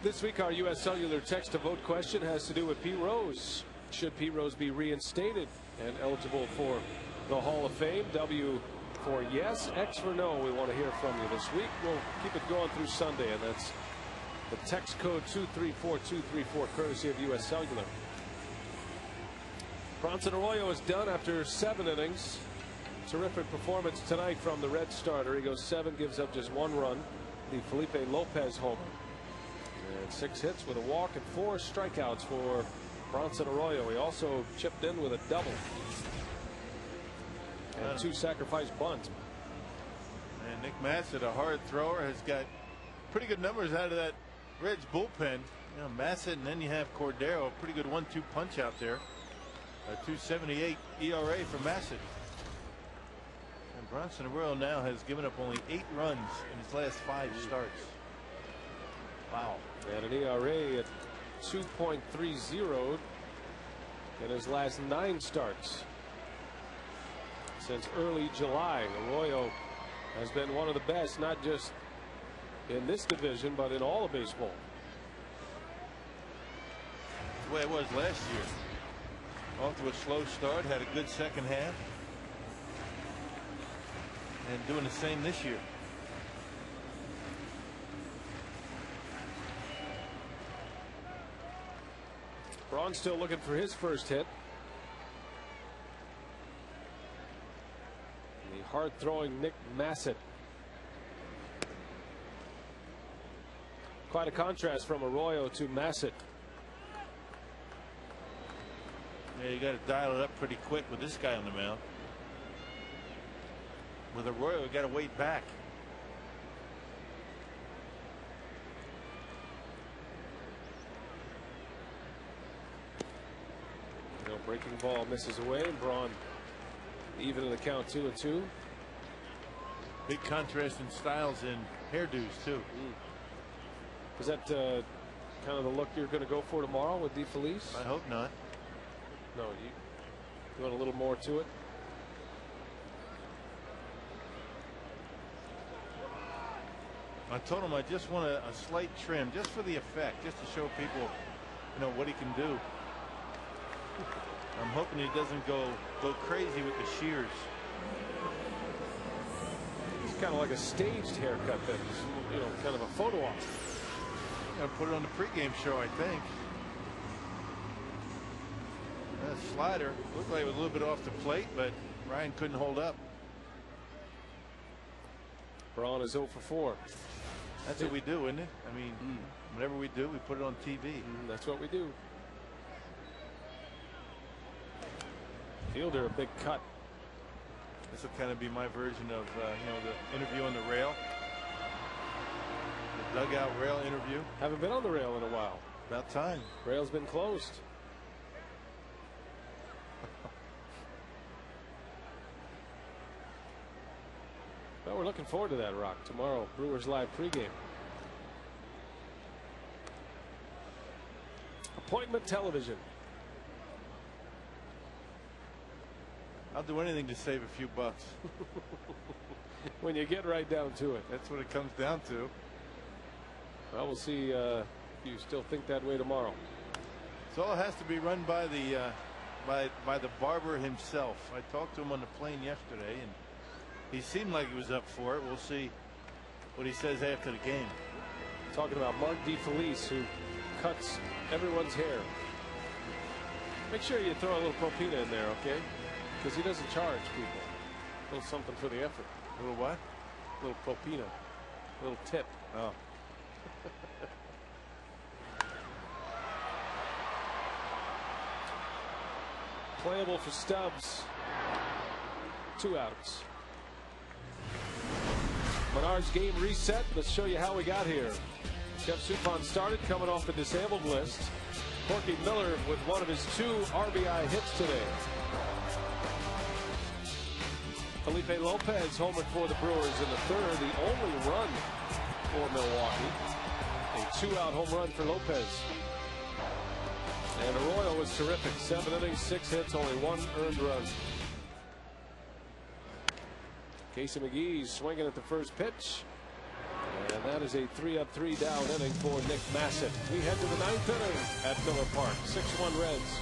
This week, our U.S. Cellular text to vote question has to do with Pete Rose. Should Pete Rose be reinstated and eligible for the Hall of Fame? W for yes, X for no. We want to hear from you this week. We'll keep it going through Sunday, and that's the text code 234234, courtesy of U.S. Cellular. Bronson Arroyo is done after 7 innings. Terrific performance tonight from the Red starter. He goes 7, gives up just 1 run. The Felipe Lopez homer. And 6 hits with a walk and 4 strikeouts for Bronson Arroyo. He also chipped in with a double and 2 sacrifice bunts. And Nick Massett, a hard thrower, has got pretty good numbers out of that Reds bullpen. Massett, and then you have Cordero, a pretty good 1-2 punch out there. A 2.78 ERA for Massett. And Bronson Arroyo now has given up only 8 runs in his last 5 starts. Wow. And an ERA at 2.30 in his last 9 starts since early July. Arroyo has been one of the best, not just in this division, but in all of baseball. That's the way it was last year. Off to a slow start, had a good second half, and doing the same this year. Braun still looking for his first hit. The hard-throwing Nick Massett. Quite a contrast from Arroyo to Massett. Yeah, you got to dial it up pretty quick with this guy on the mound. With Arroyo, you got to wait back. Breaking ball misses away, and Braun even in the count, 2-2. Big contrast in styles and hairdos too. Is that kind of the look you're going to go for tomorrow with DeFelice? I hope not. No, you want a little more to it. I told him I just want a slight trim, just for the effect, just to show people, what he can do. I'm hoping he doesn't go crazy with the shears. It's kind of like a staged haircut that's, kind of a photo op. Gotta put it on the pregame show, I think. That slider looked like it was a little bit off the plate, but Ryan couldn't hold up. Braun is 0 for 4. That's what we do, isn't it? I mean, whatever we do, we put it on TV. That's what we do. Fielder, a big cut. This will kind of be my version of the interview on the rail, the dugout rail interview. Haven't been on the rail in a while. About time. Rail's been closed. Well, we're looking forward to that, Rock. Tomorrow, Brewers Live pregame. Appointment television. I'll do anything to save a few bucks. When you get right down to it. That's what it comes down to. Well, we'll see if you still think that way tomorrow. So it has to be run by the by the barber himself. I talked to him on the plane yesterday, and he seemed like he was up for it. We'll see what he says after the game. Talking about Mark DeFelice, who cuts everyone's hair. Make sure you throw a little propina in there, okay? Because he doesn't charge people. A little something for the effort. A little what? A little propina. A little tip. Oh. Playable for Stubbs. 2 outs. Menard's game reset. Let's show you how we got here. Jeff Suppan started, coming off the disabled list. Corky Miller with one of his 2 RBI hits today. Felipe Lopez homered for the Brewers in the 3rd, the only run for Milwaukee. A 2-out home run for Lopez. And Arroyo was terrific. 7 innings, 6 hits, only 1 earned run. Casey McGee's swinging at the first pitch. And that is a 3-up, 3-down inning for Nick Massett. We head to the 9th inning at Miller Park. 6-1 Reds.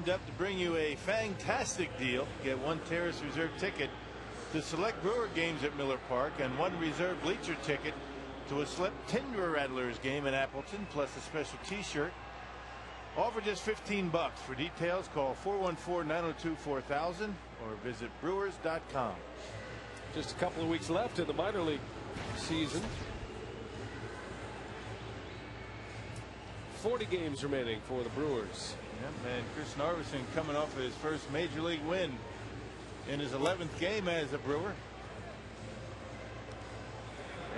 teamed up to bring you a fantastic deal. Get one Terrace Reserve ticket to select Brewer games at Miller Park and one reserve bleacher ticket to a Slip Tinder Rattlers game in Appleton, plus a special t-shirt. All for just $15. For details, call 414-902-4000 or visit brewers.com. Just a couple of weeks left in the minor league season. 40 games remaining for the Brewers. Yeah, man, Chris Narveson coming off of his first major league win in his 11th game as a Brewer.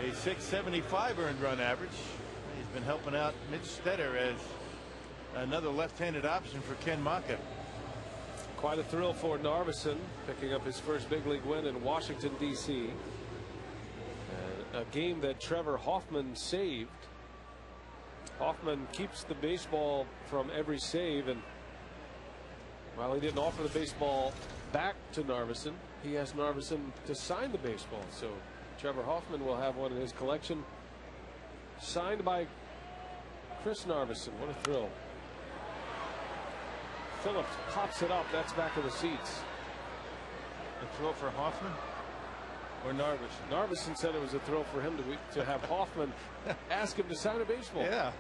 A .675 earned run average. He's been helping out Mitch Stetter as another left-handed option for Ken Maka. Quite a thrill for Narveson, picking up his first big league win in Washington, D.C. A game that Trevor Hoffman saved. Hoffman keeps the baseball from every save, and while he didn't offer the baseball back to Narveson, he asked Narveson to sign the baseball. So Trevor Hoffman will have one in his collection, signed by Chris Narveson. What a thrill. Phillips pops it up. That's back to the seats. A throw for Hoffman or Narveson? Narveson said it was a thrill for him to have Hoffman ask him to sign a baseball. Yeah.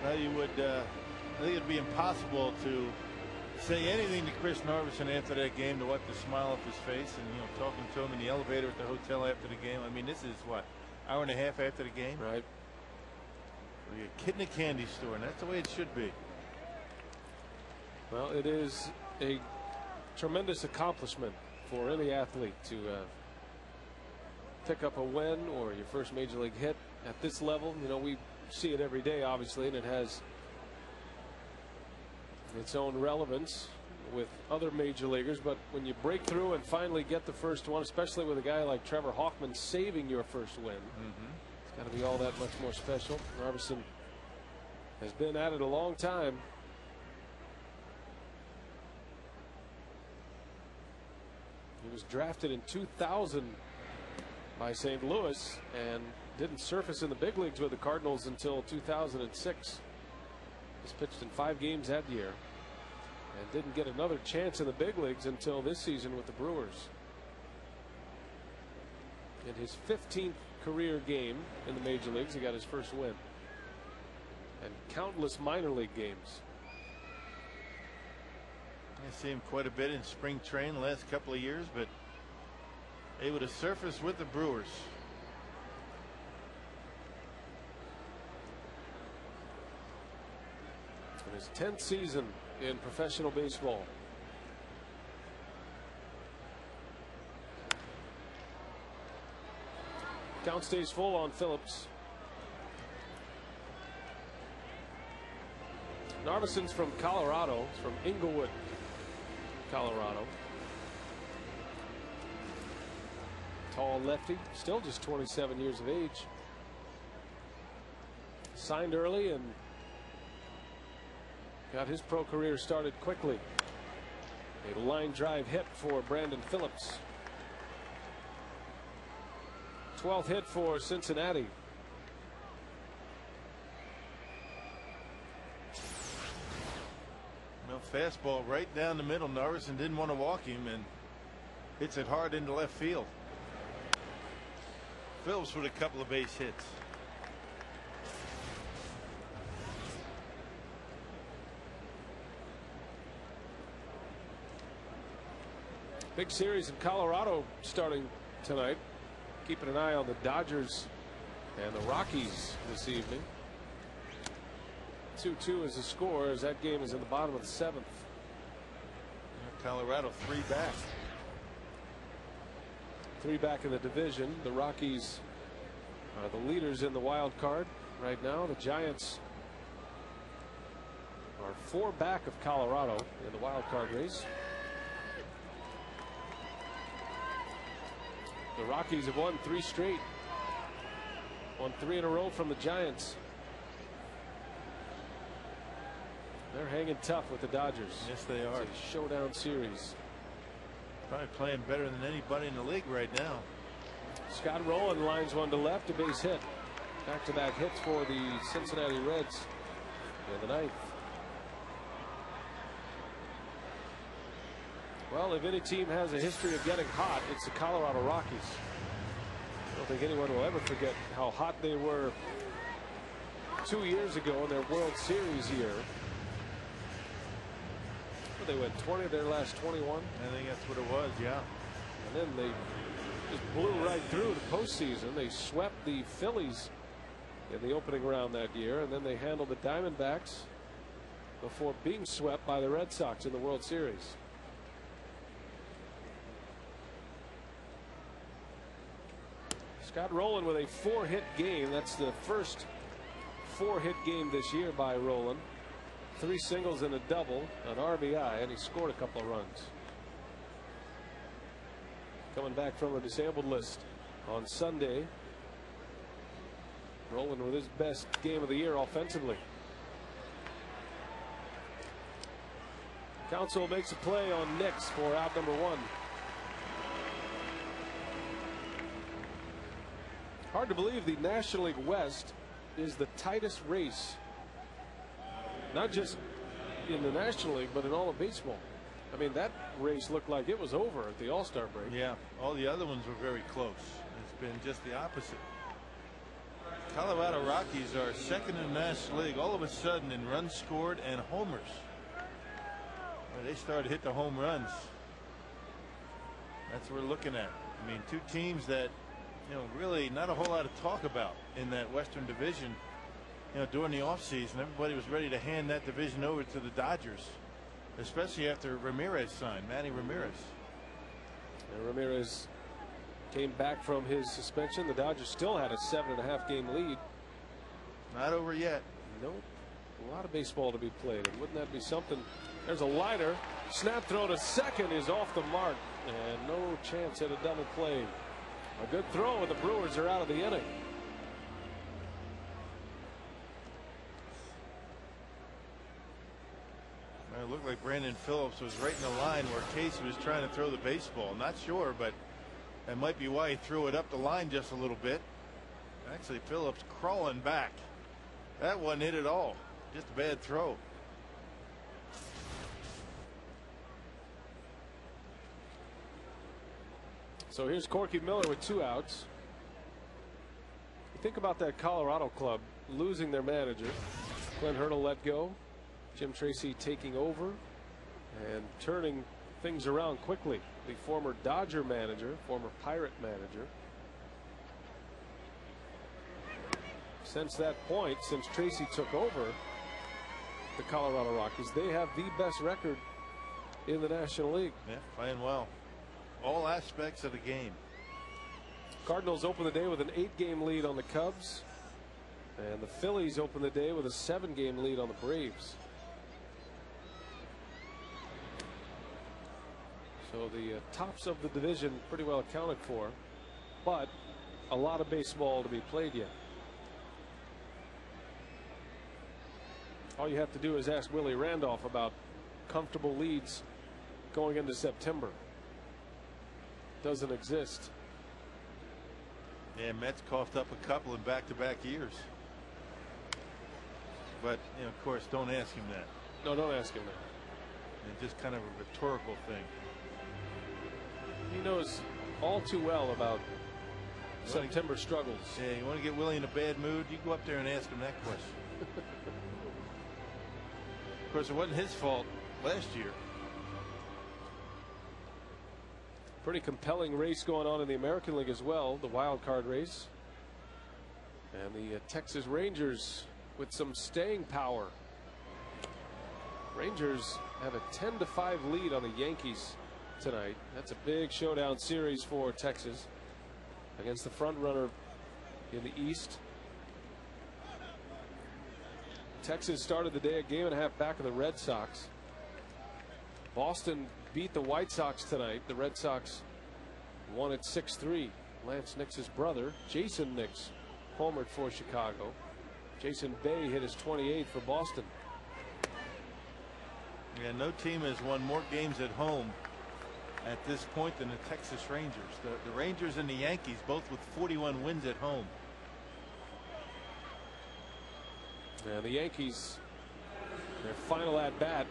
Well, you would. I think it'd be impossible to say anything to Chris Narveson after that game to wipe the smile off his face, and talking to him in the elevator at the hotel after the game. I mean, this is what, hour and a half after the game, right? You're a kid in a candy store, and that's the way it should be. Well, it is a tremendous accomplishment for any athlete to pick up a win or your first major league hit at this level. We see it every day, obviously, and it has its own relevance with other major leaguers. But when you break through and finally get the first one, especially with a guy like Trevor Hoffman saving your first win, it's got to be all that much more special. Narveson has been at it a long time. He was drafted in 2000 by St. Louis and didn't surface in the big leagues with the Cardinals until 2006. He's pitched in 5 games that year and didn't get another chance in the big leagues until this season with the Brewers. In his 15th career game in the major leagues, he got his first win, and countless minor league games. I see him quite a bit in spring training the last couple of years, but able to surface with the Brewers. In his 10th season in professional baseball. Count stays full on Phillips. Narveson's from Colorado. He's from Inglewood, Colorado. Tall lefty, still just 27 years of age. Signed early and got his pro career started quickly. A line drive hit for Brandon Phillips. 12th hit for Cincinnati. Well, fastball right down the middle. Narveson didn't want to walk him and hits it hard into left field. Phillips with a couple of base hits. Big series in Colorado starting tonight. Keeping an eye on the Dodgers and the Rockies this evening. 2-2 is the score as that game is in the bottom of the 7th. Colorado 3 back. 3 back in the division. The Rockies are the leaders in the wild card right now. The Giants are 4 back of Colorado in the wild card race. The Rockies have won 3 straight. Won 3 in a row from the Giants. They're hanging tough with the Dodgers. Yes, they are. It's a showdown series. Probably playing better than anybody in the league right now. Scott Rowland lines one to left, a base hit. Back-to-back hits for the Cincinnati Reds in the 9th. Well, if any team has a history of getting hot, it's the Colorado Rockies. I don't think anyone will ever forget how hot they were 2 years ago in their World Series year. They went 20 of their last 21. I think that's what it was, yeah. And then they just blew right through the postseason. They swept the Phillies in the opening round that year, and then they handled the Diamondbacks before being swept by the Red Sox in the World Series. Scott Rowland with a 4-hit game. That's the first 4-hit game this year by Rowland. 3 singles and a double, an RBI, and he scored a couple of runs. Coming back from the disabled list on Sunday. Rowland with his best game of the year offensively. Counsell makes a play on Nix for out number 1. Hard to believe the National League West is the tightest race, not just in the National League, but in all of baseball. I mean, that race looked like it was over at the All-Star break. Yeah, all the other ones were very close. It's been just the opposite. Colorado Rockies are second in the National League all of a sudden in runs scored and homers. Well, they started to hit the home runs. That's what we're looking at. I mean, 2 teams that, you know, really not a whole lot to talk about in that Western Division. You know, during the offseason, everybody was ready to hand that division over to the Dodgers, especially after Ramirez signed, Manny Ramirez. And Ramirez came back from his suspension. The Dodgers still had a 7.5 game lead. Not over yet. Nope. A lot of baseball to be played. And wouldn't that be something? There's a liner. Snap throw to second is off the mark. And no chance at a double play. A good throw, and the Brewers are out of the inning. It looked like Brandon Phillips was right in the line where Casey was trying to throw the baseball. Not sure, but that might be why he threw it up the line just a little bit. Actually, Phillips crawling back. That wasn't it at all. Just a bad throw. So here's Corky Miller with 2 outs. You think about that Colorado club losing their manager. Glenn Hurdle let go. Jim Tracy taking over and turning things around quickly. The former Dodger manager, former Pirate manager. Since that point, since Tracy took over the Colorado Rockies, they have the best record in the National League. Yeah, playing well. All aspects of the game. Cardinals open the day with an 8-game lead on the Cubs. And the Phillies open the day with a 7-game lead on the Braves. So the tops of the division pretty well accounted for, but a lot of baseball to be played yet. All you have to do is ask Willie Randolph about comfortable leads going into September. Doesn't exist. Yeah, Mets coughed up a couple in back-to-back years. But, you know, of course, don't ask him that. No, don't ask him that. It's just kind of a rhetorical thing. He knows all too well about September struggles. Yeah, you want to get Willie in a bad mood, you go up there and ask him that question. Of course, it wasn't his fault last year. Pretty compelling race going on in the American League as well, the wild card race. And the Texas Rangers with some staying power. Rangers have a 10-5 lead on the Yankees tonight. That's a big showdown series for Texas against the front runner in the East. Texas started the day a game and a half back of the Red Sox. Boston beat the White Sox tonight. The Red Sox won at 6-3. Lance Nix's brother, Jason Nix, homered for Chicago. Jason Bay hit his 28th for Boston. Yeah, no team has won more games at home at this point than the Texas Rangers. The Rangers and the Yankees both with 41 wins at home. And the Yankees, their final at bat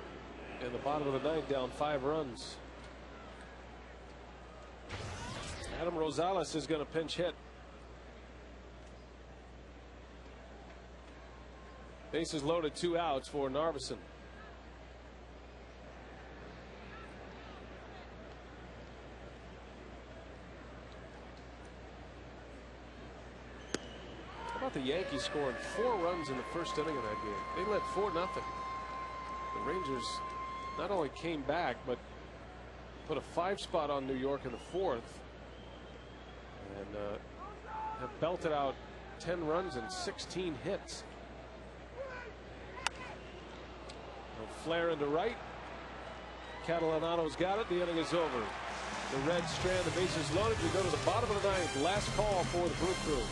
in the bottom of the ninth, down 5 runs. Rosales is going to pinch hit. Bases loaded, 2 outs for Narveson. How about the Yankees scoring 4 runs in the first inning of that game? They led 4-0. The Rangers not only came back, but put a 5 spot on New York in the 4th, and have belted out 10 runs and 16 hits. Flare into right. Catalanato's got it. The inning is over. The Reds strand the bases loaded. We go to the bottom of the 9th. Last call for the Brew Crew.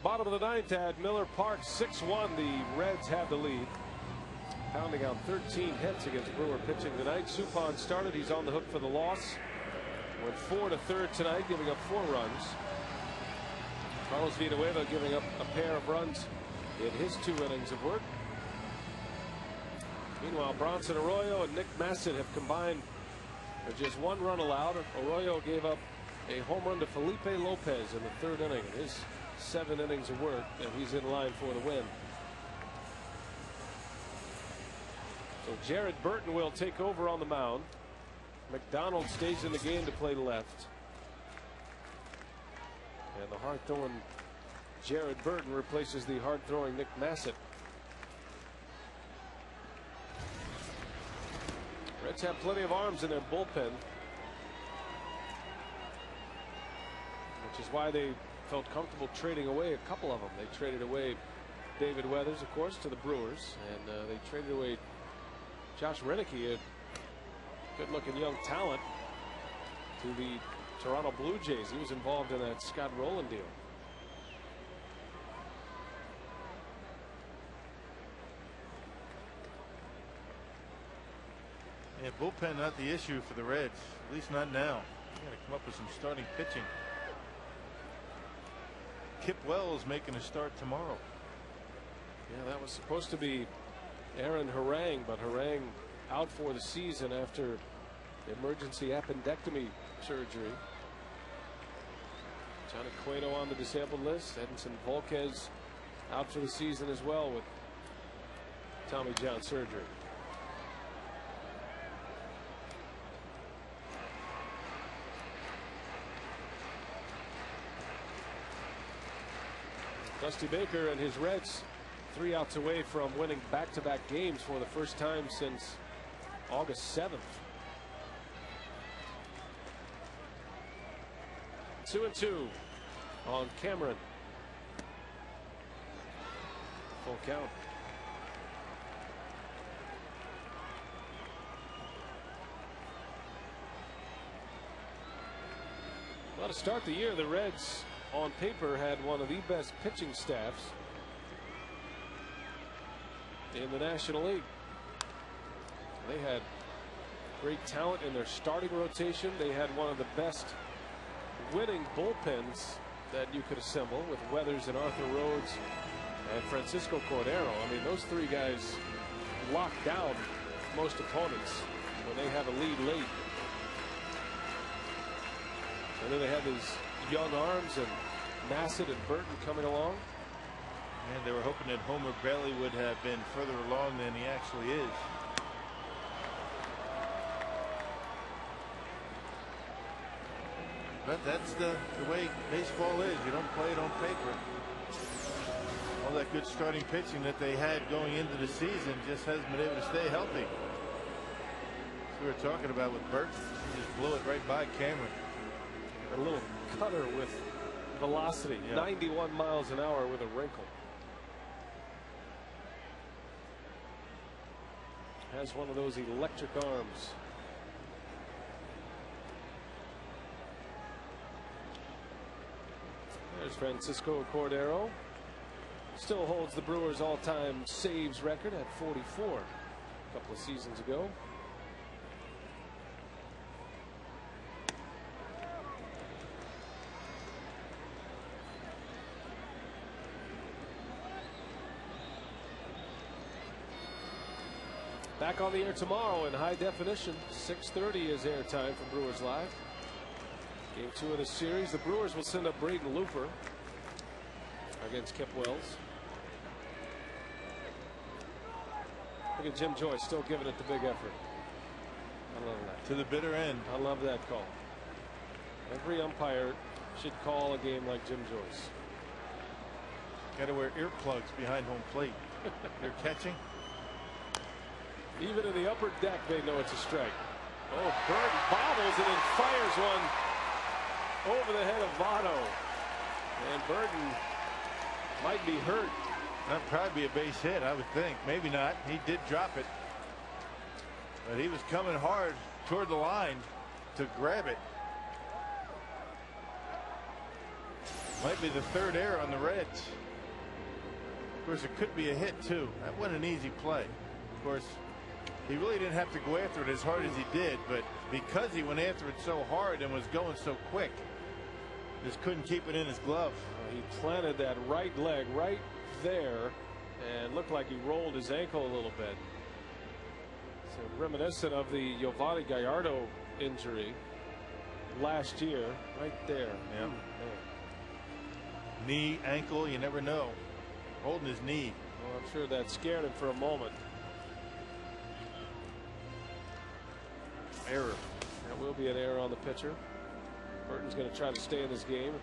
Bottom of the 9th at Miller Park, 6-1. The Reds have the lead. Pounding out 13 hits against Brewer pitching tonight. Suppan started. He's on the hook for the loss. Went 4 to third tonight, giving up 4 runs. Carlos Villanueva giving up a pair of runs in his 2 innings of work. Meanwhile, Bronson Arroyo and Nick Massett have combined for just 1 run allowed. Arroyo gave up a home run to Felipe Lopez in the 3rd inning in his 7 innings of work, and he's in line for the win. So Jared Burton will take over on the mound. McDonald stays in the game to play left. And the hard-throwing Jared Burton replaces the hard-throwing Nick Massett. Reds have plenty of arms in their bullpen, which is why they felt comfortable trading away a couple of them. They traded away David Weathers, of course, to the Brewers, and they traded away Josh Renicky, a good-looking young talent, to the Toronto Blue Jays. He was involved in that Scott Rowland deal. Yeah, bullpen not the issue for the Reds, at least not now. You got to come up with some starting pitching. Kip Wells making a start tomorrow. Yeah, that was supposed to be Aaron Harang, but Harang out for the season after emergency appendectomy surgery. Johnny Cueto on the disabled list. Edinson Volquez out for the season as well with Tommy John surgery. Dusty Baker and his Reds 3 outs away from winning back-to-back games for the first time since August 7th. 2-2 on Cameron. Full count. Well, to start the year, the Reds on paper had one of the best pitching staffs in the National League. They had great talent in their starting rotation. They had one of the best winning bullpens that you could assemble with Weathers and Arthur Rhodes and Francisco Cordero. I mean, those three guys lock down most opponents when they have a lead late. And then they had these young arms and Massett and Burton coming along. And they were hoping that Homer Bailey would have been further along than he actually is. But that's the way baseball is. You don't play it on paper. All that good starting pitching that they had going into the season just hasn't been able to stay healthy. As we were talking about with Burton, he just blew it right by Cameron. A little cutter with velocity, 91 miles an hour with a wrinkle. Has one of those electric arms. There's Francisco Cordero. Still holds the Brewers' all-time saves record at 44 a couple of seasons ago. Back on the air tomorrow in high definition. 6:30 is airtime from Brewers Live. Game 2 of the series. The Brewers will send up Braden Looper against Kip Wells. Look at Jim Joyce still giving it the big effort. I love that. To the bitter end. I love that call. Every umpire should call a game like Jim Joyce. Got to wear earplugs behind home plate. You're catching. Even in the upper deck, they know it's a strike. Oh, Burton bobbles and then fires one over the head of Votto. And Burton might be hurt. That'd probably be a base hit, I would think. Maybe not. He did drop it. But he was coming hard toward the line to grab it. Might be the third error on the Reds. Of course, it could be a hit, too. That wasn't an easy play. Of course, he really didn't have to go after it as hard as he did, but because he went after it so hard and was going so quick, just couldn't keep it in his glove. He planted that right leg right there and looked like he rolled his ankle a little bit. So reminiscent of the Yovani Gallardo injury last year, right there. Yeah. Knee, ankle, you never know. Holding his knee. Well, I'm sure that scared him for a moment. Error. That will be an error on the pitcher. Burton's going to try to stay in this game.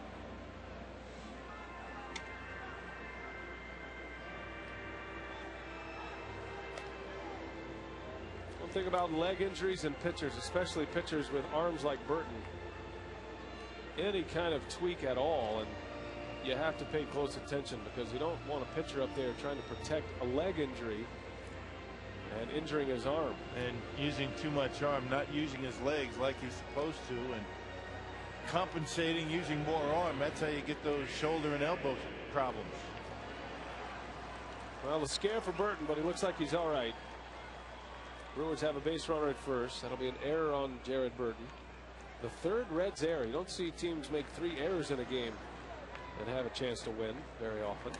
One thing about leg injuries in pitchers, especially pitchers with arms like Burton, any kind of tweak at all, and you have to pay close attention because you don't want a pitcher up there trying to protect a leg injury and injuring his arm. And using too much arm, not using his legs like he's supposed to, and compensating using more arm. That's how you get those shoulder and elbow problems. Well, the scare for Burton, but he looks like he's all right. Brewers have a base runner at first. That'll be an error on Jared Burton. The third Reds error. You don't see teams make 3 errors in a game and have a chance to win very often.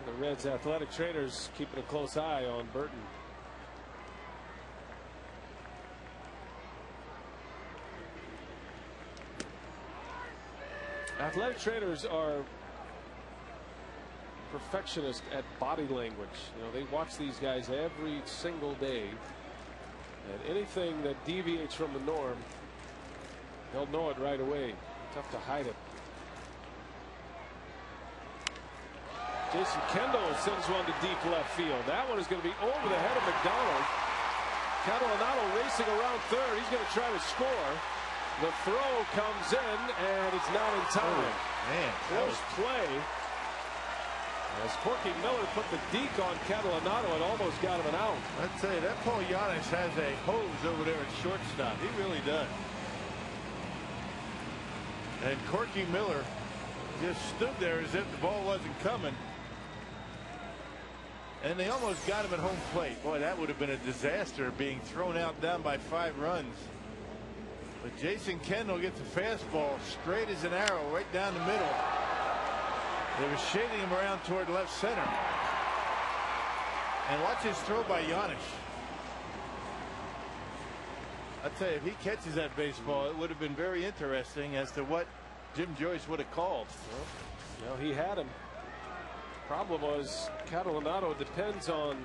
The Reds athletic trainers keeping a close eye on Burton. Athletic trainers are perfectionists at body language. You know, they watch these guys every single day, and anything that deviates from the norm, they'll know it right away. Tough to hide it. Jason Kendall sends one to deep left field. That one is going to be over the head of McDonald. Catalanotto racing around third. He's going to try to score. The throw comes in, and it's not in time. Oh, man, close play. As Corky Miller put the deke on Catalanato, it almost got him an out. I'd say that Paul Giannis has a hose over there at shortstop. He really does. And Corky Miller just stood there as if the ball wasn't coming. And they almost got him at home plate. Boy, that would have been a disaster, being thrown out down by 5 runs. But Jason Kendall gets a fastball straight as an arrow right down the middle. They were shading him around toward left center. And watch his throw by Giannis. I tell you, if he catches that baseball, it would have been very interesting as to what Jim Joyce would have called. Well, he had him. Problem was Catalanato depends on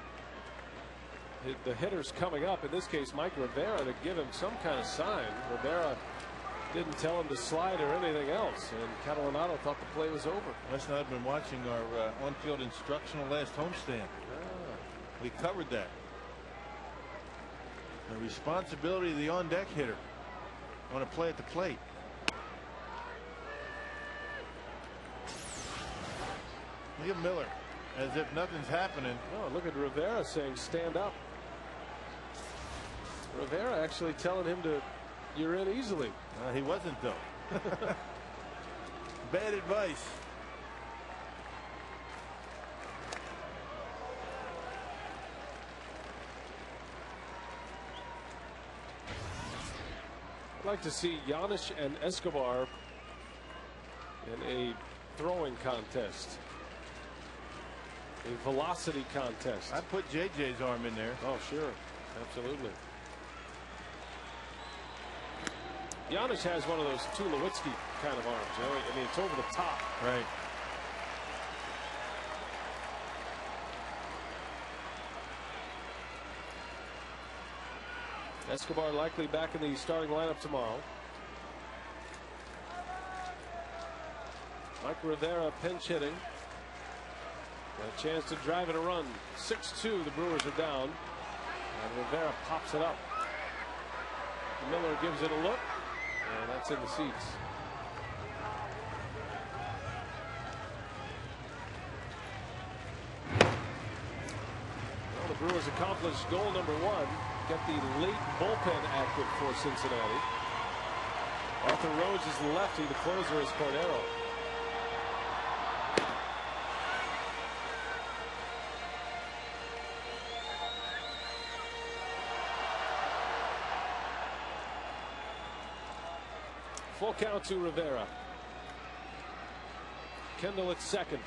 the hitters coming up. In this case, Mike Rivera, to give him some kind of sign. Rivera didn't tell him to slide or anything else, and Catalanato thought the play was over. Must not have been watching our on-field instructional last homestand. We covered that. The responsibility of the on-deck hitter on a play at the plate. Look at Miller, as if nothing's happening. Oh, look at Rivera saying stand up. Rivera actually telling him to, you're in easily. He wasn't, though. Bad advice. I'd like to see Giannis and Escobar in a throwing contest. A velocity contest. I put JJ's arm in there. Oh, sure. Absolutely. Giannis has one of those Tulowitzki kind of arms. You know? I mean, it's over the top. Right. Escobar likely back in the starting lineup tomorrow. Mike Rivera pinch hitting. Got a chance to drive in a run. 6-2, the Brewers are down. And Rivera pops it up. Miller gives it a look. And that's in the seats. Well, the Brewers accomplished goal number 1. Get the late bullpen active for Cincinnati. Arthur Rhodes is the lefty. The closer is Cordero. Full count to Rivera. Kendall at second.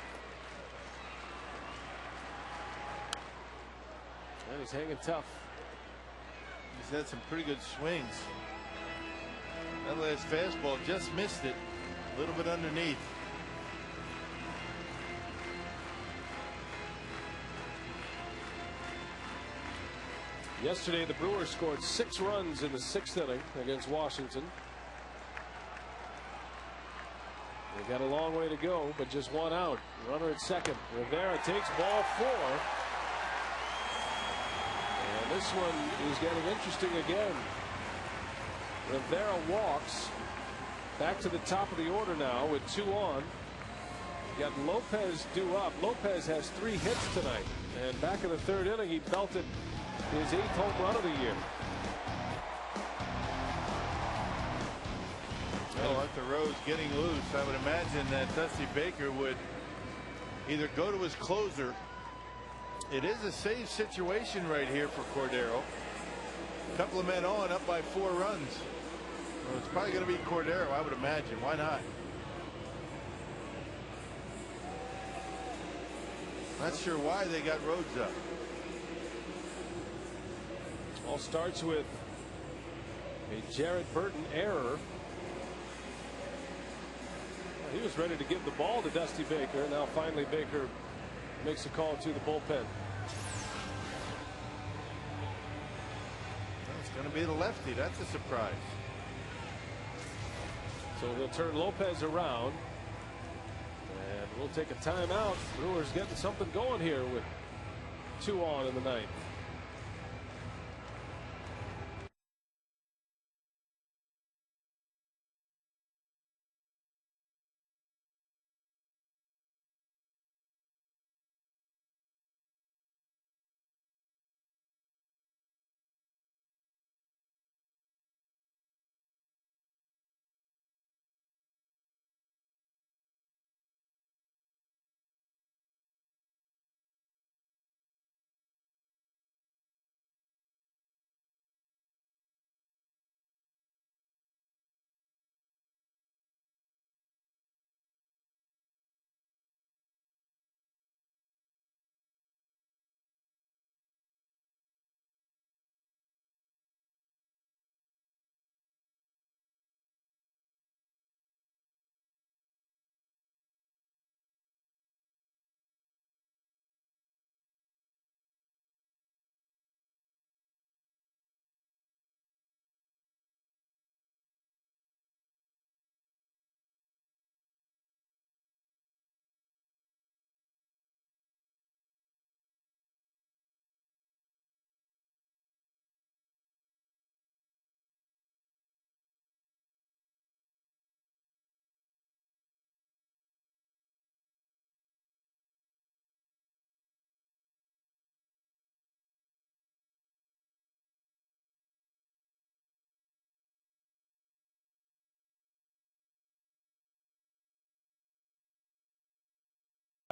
And he's hanging tough. He's had some pretty good swings. That last fastball just missed it. A little bit underneath. Yesterday, the Brewers scored 6 runs in the 6th inning against Washington. They got a long way to go, but just 1 out. Runner at second. Rivera takes ball 4. And this one is getting interesting again. Rivera walks back to the top of the order now with 2 on. You got Lopez due up. Lopez has 3 hits tonight. And back in the 3rd inning, he belted his 8th home run of the year. Well, Arthur Rhodes getting loose. I would imagine that Dusty Baker would either go to his closer. It is a save situation right here for Cordero. A couple of men on, up by 4 runs. Well, it's probably going to be Cordero, I would imagine. Why not? Not sure why they got Rhodes up. All starts with a Jared Burton error. He was ready to give the ball to Dusty Baker. Now finally Baker makes a call to the bullpen. It's going to be the lefty. That's a surprise. So they'll turn Lopez around. And we'll take a timeout. Brewers getting something going here with 2 on in the 9th.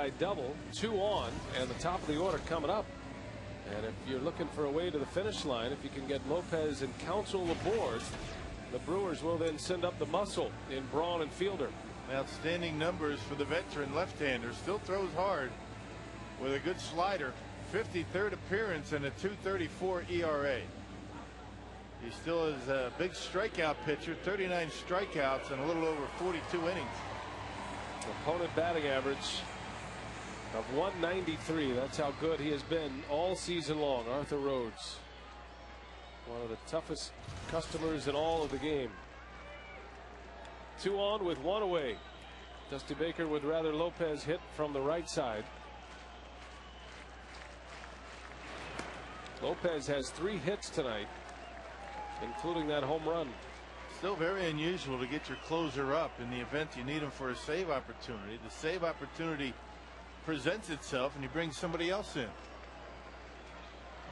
Double, 2 on, and the top of the order coming up. And if you're looking for a way to the finish line, if you can get Lopez and Counsell aboard, the Brewers will then send up the muscle in Braun and Fielder. Outstanding numbers for the veteran left-hander. Still throws hard with a good slider. 53rd appearance and a 2.34 ERA. He still is a big strikeout pitcher. 39 strikeouts and a little over 42 innings. Opponent batting average of 193. That's how good he has been all season long. Arthur Rhodes, one of the toughest customers in all of the game. 2 on with 1 away. Dusty Baker would rather Lopez hit from the right side. Lopez has 3 hits tonight, including that home run. Still very unusual to get your closer up in the event you need him for a save opportunity. The save opportunity presents itself and you bring somebody else in.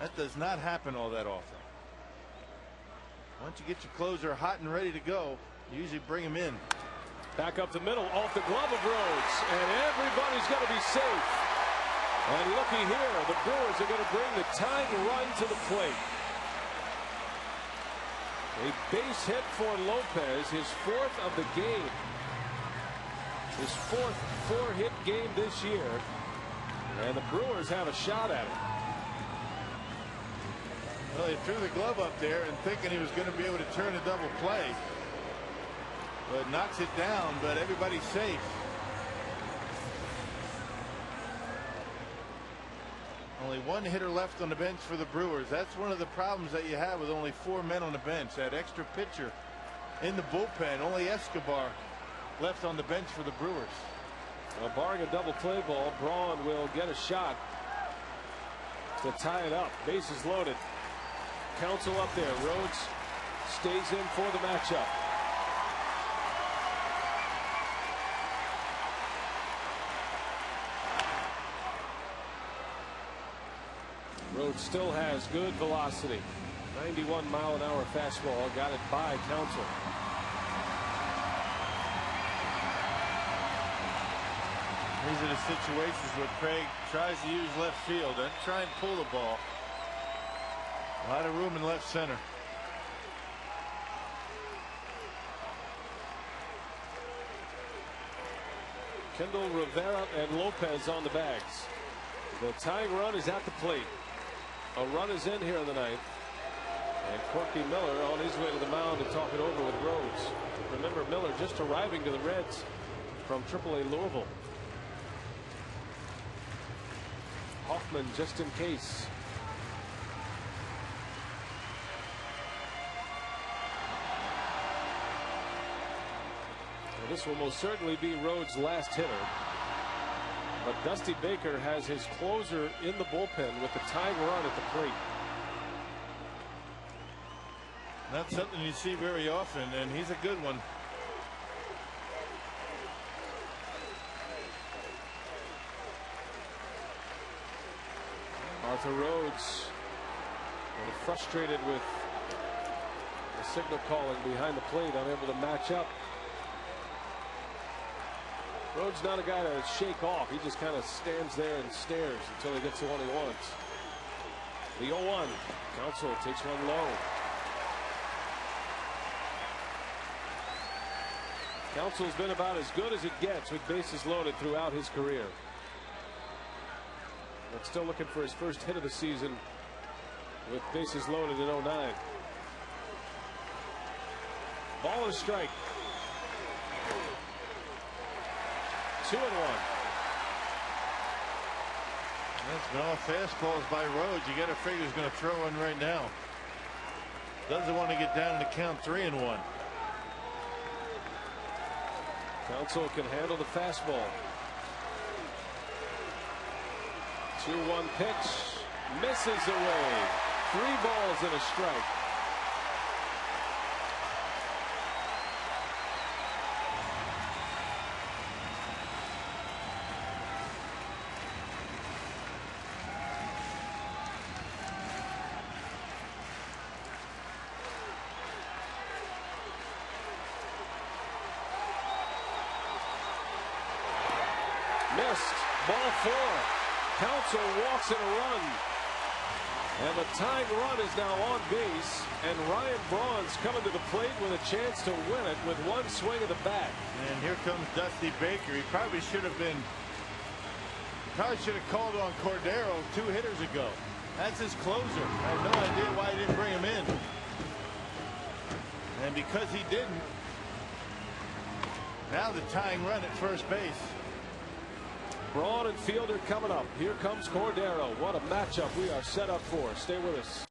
That does not happen all that often. Once you get your closer hot and ready to go, you usually bring him in. Back up the middle, off the glove of Rhodes, and everybody's going to be safe. And looky here, the Brewers are going to bring the tying run to the plate. A base hit for Lopez, his 4th of the game. His 4th 4-hit game this year. And the Brewers have a shot at it. Well, he threw the glove up there and thinking he was going to be able to turn a double play. But knocks it down, but everybody's safe. Only 1 hitter left on the bench for the Brewers. That's one of the problems that you have with only 4 men on the bench. That extra pitcher in the bullpen. Only Escobar left on the bench for the Brewers. Well, barring a double play ball, Braun will get a shot to tie it up. Bases loaded. Counsell up there. Rhodes stays in for the matchup. Rhodes still has good velocity. 91-mile-an-hour fastball. Got it by Counsell. These are the situations where Craig tries to use left field and try and pull the ball. A lot of room in left center. Kendall, Rivera, and Lopez on the bags. The tying run is at the plate. A run is in here in the ninth. And Corky Miller on his way to the mound to talk it over with Rhodes. Remember, Miller just arriving to the Reds from AAA Louisville. Hoffman just in case. Well, this will most certainly be Rhodes' last hitter. But Dusty Baker has his closer in the bullpen with the tying run at the plate. Not something you see very often, and he's a good one. Arthur Rhodes a little frustrated with the signal calling behind the plate, unable to match up. Rhodes not a guy to shake off. He just kind of stands there and stares until he gets the one he wants. The 0-1. Counsell takes one low. Counsell's been about as good as it gets with bases loaded throughout his career. But still looking for his first hit of the season with bases loaded in 09. Ball and strike. 2-1. That's been all fastballs by Rhodes. You got to figure he's going to throw one right now. Doesn't want to get down to count 3-1. Counsell can handle the fastball. 2-1 pitch. Misses away. 3 balls and a strike. Missed. Ball 4. Council walks in a run. And the tying run is now on base. And Ryan Braun's coming to the plate with a chance to win it with one swing of the bat. And here comes Dusty Baker. He probably should have called on Cordero 2 hitters ago. That's his closer. I have no idea why he didn't bring him in. And because he didn't, now the tying run at first base. Braun and Fielder coming up. Here comes Cordero. What a matchup we are set up for. Stay with us.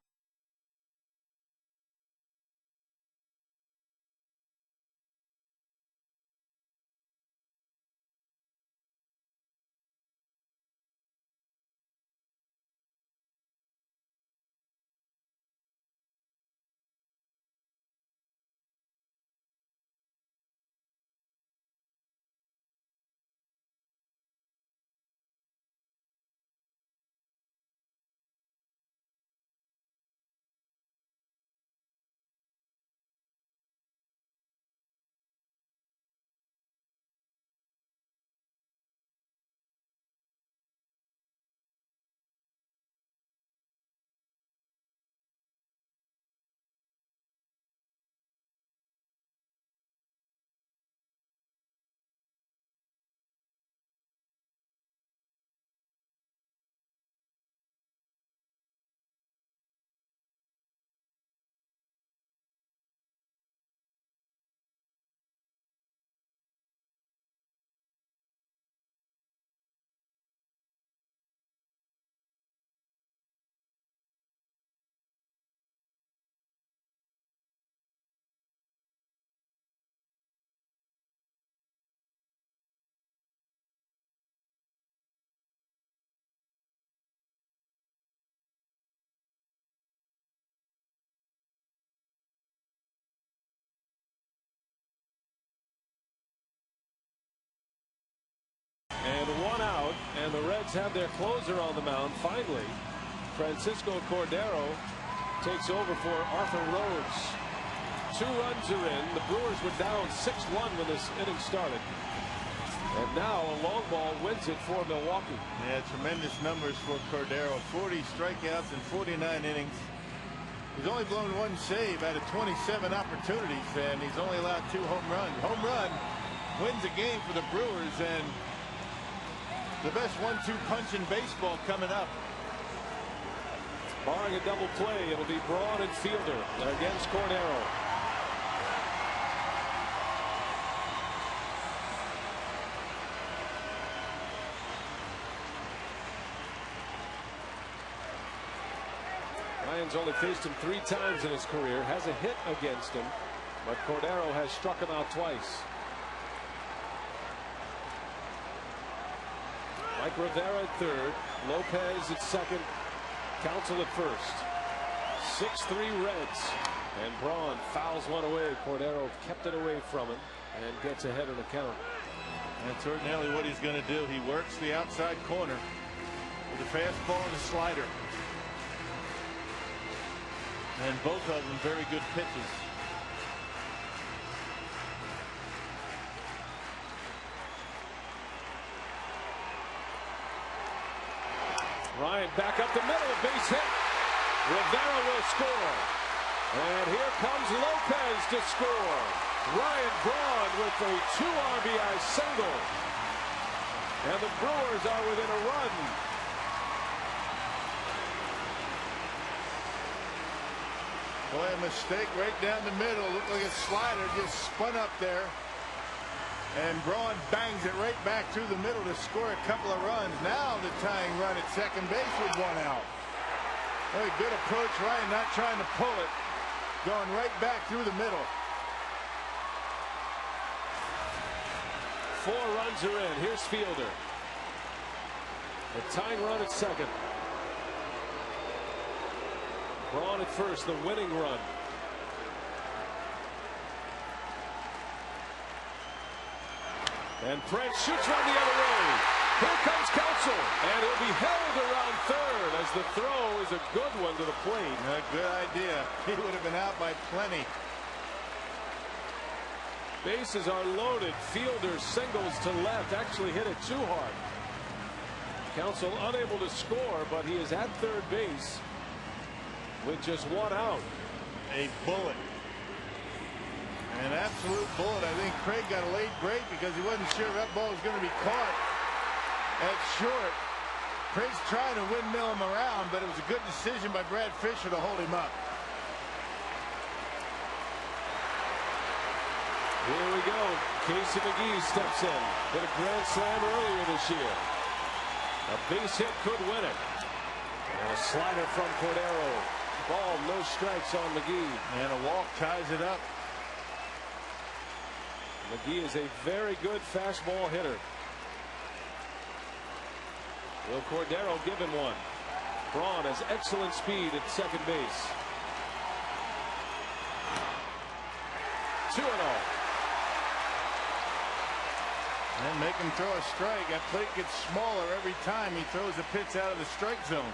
And 1 out, and the Reds have their closer on the mound. Finally, Francisco Cordero takes over for Arthur Rhodes. 2 runs are in. The Brewers were down 6-1 when this inning started. And now a long ball wins it for Milwaukee. Yeah, tremendous numbers for Cordero. 40 strikeouts in 49 innings. He's only blown 1 save out of 27 opportunities, and he's only allowed 2 home runs. Home run wins a game for the Brewers, and the best 1-2 punch in baseball coming up. Barring a double play, it'll be Braun and Fielder against Cordero. Ryan's only faced him 3 times in his career, has a hit against him, but Cordero has struck him out twice. Mike Rivera at third, Lopez at second, Council at first. 6-3 Reds, and Braun fouls one away. Cordero kept it away from him and gets ahead of the count. That's ordinarily what he's going to do. He works the outside corner with a fastball and a slider. And both of them very good pitches. Ryan back up the middle, base hit. Rivera will score. And here comes Lopez to score. Ryan Braun with a 2 RBI single. And the Brewers are within a run. Boy, a mistake right down the middle. Looked like a slider just spun up there. And Braun bangs it right back through the middle to score a couple of runs. Now the tying run at second base with 1 out. Very good approach. Ryan not trying to pull it. Going right back through the middle. 4 runs are in. Here's Fielder. The tying run at second. Braun at first, the winning run. And Prince shoots one the other way. Here comes Council, and he'll be held around third as the throw is a good one to the plate. A good idea. He would have been out by plenty. Bases are loaded. Fielder singles to left, actually hit it too hard. Counsell unable to score, but he is at third base with just one out. A bullet. An absolute bullet. I think Craig got a late break because he wasn't sure that ball was going to be caught at short. Craig's trying to windmill him around, but it was a good decision by Brad Fisher to hold him up. Here we go. Casey McGee steps in. Hit a grand slam earlier this year. A base hit could win it. And a slider from Cordero. Ball, no strikes on McGee. And a walk ties it up. McGee is a very good fastball hitter. Will Cordero give him one? Braun has excellent speed at second base. 2-0. And make him throw a strike. That plate gets smaller every time he throws a pitch out of the strike zone.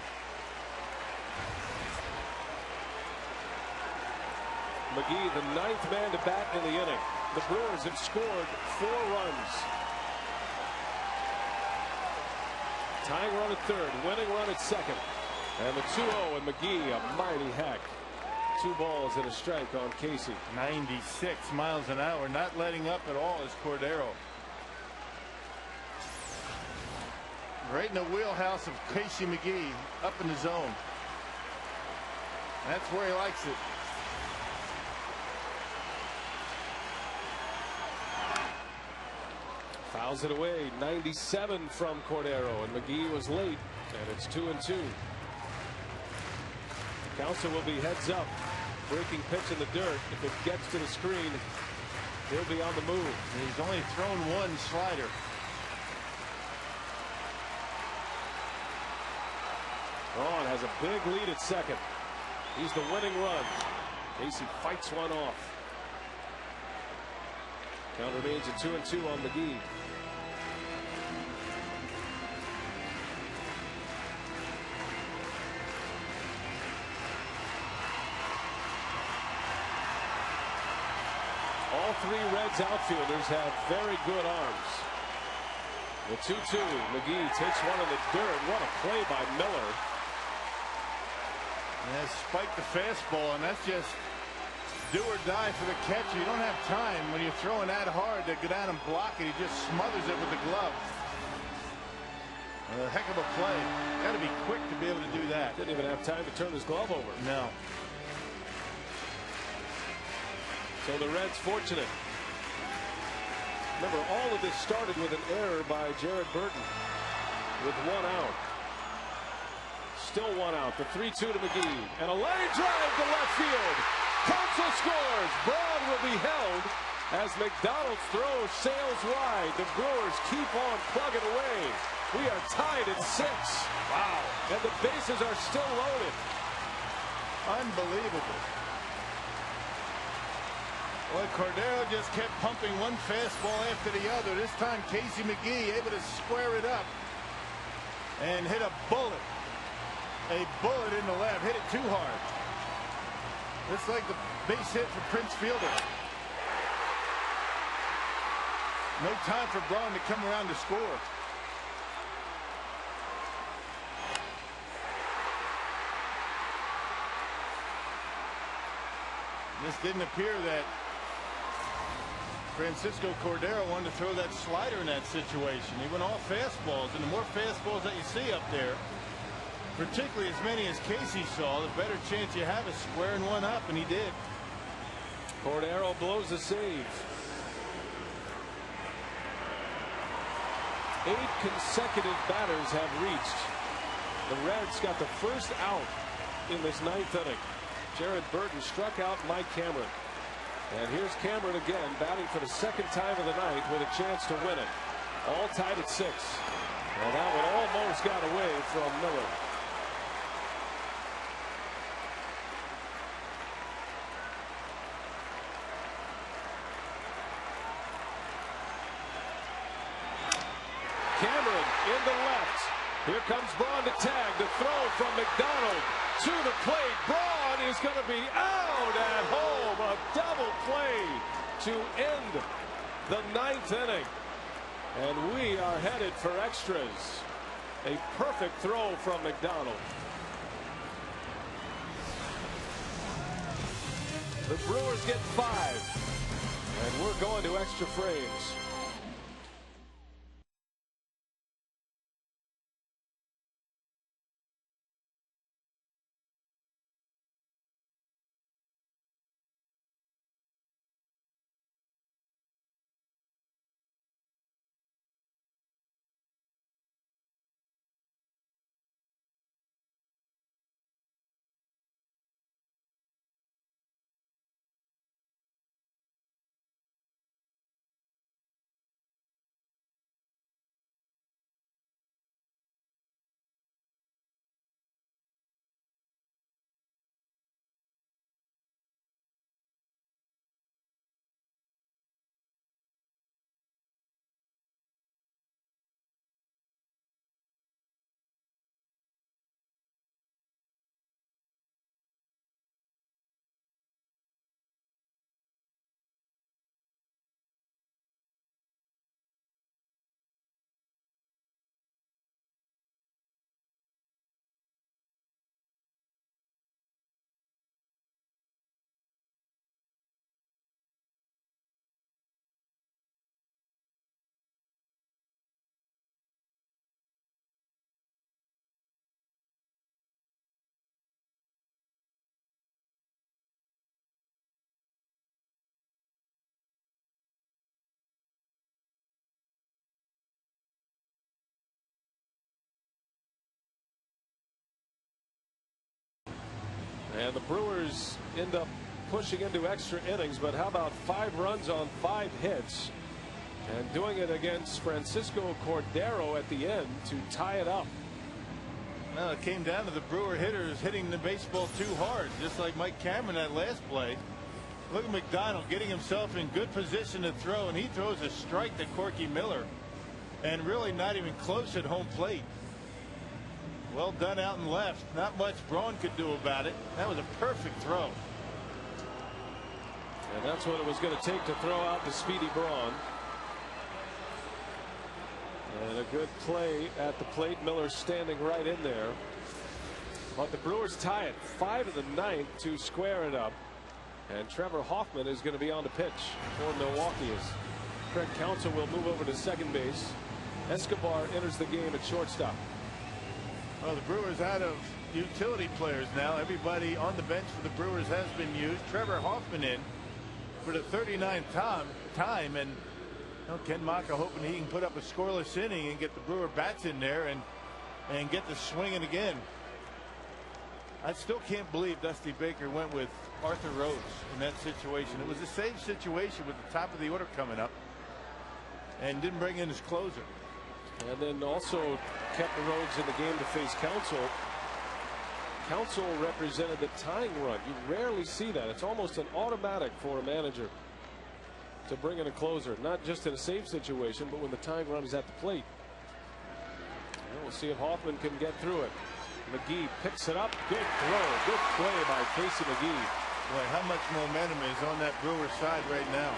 McGee, the ninth man to bat in the inning. The Brewers have scored 4 runs. Tying run at third, winning run at second. And the 2-0, and McGee, a mighty hack. 2 balls and a strike on Casey. 96 miles an hour, not letting up at all is Cordero. Right in the wheelhouse of Casey McGee, up in the zone. That's where he likes it. Fouls it away. 97 from Cordero, and McGee was late, and it's 2-2. Counsell will be heads up. Breaking pitch in the dirt. If it gets to the screen, he'll be on the move. He's only thrown 1 slider. Braun has a big lead at second. He's the winning run. Casey fights one off. Count remains at 2-2 on McGee. All 3 Reds outfielders have very good arms. The 2-2. McGee takes one in the dirt. What a play by Miller. And spiked the fastball, and that's just do or die for the catcher. You don't have time when you're throwing that hard to go down and block it. He just smothers it with the glove. A heck of a play. Got to be quick to be able to do that. Didn't even have time to turn his glove over. No. So the Reds fortunate. Remember, all of this started with an error by Jared Burton with 1 out. Still 1 out. The 3-2 to McGee, and a line drive to left field. Counsell scores. Braun will be held as McDonald's throw sails wide. The Brewers keep on plugging away. We are tied at 6. Wow. And the bases are still loaded. Unbelievable. Well, Cordero just kept pumping one fastball after the other. This time Casey McGee able to square it up and hit a bullet. A bullet in the left. Hit it too hard. Just like the base hit for Prince Fielder. No time for Braun to come around to score. This didn't appear that Francisco Cordero wanted to throw that slider in that situation. He went all fastballs, and the more fastballs that you see up there, particularly as many as Casey saw, the better chance you have of squaring one up, and he did. Cordero blows a save. 8 consecutive batters have reached. The Reds got the first out in this 9th inning. Jared Burton struck out Mike Cameron. And here's Cameron again, batting for the 2nd time of the night with a chance to win it. All tied at 6. Well, that one almost got away from Miller. Cameron in the left. Here comes Braun to tag. The throw from McDonald to the plate. Braun is going to be out at home. A double play to end the 9th inning. And we are headed for extras. A perfect throw from McDonald. The Brewers get 5, and we're going to extra frames. And the Brewers end up pushing into extra innings, but how about 5 runs on 5 hits, and doing it against Francisco Cordero at the end to tie it up. Well, it came down to the Brewer hitters hitting the baseball too hard, just like Mike Cameron that last play. Look at McDonald getting himself in good position to throw, and he throws a strike to Corky Miller, and really not even close at home plate. Well done out and left. Not much Braun could do about it. That was a perfect throw. And that's what it was going to take to throw out the speedy Braun. And a good play at the plate. Miller standing right in there. But the Brewers tie it 5 of the 9th to square it up. And Trevor Hoffman is going to be on the pitch for Milwaukee as Craig Counsell will move over to second base. Escobar enters the game at shortstop. Well, the Brewers out of utility players now. Everybody on the bench for the Brewers has been used. Trevor Hoffman in for the 39th time, and Ken Maka hoping he can put up a scoreless inning and get the Brewer bats in there and get the swinging again. I still can't believe Dusty Baker went with Arthur Rhodes in that situation. It was a safe situation with the top of the order coming up, and didn't bring in his closer. And then also kept the Rhodes in the game to face Counsell. Counsell represented the tying run. You rarely see that. It's almost an automatic for a manager to bring in a closer, not just in a save situation, but when the tying run is at the plate. And we'll see if Hoffman can get through it. McGee picks it up. Good throw. Good play by Casey McGee. Boy, how much momentum is on that Brewer side right now.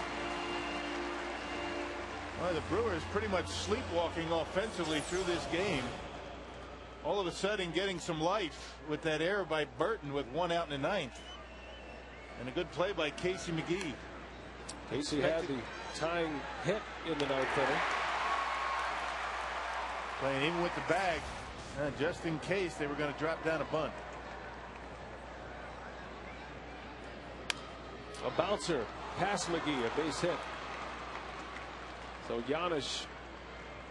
Well, the Brewers pretty much sleepwalking offensively through this game. All of a sudden getting some life with that error by Burton with 1 out in the 9th. And a good play by Casey McGee. Casey had the tying hit in the 9th inning. Playing even with the bag, just in case they were going to drop down a bunt. A bouncer past McGee, a base hit. So Giannis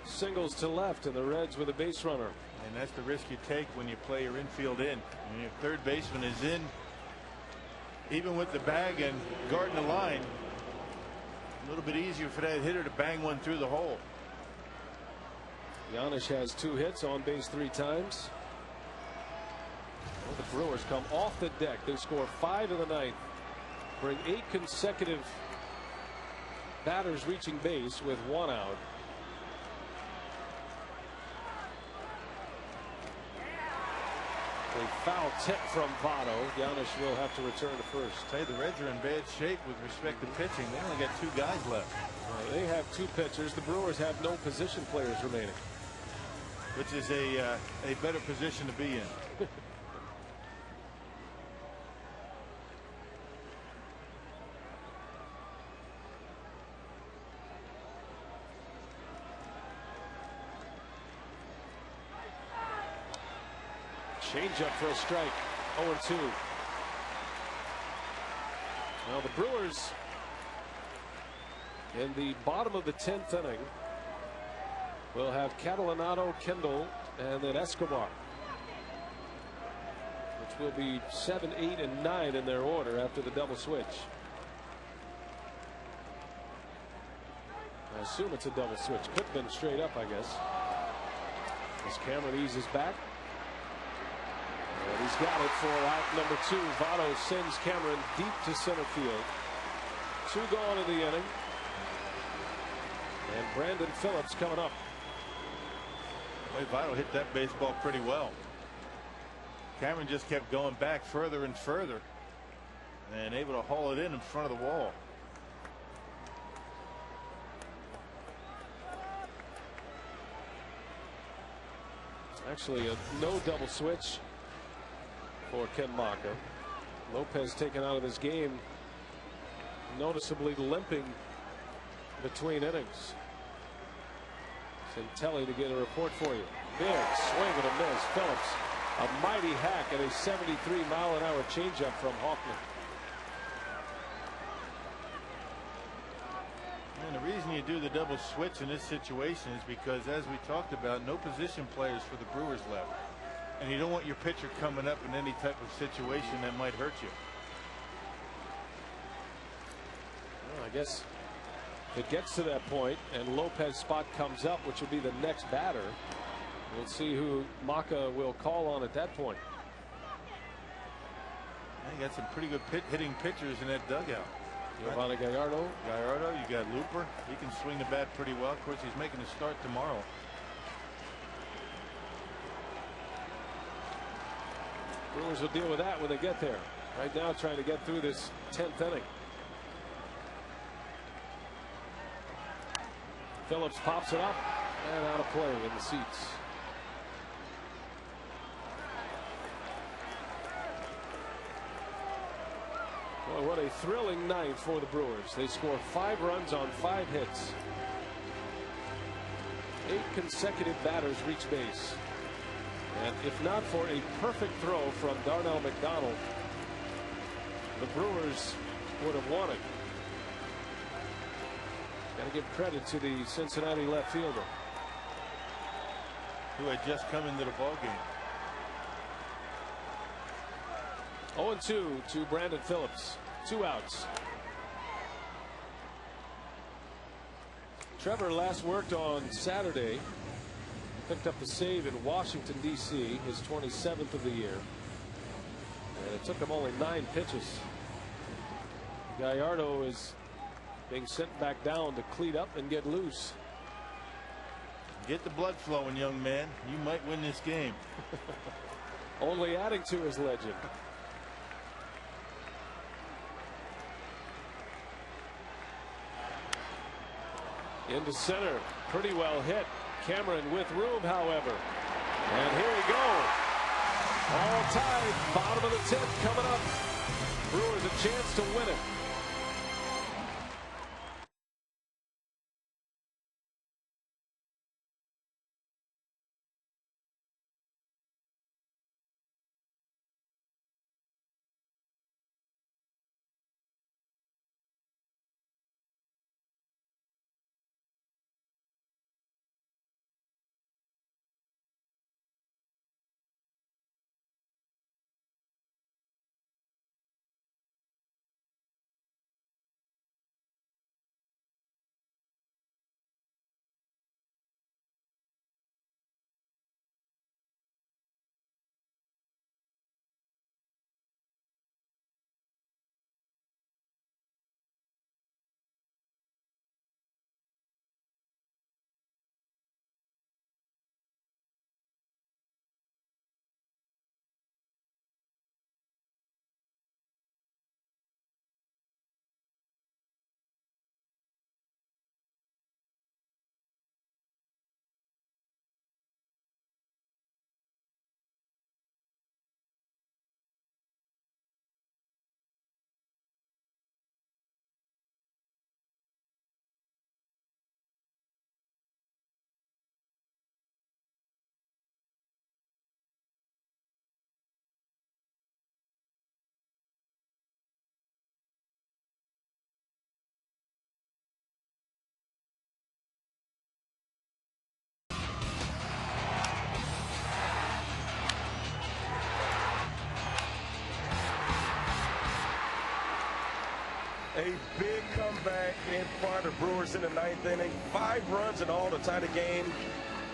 singles to left, and the Reds with a base runner. And that's the risk you take when you play your infield in. When your third baseman is in, even with the bag and guarding the line, a little bit easier for that hitter to bang one through the hole. Giannis has 2 hits, on base 3 times. Well, the Brewers come off the deck. They score 5 in the 9th. Bring 8 consecutive batters reaching base with 1 out. A foul tip from Votto. Giannis will have to return to first. Say the Reds are in bad shape with respect to pitching. They only got 2 guys left. They have 2 pitchers. The Brewers have no position players remaining. which is a better position to be in. Change up for a strike. 0-2. Well, the Brewers in the bottom of the 10th inning will have Catalanotto, Kendall, and then Escobar, which will be 7, 8, and 9 in their order after the double switch. I assume it's a double switch. Could have been straight up, I guess. As Cameron eases back. And he's got it for out number 2. Votto sends Cameron deep to center field. 2 gone in the inning. And Brandon Phillips coming up. Votto hit that baseball pretty well. Cameron just kept going back further and further and able to haul it in front of the wall. Actually, a no double switch for Ken Maka. Lopez taken out of this game, noticeably limping between innings. Santelli to get a report for you. Big swing and a miss. Phillips, a mighty hack and a 73-mile-an-hour changeup from Hoffman. And the reason you do the double switch in this situation is because, as we talked about, no position players for the Brewers left. And you don't want your pitcher coming up in any type of situation that might hurt you. Well, I guess if it gets to that point and Lopez's spot comes up, which would be the next batter, we'll see who Maka will call on at that point. You got some pretty good hitting pitchers in that dugout. Giovanni Gallardo. You got Looper. He can swing the bat pretty well. Of course, he's making a start tomorrow. Brewers will deal with that when they get there. Right now, trying to get through this 10th inning. Phillips pops it up and out of play in the seats. Boy, what a thrilling night for the Brewers. They score 5 runs on 5 hits. 8 consecutive batters reach base. And if not for a perfect throw from Darnell McDonald, the Brewers would have won it. Got to give credit to the Cincinnati left fielder, who had just come into the ballgame. 0-2 to Brandon Phillips. 2 outs. Trevor last worked on Saturday. Picked up the save in Washington, D.C., his 27th of the year. And it took him only 9 pitches. Gallardo is being sent back down to cleat up and get loose. Get the blood flowing, young man. You might win this game. Only adding to his legend. Into center. Pretty well hit. Cameron with room, however. And here we go. All tied. Bottom of the 10th coming up. Brewers a chance to win it. A big comeback in front of Brewers in the ninth inning. 5 runs in all to tie the game.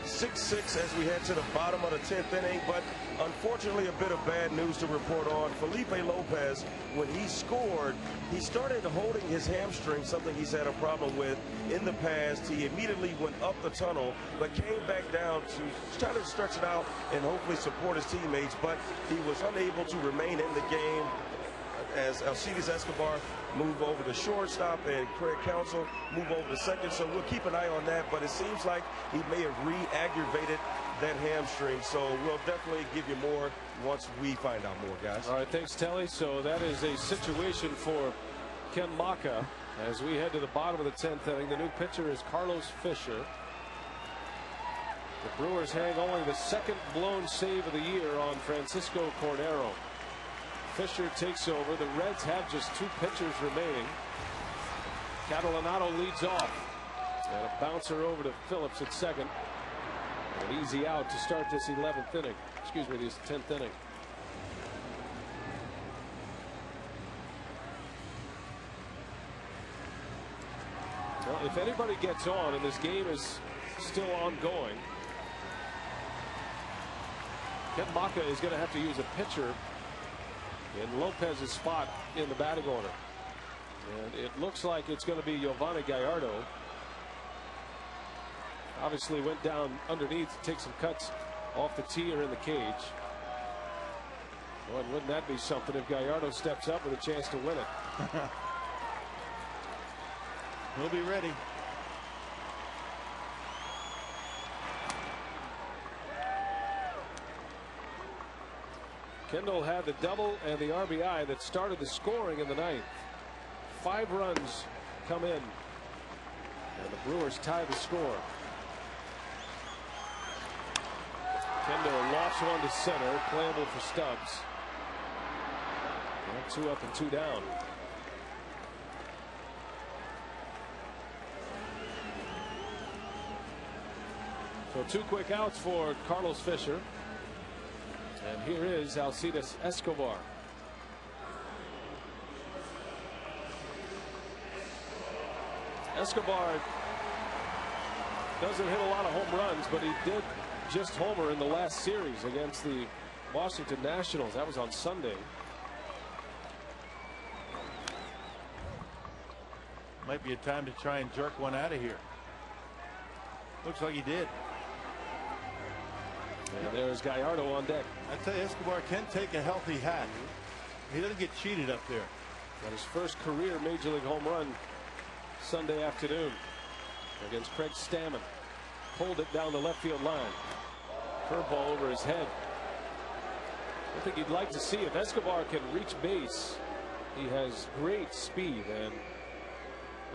6-6 as we head to the bottom of the 10th inning. But unfortunately, a bit of bad news to report on. Felipe Lopez, when he scored, he started holding his hamstring, something he's had a problem with in the past. He immediately went up the tunnel, but came back down to try to stretch it out and hopefully support his teammates. But he was unable to remain in the game as Alcides Escobar move over to shortstop and Craig Counsell move over to second. So we'll keep an eye on that, but it seems like he may have re-aggravated that hamstring. So we'll definitely give you more once we find out more, guys. All right, thanks, Telly. So that is a situation for Ken Maka as we head to the bottom of the 10th inning. The new pitcher is Carlos Fisher. The Brewers hang only the second blown save of the year on Francisco Cordero. Fisher takes over. The Reds have just 2 pitchers remaining. Catalanotto leads off. And a bouncer over to Phillips at second. An easy out to start this 11th inning. Excuse me, this 10th inning. Well, if anybody gets on and this game is still ongoing, Ken Maka is going to have to use a pitcher in Lopez's spot in the batting order. And it looks like it's going to be Giovanni Gallardo. Obviously went down underneath to take some cuts off the tee or in the cage. Boy, wouldn't that be something if Gallardo steps up with a chance to win it. He'll be ready. Kendall had the double and the RBI that started the scoring in the 9th. 5 runs come in, and the Brewers tie the score. Kendall lofts one to center, playable for Stubbs. And 2 up and 2 down. So 2 quick outs for Carlos Fisher. And here is Alcides Escobar. Escobar doesn't hit a lot of home runs, but he did just homer in the last series against the Washington Nationals. That was on Sunday. Might be a time to try and jerk one out of here. Looks like he did. And there's Gallardo on deck. I tell you, Escobar can take a healthy hat. He doesn't get cheated up there. Got his first career major league home run Sunday afternoon against Craig Stammen. Pulled it down the left field line. Curveball over his head. I think you'd like to see if Escobar can reach base. He has great speed and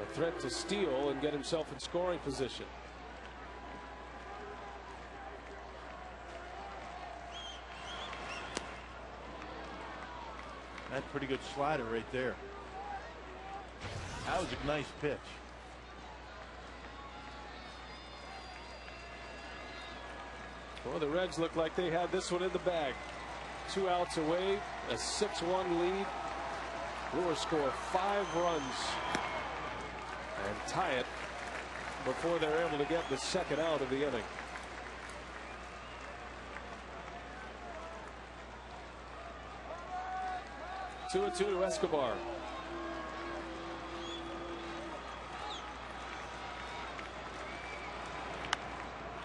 a threat to steal and get himself in scoring position. That's a pretty good slider right there. That was a nice pitch. Well, the Reds look like they had this one in the bag. 2 outs away, a 6-1 lead. Brewers score 5 runs and tie it before they're able to get the second out of the inning. Two and 2 to Escobar.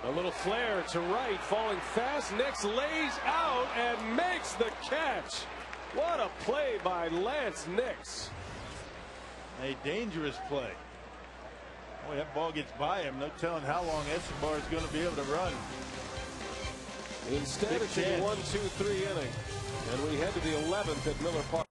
A little flare to right, falling fast. Nix lays out and makes the catch. What a play by Lance Nix. A dangerous play. Boy, that ball gets by him. No telling how long Escobar is going to be able to run. Instead, it's a 1-2-3 inning. And we head to the 11th at Miller Park.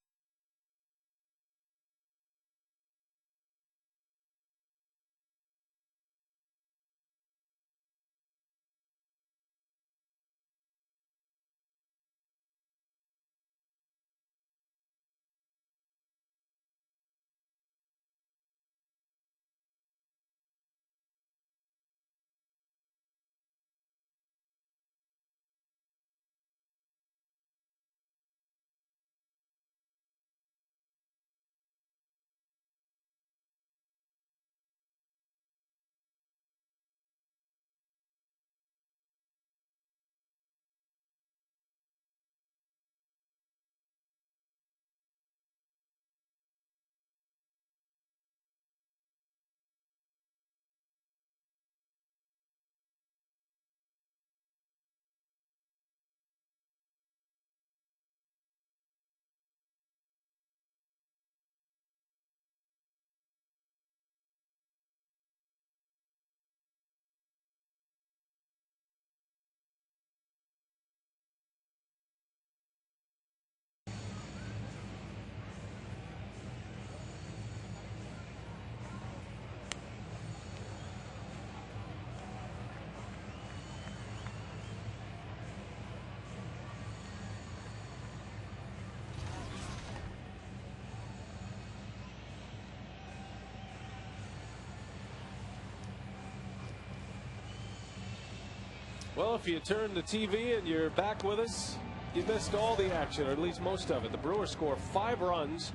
Well, if you turn the TV and you're back with us, you missed all the action, or at least most of it. The Brewers score 5 runs,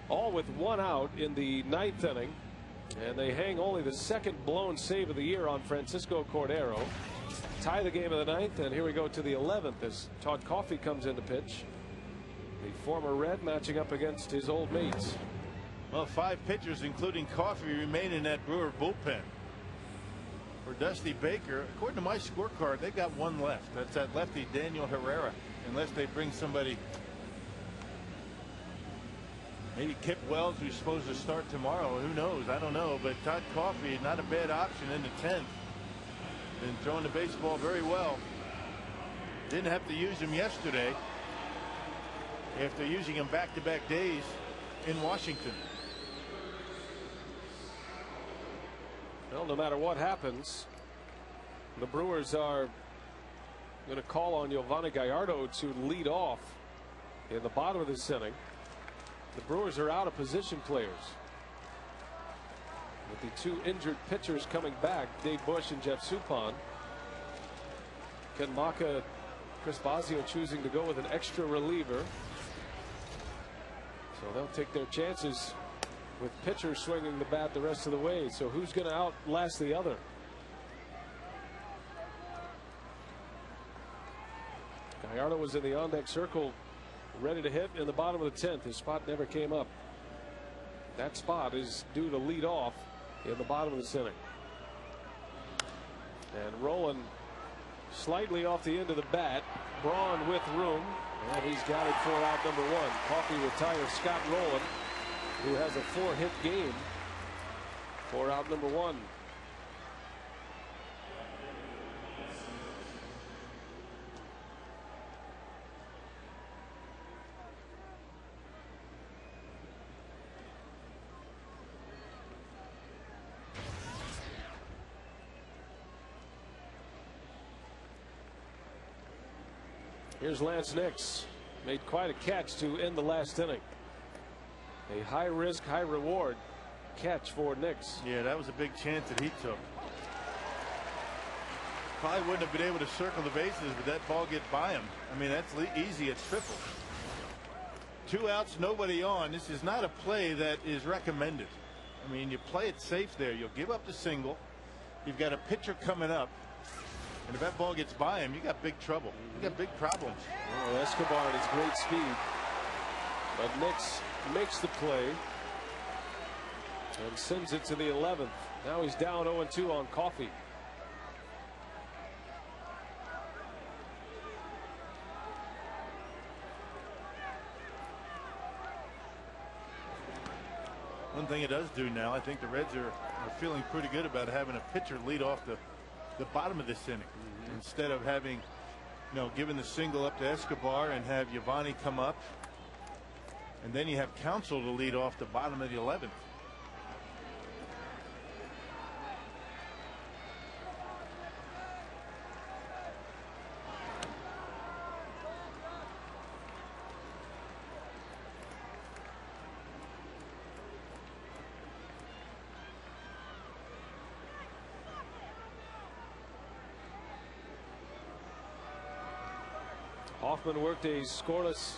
all with 1 out in the 9th inning. And they hang only the 2nd blown save of the year on Francisco Cordero. Tie the game of the 9th, and here we go to the 11th as Todd Coffey comes in to pitch. The former Red matching up against his old mates. Well, 5 pitchers, including Coffey, remain in that Brewer bullpen. For Dusty Baker, according to my scorecard, they got 1 left. That's that lefty Daniel Herrera, unless they bring somebody. Maybe Kip Wells, who's supposed to start tomorrow. Who knows? I don't know. But Todd Coffey, not a bad option in the 10th. Been throwing the baseball very well. Didn't have to use him yesterday after using him back-to-back days in Washington. Well, no matter what happens, the Brewers are going to call on Giovanni Gallardo to lead off in the bottom of this inning. The Brewers are out of position players, with the 2 injured pitchers coming back, Dave Bush and Jeff Suppan. Ken Maka, Chris Bosio choosing to go with an extra reliever. So they'll take their chances with pitchers swinging the bat the rest of the way. So who's going to outlast the other? Gallardo was in the on-deck circle, ready to hit in the bottom of the 10th. His spot never came up. That spot is due to lead off in the bottom of this inning. And Rowland slightly off the end of the bat. Braun with room, and he's got it for out number 1. Coffey retires Scott Rowland, who has a 4-hit game, for out number 1. Here's Lance Nix. Made quite a catch to end the last inning. A high risk, high reward catch for Nix. Yeah, that was a big chance that he took. Probably wouldn't have been able to circle the bases, but that ball get by him. I mean, that's easy at triple. 2 outs, nobody on. This is not a play that is recommended. I mean, you play it safe there. You'll give up the single. You've got a pitcher coming up. And if that ball gets by him, you got big trouble. You got big problems. Oh, Escobar at his great speed. But Nix makes the play and sends it to the 11th. Now he's down 0-2 on Coffey. One thing it does do now, I think the Reds are feeling pretty good about having a pitcher lead off the bottom of this inning, instead of having, given the single up to Escobar and have Giovanni come up, and then you have Counsell to lead off the bottom of the 11th. Hoffman worked a scoreless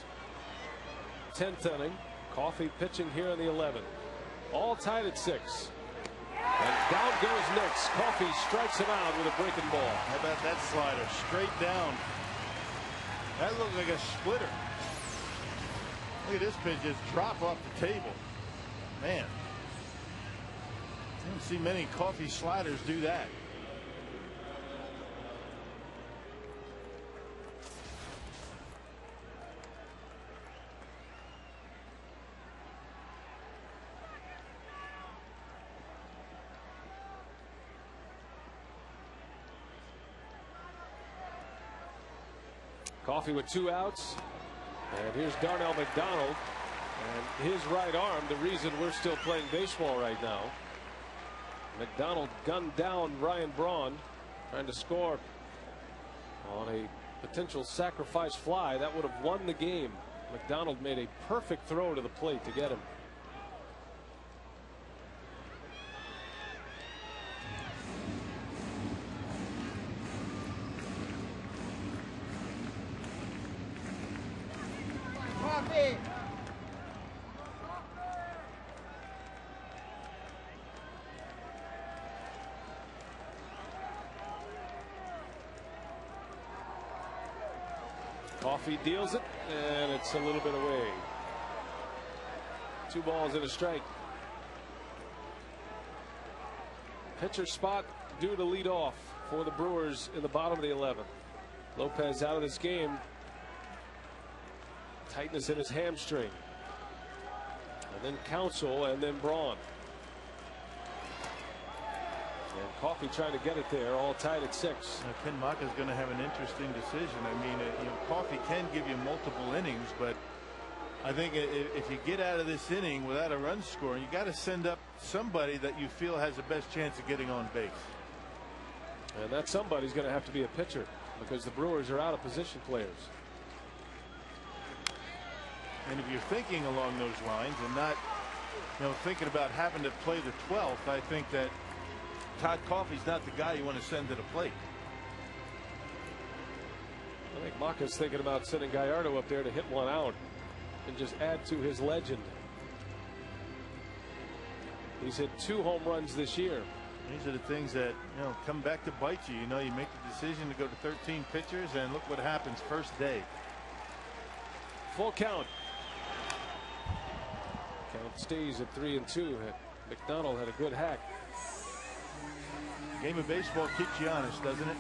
10th inning. Coffey pitching here in the 11th. All tied at 6. And down goes Nix. Coffey strikes him out with a breaking ball. How about that slider? Straight down. That looked like a splitter. Look at this pitch just drop off the table. Man. I don't see many Coffey sliders do that. Coffey with 2 outs. And here's Darnell McDonald. And his right arm, the reason we're still playing baseball right now. McDonald gunned down Ryan Braun, trying to score on a potential sacrifice fly that would have won the game. McDonald made a perfect throw to the plate to get him. Coffee deals it, and it's a little bit away. 2 balls and a strike. Pitcher spot due to lead off for the Brewers in the bottom of the 11th. Lopez out of this game. Tightness in his hamstring. And then Counsell, and then Braun. And Coffey trying to get it there, all tied at 6. Now, Ken Maka is going to have an interesting decision. I mean, Coffey can give you multiple innings, but I think if you get out of this inning without a run scoring, you got to send up somebody that you feel has the best chance of getting on base. And that somebody's going to have to be a pitcher, because the Brewers are out of position players. And if you're thinking along those lines and not, thinking about having to play the 12th, I think that Todd Coffey's not the guy you want to send to the plate. I think Maka's thinking about sending Gallardo up there to hit one out and just add to his legend. He's hit 2 home runs this year. These are the things that come back to bite you. You make the decision to go to 13 pitchers, and look what happens first day. Full count. Count stays at 3-2. McDonald had a good hack. Game of baseball keeps you honest, doesn't it?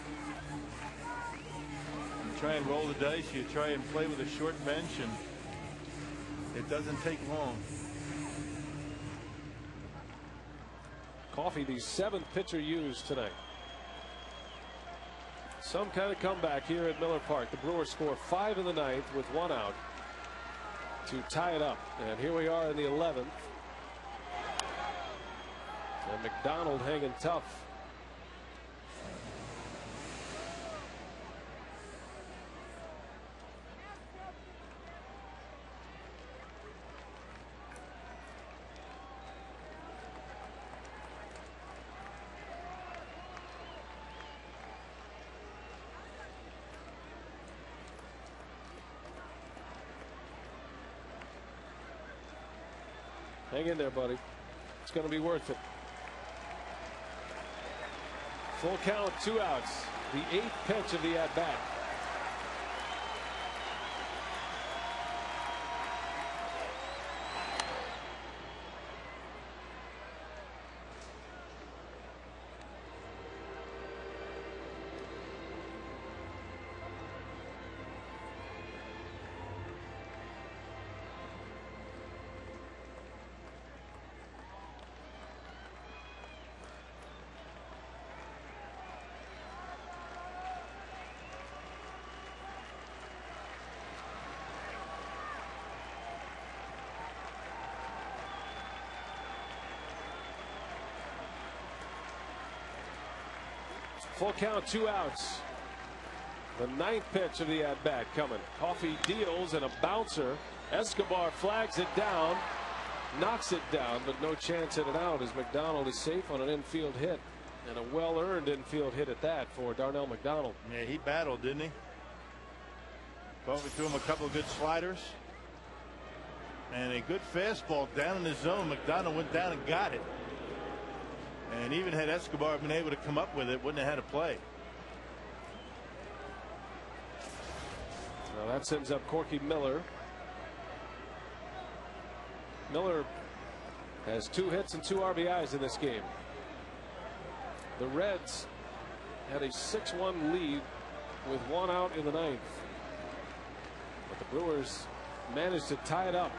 You try and roll the dice. You try and play with a short bench, and it doesn't take long. Coffey, the 7th pitcher used tonight. Some kind of comeback here at Miller Park. The Brewers score 5 in the 9th with 1 out to tie it up. And here we are in the 11th. And McDonald hanging tough. Hang in there, buddy. It's going to be worth it. Full count, 2 outs. The 8th pitch of the at-bat. Full count, 2 outs. The 9th pitch of the at-bat coming. Coffey deals, and a bouncer. Escobar flags it down, knocks it down, but no chance at an out as McDonald is safe on an infield hit, and a well-earned infield hit at that for Darnell McDonald. Yeah, he battled, didn't he? Coffey threw him a couple of good sliders and a good fastball down in the zone. McDonald went down and got it. And even had Escobar been able to come up with it, wouldn't have had a play. Well, that sends up Corky Miller. Miller has 2 hits and 2 RBIs in this game. The Reds had a 6-1 lead with 1 out in the 9th. But the Brewers managed to tie it up.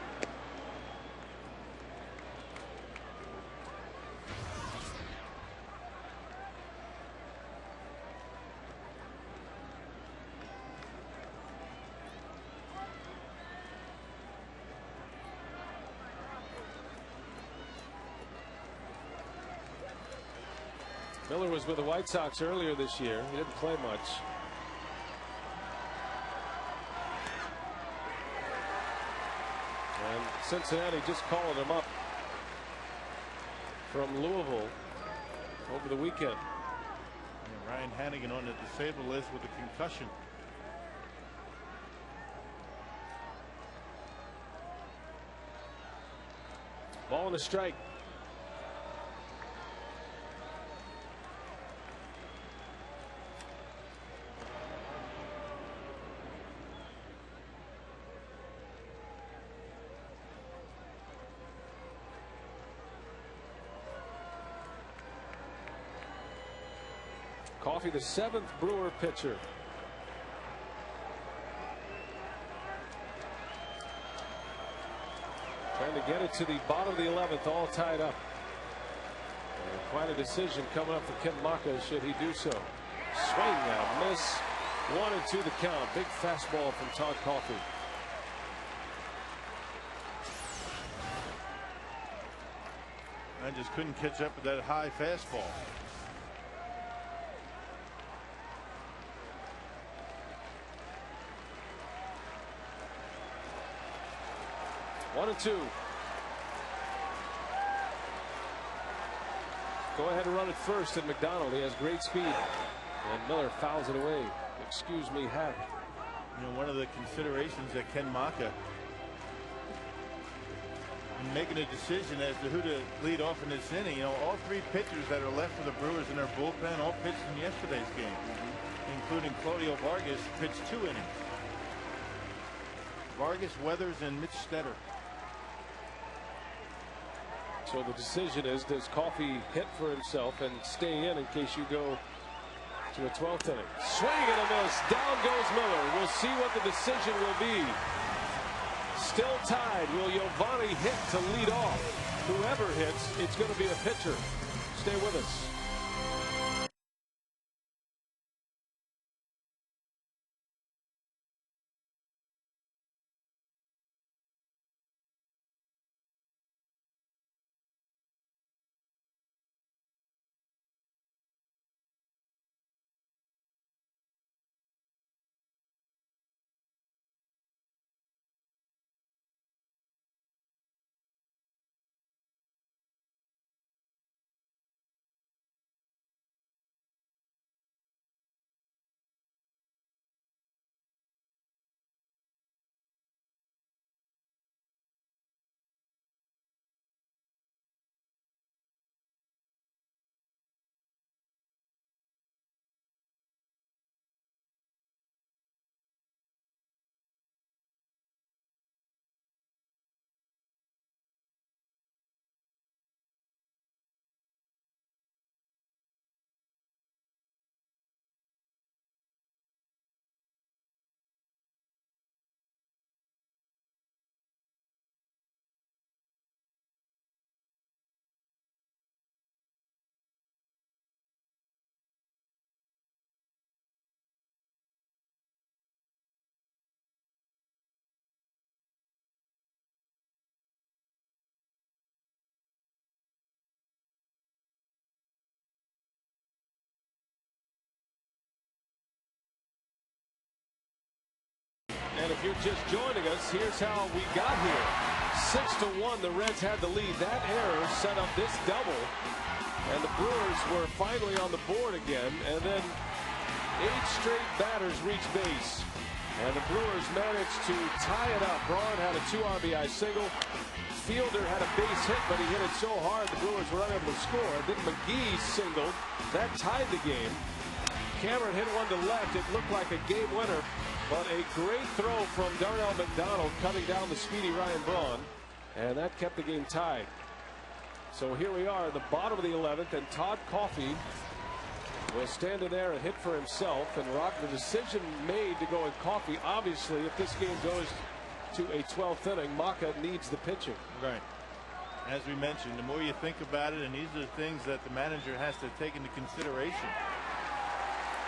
Miller was with the White Sox earlier this year. He didn't play much. And Cincinnati just calling him up from Louisville over the weekend. And Ryan Hannigan on the disabled list with a concussion. Ball and a strike. Coffey, the 7th Brewer pitcher. Trying to get it to the bottom of the 11th, all tied up. And quite a decision coming up for Ken Maka should he do so. Swing now, miss. 1-2 the count. Big fastball from Todd Coffey. I just couldn't catch up with that high fastball. One and two. Go ahead and run it first at McDonald. He has great speed. And Miller fouls it away. Excuse me, Happ. You know, one of the considerations that Ken Maka in making a decision as to who to lead off in this inning. You know, all 3 pitchers that are left for the Brewers in their bullpen all pitched in yesterday's game, including Claudio Vargas, pitched 2 innings. Vargas, Weathers, and Mitch Stetter. So the decision is, does Coffey hit for himself and stay in case you go to a 12th inning? Swing and a miss. Down goes Miller. We'll see what the decision will be. Still tied. Will Giovanni hit to lead off? Whoever hits, it's going to be a pitcher. Stay with us. And if you're just joining us, here's how we got here. 6-1, the Reds had the lead. That error set up this double. And the Brewers were finally on the board again. And then 8 straight batters reached base. And the Brewers managed to tie it up. Braun had a 2 RBI single. Fielder had a base hit, but he hit it so hard the Brewers were unable to score. Then McGee singled. That tied the game. Cameron hit one to left. It looked like a game winner. But a great throw from Darnell McDonald cutting down the speedy Ryan Braun. And that kept the game tied. So here we are at the bottom of the 11th. And Todd Coffey will stand in there and hit for himself. And Rock, the decision made to go with Coffey. Obviously, if this game goes to a 12th inning, Maka needs the pitching. Right. As we mentioned, the more you think about it, and these are the things that the manager has to take into consideration.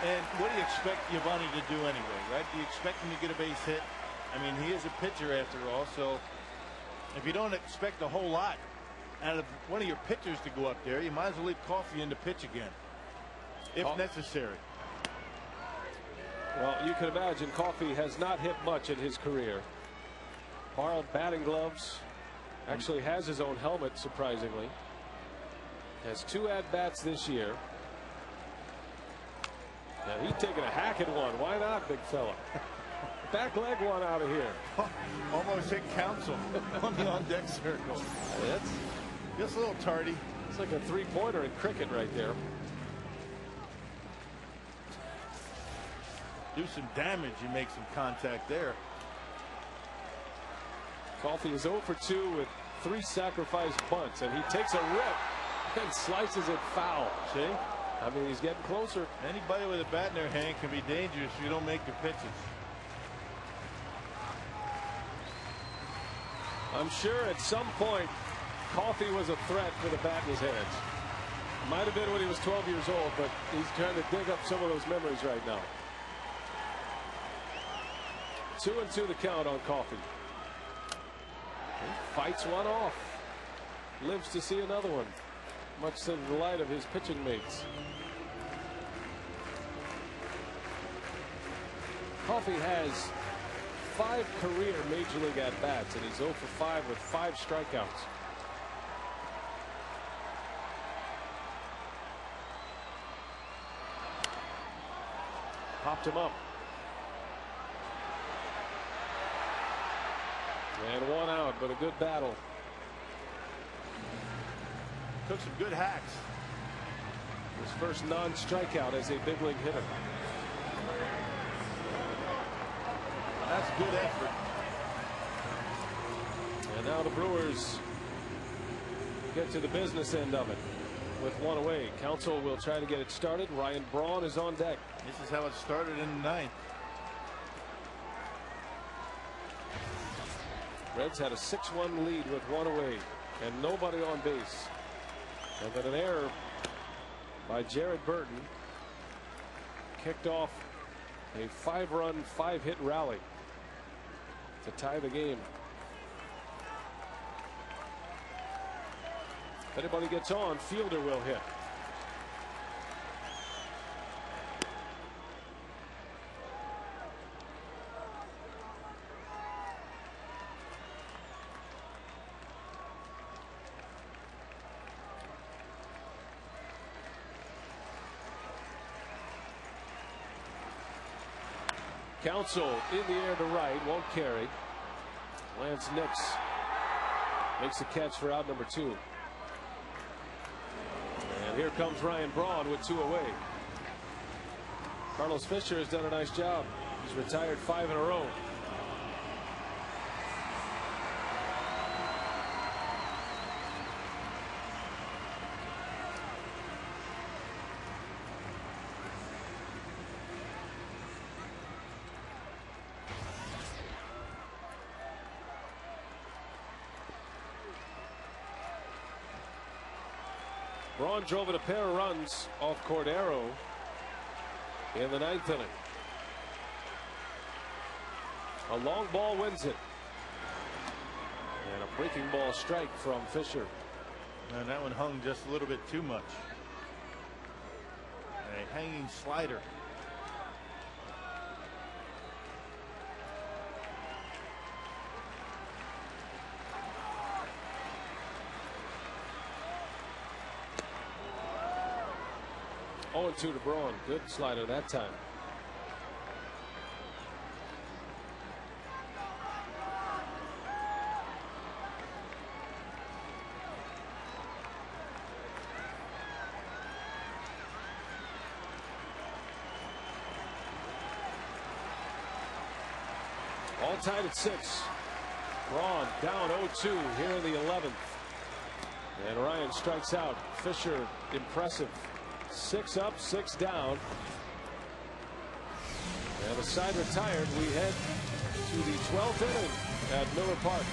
And what do you expect Giovanni to do anyway, right? Do you expect him to get a base hit? I mean, he is a pitcher after all, so if you don't expect a whole lot out of one of your pitchers to go up there, you might as well leave Coffey in to pitch again, if necessary. Well, you can imagine Coffey has not hit much in his career. Borrowed batting gloves. Actually has his own helmet, surprisingly. Has 2 at-bats this year. And he's taking a hack at one. Why not, big fella? back leg one out of here. Almost hit Counsell on the on-deck circle. That's just a little tardy. It's like a three-pointer in cricket right there. Do some damage. You make some contact there. Coffey is 0 for 2 with 3 sacrifice bunts, and he takes a rip and slices it foul. See? I mean, he's getting closer. Anybody with a bat in their hand can be dangerous if you don't make your pitches. I'm sure at some point Coffey was a threat for the bat in his hands. Might have been when he was 12 years old, but he's trying to dig up some of those memories right now. 2-2 the count on Coffey. He fights one off. Lives to see another one, much to the delight of his pitching mates. Coffey has 5 career Major League at-bats, and he's 0 for 5 with 5 strikeouts. Popped him up. And 1 out, but a good battle. Took some good hacks. His first non-strikeout as a big league hitter. That's good effort. And now the Brewers get to the business end of it with 1 away. Counsell will try to get it started. Ryan Braun is on deck. This is how it started in the 9th. Reds had a 6-1 lead with 1 away and nobody on base. And then an error by Jared Burton kicked off a 5-run, 5-hit rally to tie the game. If anybody gets on, Fielder will hit. Counsell in the air to right, won't carry. Lance Nix makes the catch for out number 2. And here comes Ryan Braun with 2 away. Carlos Fisher has done a nice job. He's retired 5 in a row. Braun drove in a pair of runs off Cordero in the 9th inning. A long ball wins it. And a breaking ball strike from Fisher. And that one hung just a little bit too much. A hanging slider. Oh, 2 to Braun. Good slider that time. All tied at 6. Braun down 0-2 here in the 11th. And Ryan strikes out. Fisher impressive. 6 up, 6 down. And the side retired. We head to the 12th inning at Miller Park.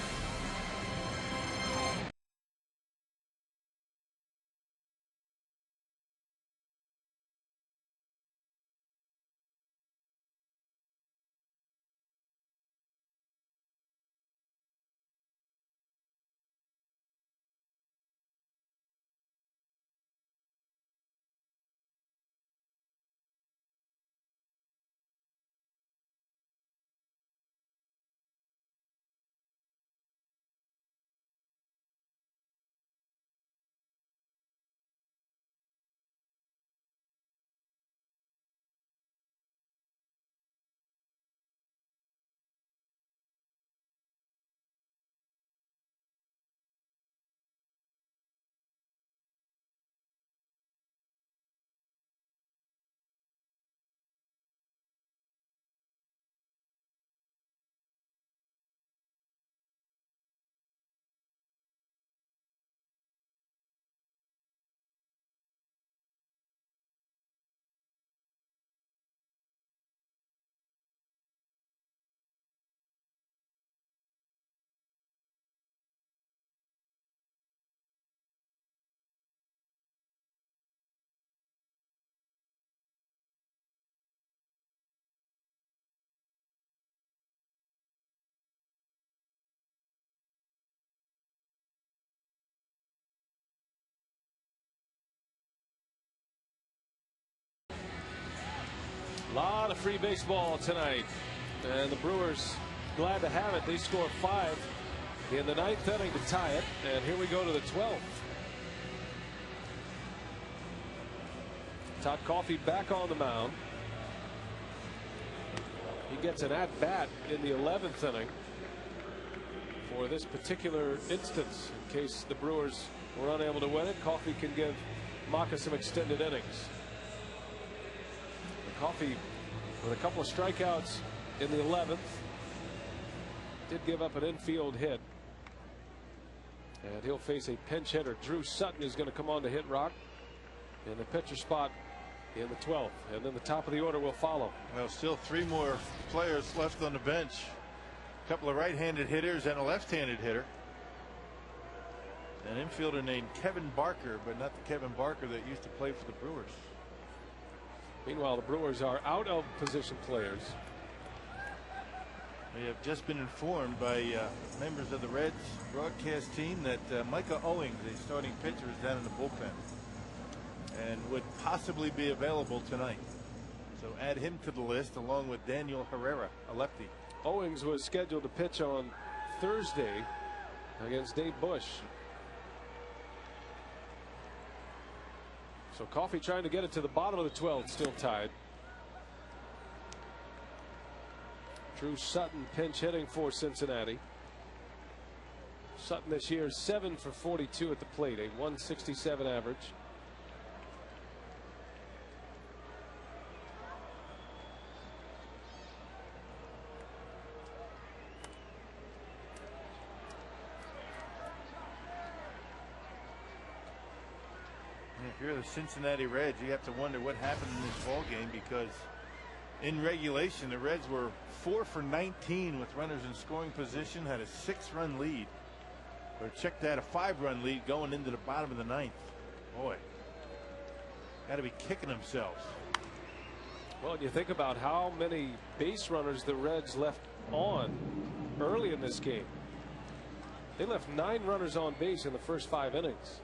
A lot of free baseball tonight, and the Brewers glad to have it. They score 5 in the 9th inning to tie it, and here we go to the 12th. Todd Coffey back on the mound. He gets an at-bat in the 11th inning for this particular instance. In case the Brewers were unable to win it, Coffey can give Maka some extended innings. Coffey with a couple of strikeouts in the 11th. Did give up an infield hit. And he'll face a pinch hitter. Drew Sutton is going to come on to hit Rock in the pitcher spot in the 12th. And then the top of the order will follow. Well, still 3 more players left on the bench. A couple of right-handed hitters and a left-handed hitter. An infielder named Kevin Barker, but not the Kevin Barker that used to play for the Brewers. Meanwhile, the Brewers are out of position players. We have just been informed by members of the Reds broadcast team that Micah Owings, a starting pitcher, is down in the bullpen and would possibly be available tonight. So add him to the list along with Daniel Herrera, a lefty. Owings was scheduled to pitch on Thursday against Dave Bush. So Coffey trying to get it to the bottom of the 12th, still tied. Drew Sutton pinch hitting for Cincinnati. Sutton this year 7 for 42 at the plate, a 167 average. If you're the Cincinnati Reds, you have to wonder what happened in this ball game, because in regulation the Reds were 4 for 19 with runners in scoring position, had a 6-run lead, or checked out a 5-run lead going into the bottom of the 9th. Boy, got to be kicking themselves. Well, you think about how many base runners the Reds left on early in this game. They left 9 runners on base in the first 5 innings.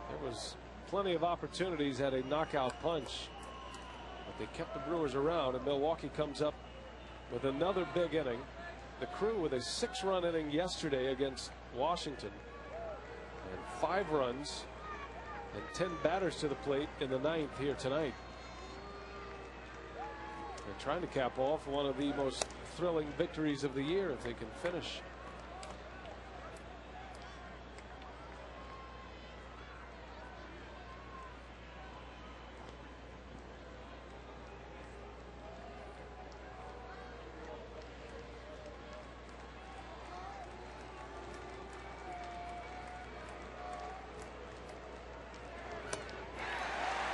There was plenty of opportunities at a knockout punch, but they kept the Brewers around, and Milwaukee comes up with another big inning. The Crew with a 6-run inning yesterday against Washington, and 5 runs and 10 batters to the plate in the 9th here tonight. They're trying to cap off one of the most thrilling victories of the year if they can finish.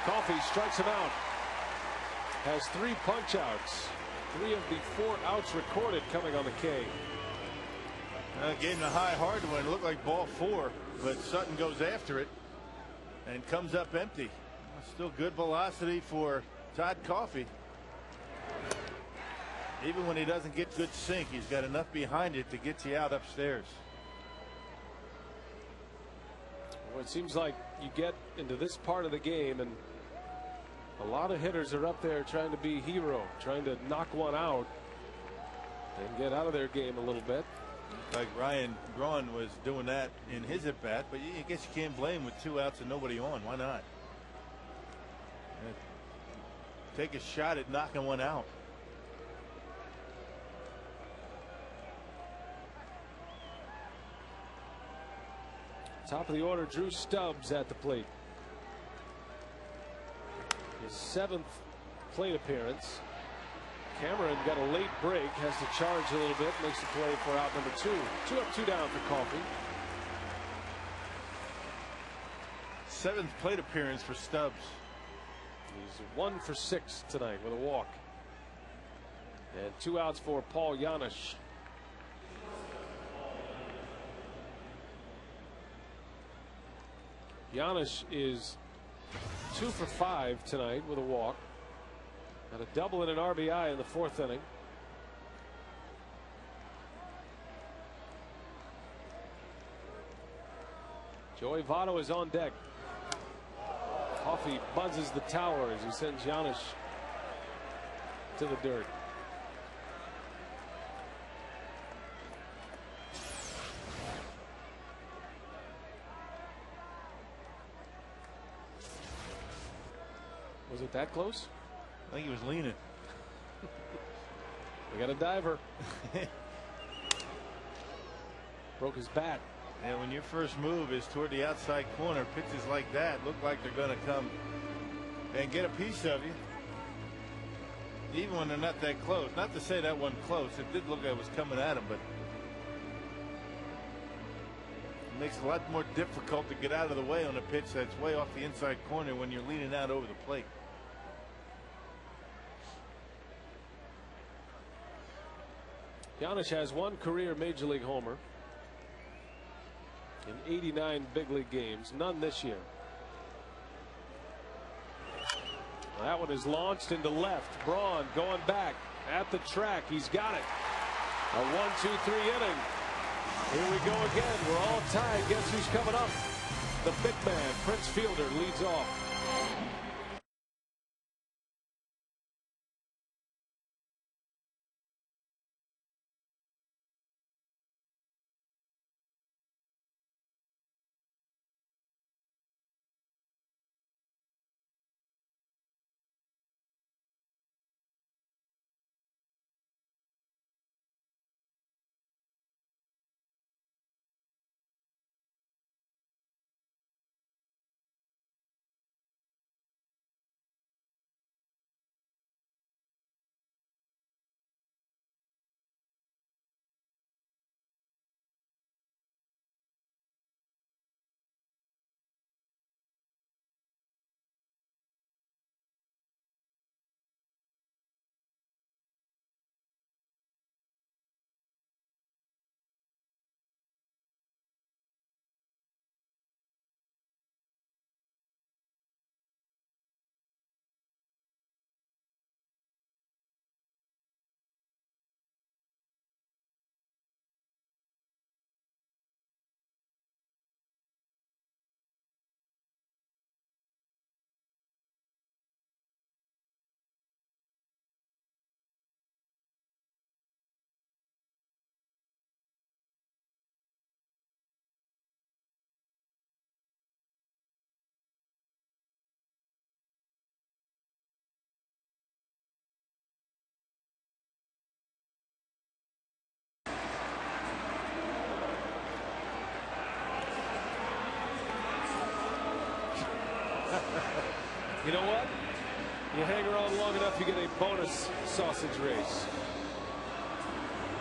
Coffey strikes him out. Has 3 punch outs. 3 of the 4 outs recorded coming on the K. Gave him a high hard one. It looked like ball 4, but Sutton goes after it and comes up empty. Still good velocity for Todd Coffey. Even when he doesn't get good sink, he's got enough behind it to get you out upstairs. Well, it seems like you get into this part of the game and a lot of hitters are up there trying to be hero, trying to knock one out and get out of their game a little bit. Like Ryan Braun was doing that in his at bat, but I guess you can't blame with 2 outs and nobody on. Why not? Take a shot at knocking one out. Top of the order, Drew Stubbs at the plate. His 7th plate appearance. Cameron got a late break, has to charge a little bit, makes the play for out number 2. 2 up, 2 down for Coffey. 7th plate appearance for Stubbs. He's 1 for 6 tonight with a walk. And 2 outs for Paul Janisch. Janisch is 2 for 5 tonight with a walk. And a double and an RBI in the 4th inning. Joey Votto is on deck. Coffey buzzes the tower as he sends Janisch to the dirt. Was it that close? I think he was leaning. We got a diver. Broke his bat. And when your first move is toward the outside corner, pitches like that look like they're going to come and get a piece of you, even when they're not that close. Not to say that wasn't close. It did look like it was coming at him, but it makes it a lot more difficult to get out of the way on a pitch that's way off the inside corner when you're leaning out over the plate. Giannis has one career major league homer in 89 big league games, none this year. That one is launched into left. Braun going back at the track. He's got it. A 1-2-3 inning. Here we go again. We're all tied. Guess who's coming up? The big man, Prince Fielder, leads off. You know what? You hang around long enough, you get a bonus sausage race.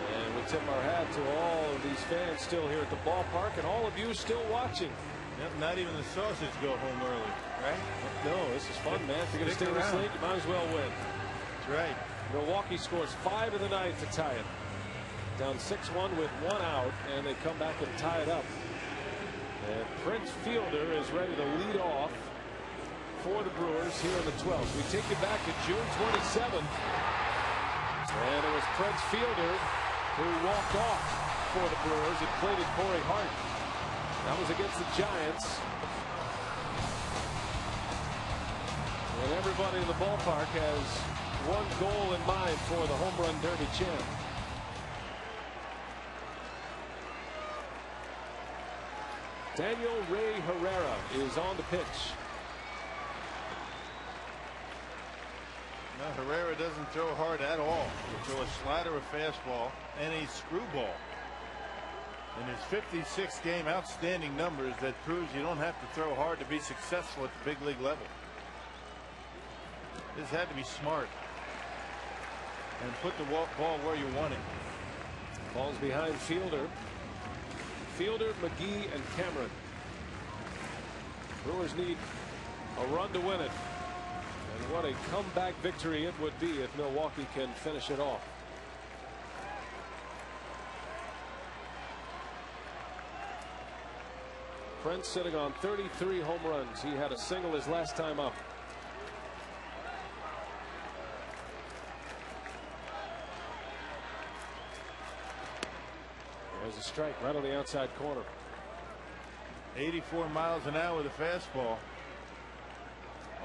And we tip our hat to all of these fans still here at the ballpark and all of you still watching. Yep, not even the sausage go home early, right? No, this is fun, man. If you're going to stay this late, you might as well win. That's right. Milwaukee scores 5 in the ninth to tie it. Down 6-1 with 1 out, and they come back and tie it up. And Prince Fielder is ready to lead off for the Brewers here on the 12th. We take you back to June 27th, and it was Prince Fielder who walked off for the Brewers and played at Corey Hart. That was against the Giants. And everybody in the ballpark has one goal in mind for the home run derby champ. Daniel Ray Herrera is on the pitch. No, Herrera doesn't throw hard at all. He'll throw a slider, a fastball, and a screwball. In his 56 game outstanding numbers, that proves you don't have to throw hard to be successful at the big league level. This had to be smart and put the ball where you want it. Ball's behind Fielder. Fielder, McGee, and Cameron. Brewers need a run to win it. And what a comeback victory it would be if Milwaukee can finish it off. Prince sitting on 33 home runs. He had a single his last time up. There's a strike right on the outside corner. 84 miles an hour with a fastball.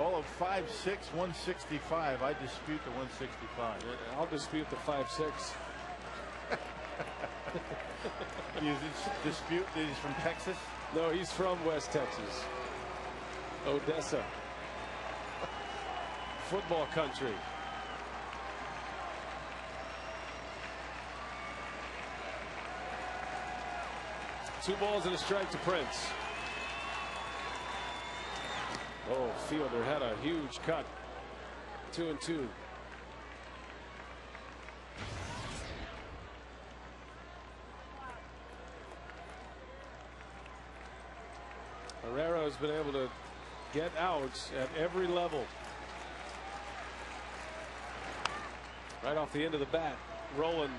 All of 5'6", 165. I dispute the 165. I'll dispute the 5'6". You dispute that he's from Texas? No, he's from West Texas. Odessa. Football country. Two balls and a strike to Prince. Oh, Fielder had a huge cut. 2-2. Herrera has been able to get outs at every level. Right off the end of the bat, Roland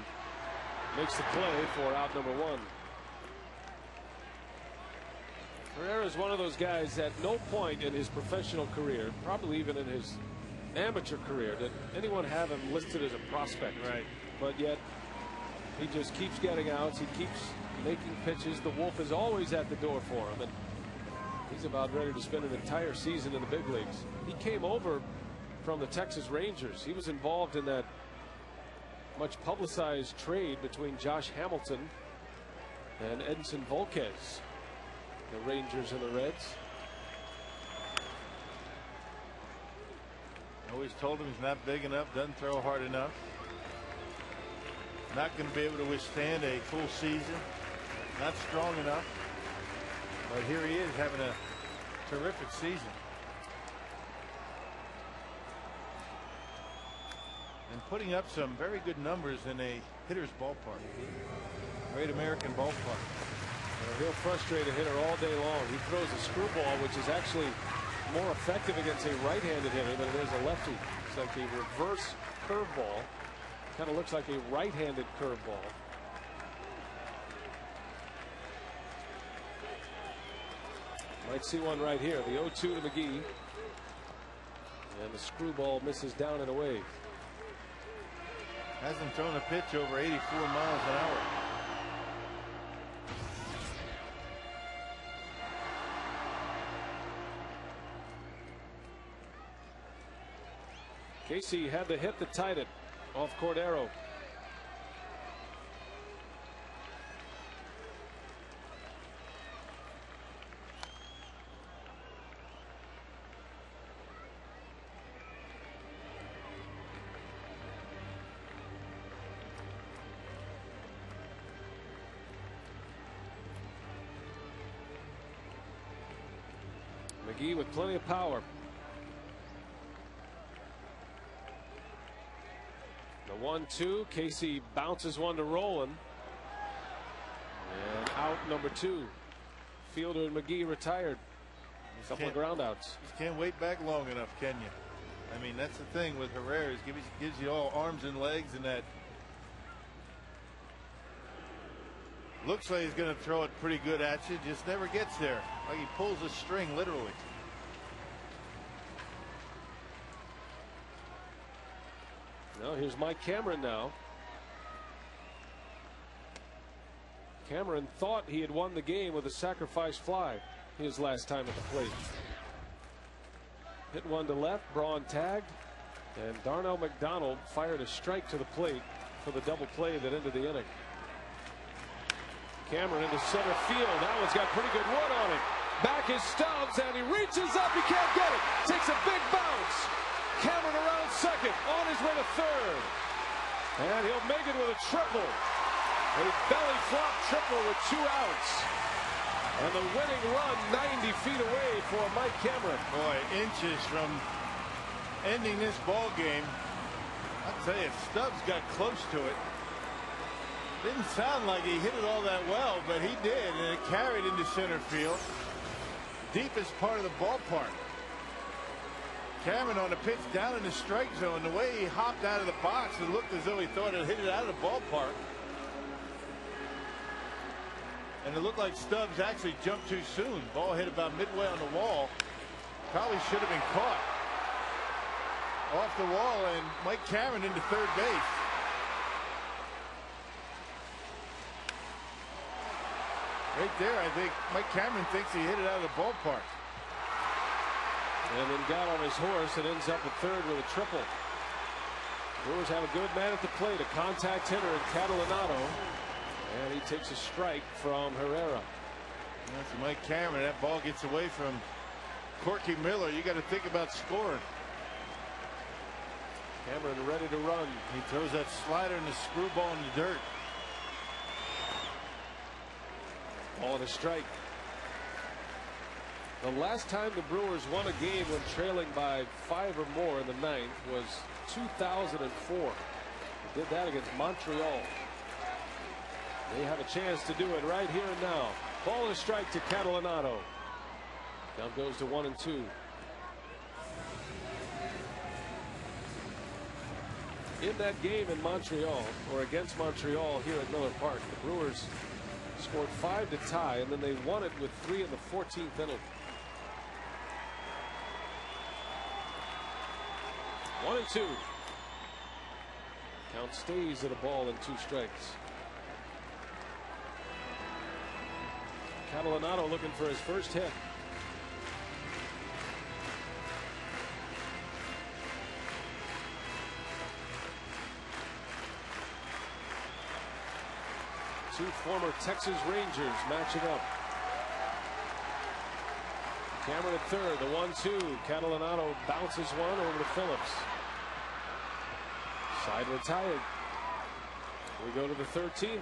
makes the play for out number 1. Herrera is one of those guys at no point in his professional career, probably even in his amateur career, did anyone have him listed as a prospect. Right. But yet he just keeps getting outs. He keeps making pitches. The Wolf is always at the door for him, and he's about ready to spend an entire season in the big leagues. He came over from the Texas Rangers. He was involved in that much publicized trade between Josh Hamilton and Edinson Volquez. The Rangers and the Reds. Always told him he's not big enough, doesn't throw hard enough. Not going to be able to withstand a full season. Not strong enough. But here he is having a terrific season. And putting up some very good numbers in a hitter's ballpark. Great American ballpark. He'll frustrate a hitter all day long. He throws a screwball, which is actually more effective against a right-handed hitter than it is a lefty. It's like a reverse curveball. Kind of looks like a right-handed curveball. Might see one right here. The 0-2 to McGee. And the screwball misses down and away. Hasn't thrown a pitch over 84 miles an hour. Casey had the hit that tied it off Cordero. McGee with plenty of power. The 1-2. Casey bounces one to Roland. And out number 2. Fielder and McGee retired. A couple of ground outs. Just can't wait back long enough, can you? I mean, that's the thing with Herrera. He gives you all arms and legs, and that looks like he's going to throw it pretty good at you. Just never gets there. Like he pulls a string, literally. Now here's Mike Cameron now. Cameron thought he had won the game with a sacrifice fly his last time at the plate. Hit one to left. Braun tagged. And Darnell McDonald fired a strike to the plate for the double play that ended the inning. Cameron into center field. That one's got pretty good wood on it. Back is Stubbs, and he reaches up. He can't get it. Takes a big bounce. Cameron around second, on his way to third. And he'll make it with a triple. A belly flop triple with 2 outs. And the winning run 90 feet away for Mike Cameron. Boy, inches from ending this ball game. I'll tell you, if Stubbs got close to it. Didn't sound like he hit it all that well, but he did, and it carried into center field. Deepest part of the ballpark. Cameron on the pitch down in the strike zone. The way he hopped out of the box, it looked as though he thought it hit it out of the ballpark. And it looked like Stubbs actually jumped too soon. Ball hit about midway on the wall. Probably should have been caught. Off the wall, and Mike Cameron into third base. Right there, I think Mike Cameron thinks he hit it out of the ballpark. and then got on his horse and ends up at third with a triple. Brewers have a good man at the plate, a contact hitter in Catalinato, and he takes a strike from Herrera. That's Mike Cameron. That ball gets away from Corky Miller. You got to think about scoring. Cameron ready to run. He throws that slider and the screwball in the dirt. Ball and a strike. The last time the Brewers won a game when trailing by 5 or more in the ninth was 2004. They did that against Montreal. They have a chance to do it right here and now. Ball and a strike to Catalinato. Count goes to 1-2. In that game in Montreal, or against Montreal here at Miller Park, the Brewers scored 5 to tie, and then they won it with 3 in the 14th inning. 1-2. Count stays at a ball and 2 strikes. Catalinato looking for his first hit. Two former Texas Rangers matching up. Cameron at third, the 1-2. Catalinato bounces one over to Phillips. Side retired. We go to the 13th.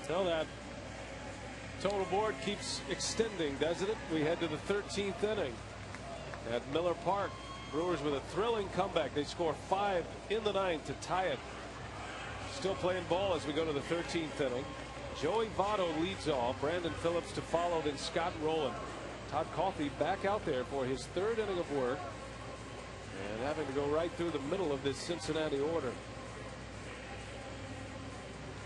Well, that total board keeps extending, doesn't it? We head to the 13th inning at Miller Park. Brewers with a thrilling comeback. They score 5 in the ninth to tie it. Still playing ball as we go to the 13th inning. Joey Votto leads off. Brandon Phillips to follow, then Scott Rowland. Todd Coffey back out there for his 3rd inning of work and having to go right through the middle of this Cincinnati order.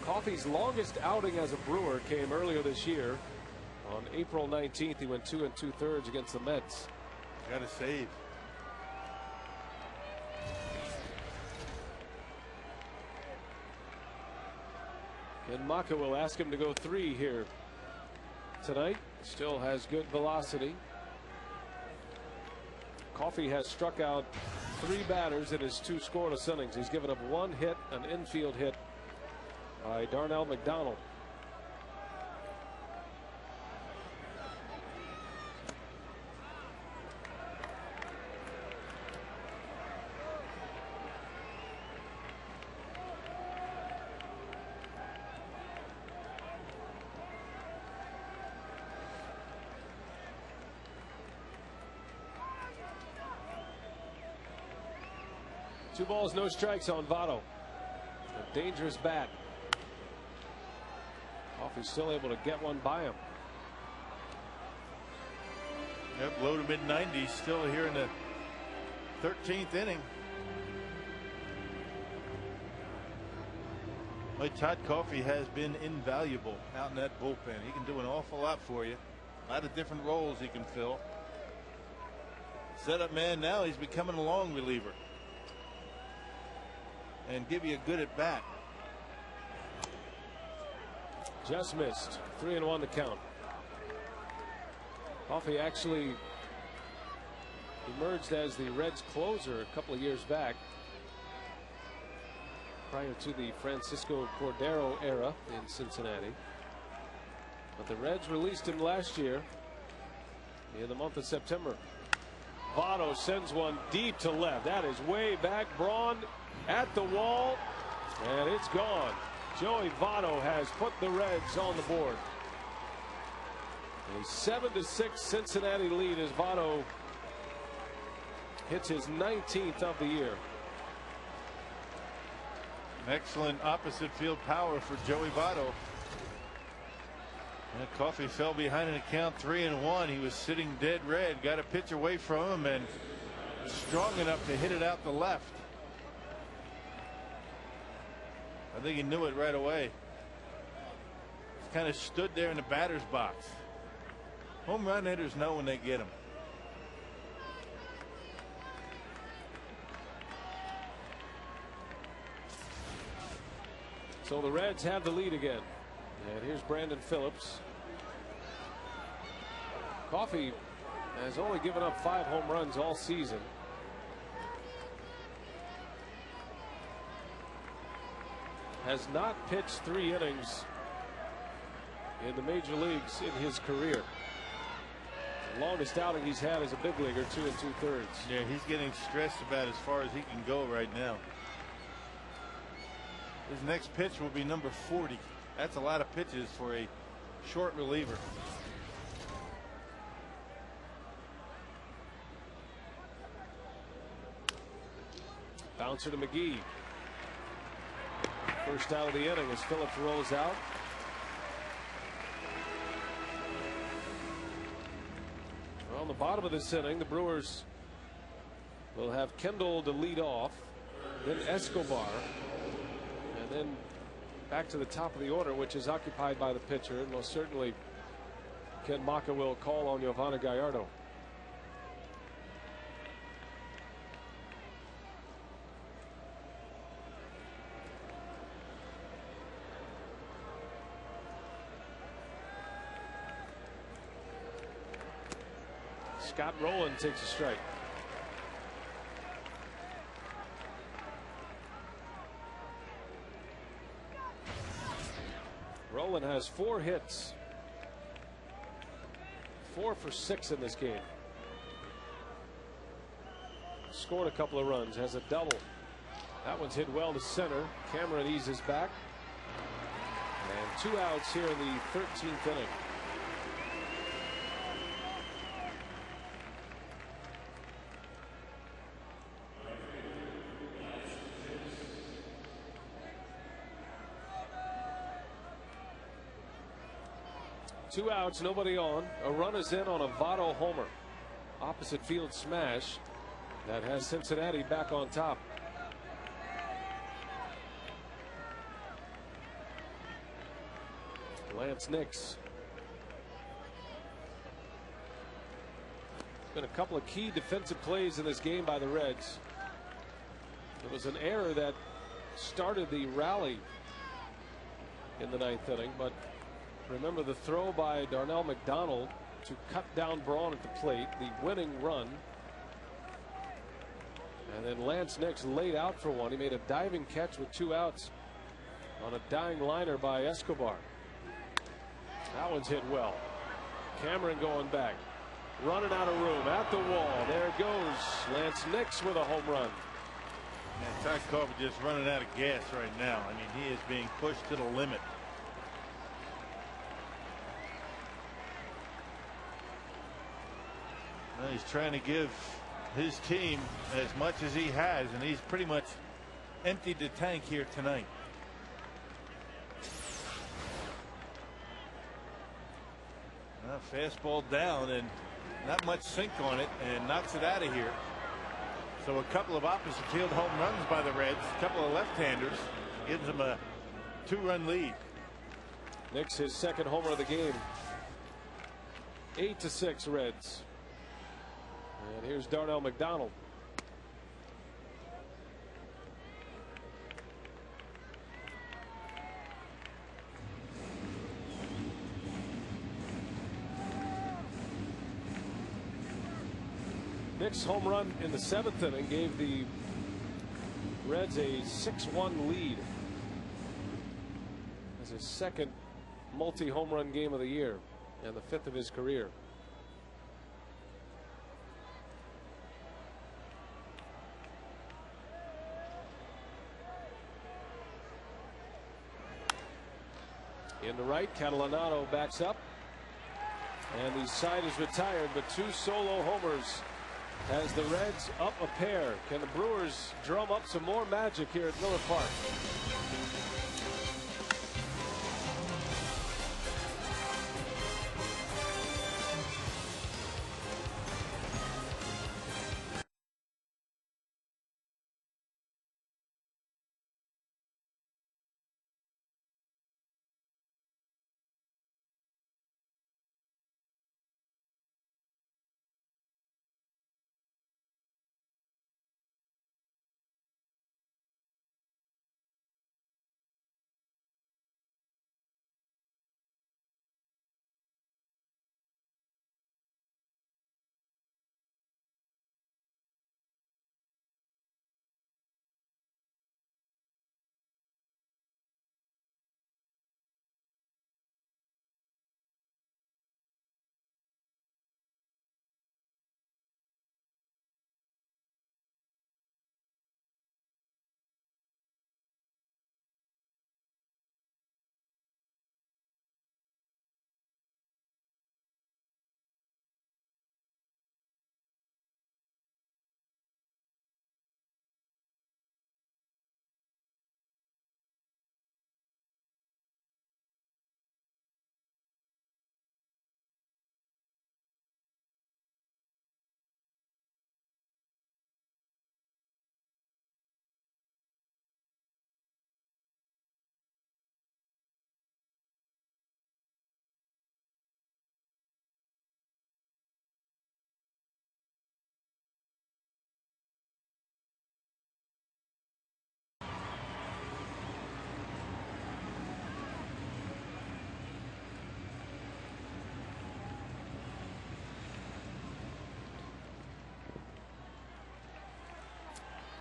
Coffey's longest outing as a Brewer came earlier this year. On April 19th, he went 2 2/3 against the Mets. Got to save. Ken Maka will ask him to go 3 here tonight. Still has good velocity. Coffey has struck out 3 batters in his 2 scoreless innings. He's given up 1 hit, an infield hit by Darnell McDonald. 2 balls, no strikes on Votto. A dangerous bat. Coffey's still able to get one by him. Yep, low to mid 90s, still here in the 13th inning. Well, Todd Coffey has been invaluable out in that bullpen. He can do an awful lot for you. A lot of different roles he can fill. Setup man, now he's becoming a long reliever and give you a good at bat. Just missed. 3-1 to count. Coffey actually emerged as the Reds closer a couple of years back, prior to the Francisco Cordero era in Cincinnati. But the Reds released him last year in the month of September. Votto sends one deep to left. That is way back. Braun at the wall, and it's gone. Joey Votto has put the Reds on the board. A 7-6 Cincinnati lead as Votto hits his 19th of the year. Excellent opposite field power for Joey Votto. And Coffey fell behind in a count 3-1. He was sitting dead red, got a pitch away from him, and strong enough to hit it out the left. I think he knew it right away. Kind of stood there in the batter's box. Home run hitters know when they get them. So the Reds have the lead again. And here's Brandon Phillips. Coffey has only given up 5 home runs all season. Has not pitched 3 innings in the major leagues in his career. The longest outing he's had as a big leaguer, 2 2/3. Yeah, he's getting stressed about as far as he can go right now. His next pitch will be number 40. That's a lot of pitches for a short reliever. Bouncer to McGee. First out of the inning as Phillips rolls out. Well, on the bottom of this inning, the Brewers will have Kendall to lead off, then Escobar, and then back to the top of the order, which is occupied by the pitcher, and most certainly Ken Maka will call on Giovanni Gallardo. Scott Rowland takes a strike. Rowland has 4 hits. 4 for 6 in this game. Scored a couple of runs, has a double. That one's hit well to center. Cameron eases back. And 2 outs here in the 13th inning. Two outs, nobody on. A run is in on a Votto homer. Opposite field smash that has Cincinnati back on top. Lance Nix. Been a couple of key defensive plays in this game by the Reds. It was an error that started the rally in the 9th inning, but remember the throw by Darnell McDonald to cut down Braun at the plate, the winning run. And then Lance Nix laid out for one. He made a diving catch with 2 outs on a dying liner by Escobar. That one's hit well. Cameron going back, running out of room at the wall. There it goes. Lance Nix with a home run. And Todd Coffey just running out of gas right now. I mean, he is being pushed to the limit. Well, he's trying to give his team as much as he has, and he's pretty much emptied the tank here tonight. Fastball down and not much sink on it, and knocks it out of here. So a couple of opposite field home runs by the Reds, a couple of left-handers, gives them a 2-run lead. Nix his second homer of the game. 8-6 Reds. And here's Darnell McDonald. Nick's home run in the 7th inning gave the Reds a 6-1 lead. That's his second multi-home run game of the year and the 5th of his career. In the right, Catalanado backs up, and the side is retired, but 2 solo homers as the Reds up a pair. Can the Brewers drum up some more magic here at Miller Park?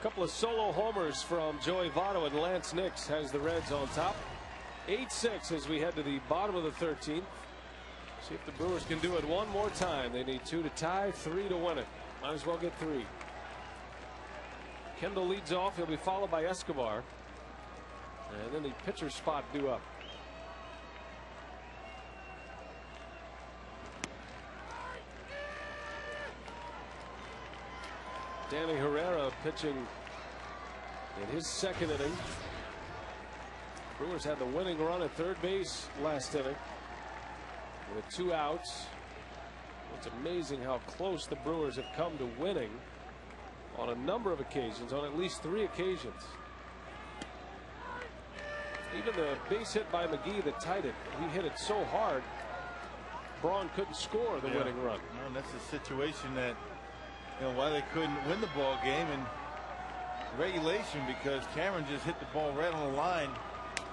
Couple of solo homers from Joey Votto, and Lance Nix has the Reds on top. 8-6 as we head to the bottom of the 13th. See if the Brewers can do it one more time. They need 2 to tie, 3 to win it. Might as well get 3. Kendall leads off. He'll be followed by Escobar. And then the pitcher spot due up. Danny Herrera pitching in his 2nd inning. Brewers had the winning run at third base last inning with 2 outs. It's amazing how close the Brewers have come to winning on a number of occasions, on at least 3 occasions. Even the base hit by McGee that tied it, he hit it so hard Braun couldn't score the winning run. No, that's a situation that, you know, why they couldn't win the ball game in regulation, because Cameron just hit the ball right on the line,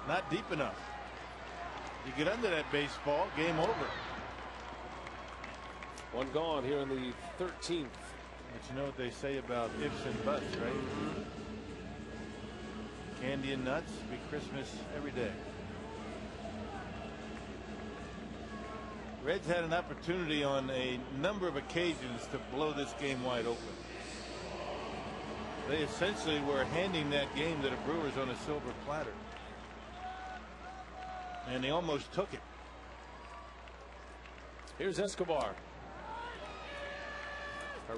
not deep enough. You get under that baseball, game over. 1 gone here in the 13th. But you know what they say about ifs and buts, right? Candy and nuts, be Christmas every day. Reds had an opportunity on a number of occasions to blow this game wide open. They essentially were handing that game to the Brewers on a silver platter. And they almost took it. Here's Escobar.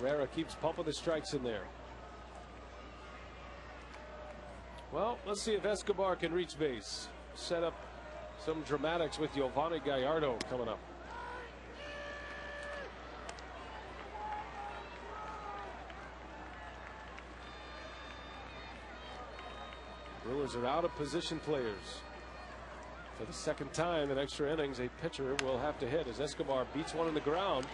Herrera keeps pumping the strikes in there. Well, let's see if Escobar can reach base. Set up some dramatics with Giovanni Gallardo coming up. Brewers are out of position players. For the second time in extra innings, a pitcher will have to hit as Escobar beats one in the ground.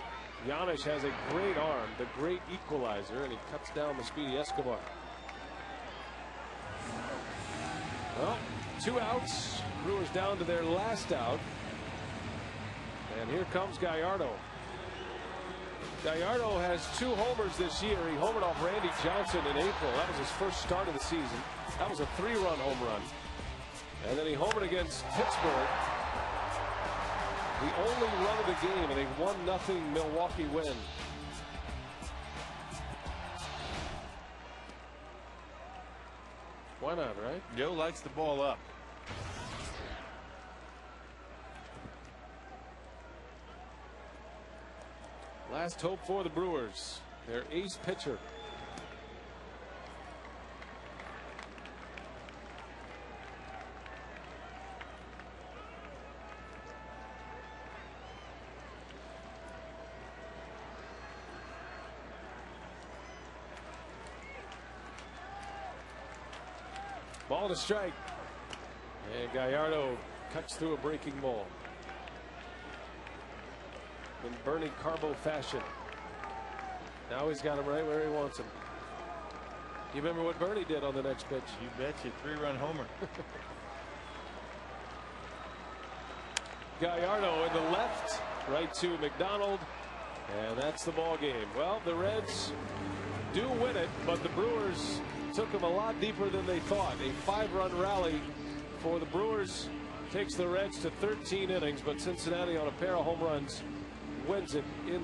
Giannis has a great arm, the great equalizer, and he cuts down the speedy Escobar. Well, 2 outs. Brewers down to their last out. And here comes Gallardo. Gallardo has 2 homers this year. He homered off Randy Johnson in April. That was his first start of the season. That was a 3-run home run. And then he homered against Pittsburgh. The only run of the game in a 1-0 Milwaukee win. Why not, right? Joe likes the ball up. Last hope for the Brewers. Their ace pitcher. Ball to strike. And Gallardo cuts through a breaking ball. In Bernie Carbo fashion. Now he's got him right where he wants him. You remember what Bernie did on the next pitch? You betcha, 3-run homer. Gallardo in the left, right to McDonald, and that's the ball game. Well, the Reds do win it, but the Brewers took them a lot deeper than they thought. A 5-run rally for the Brewers takes the Reds to 13 innings, but Cincinnati on a pair of home runs wins it in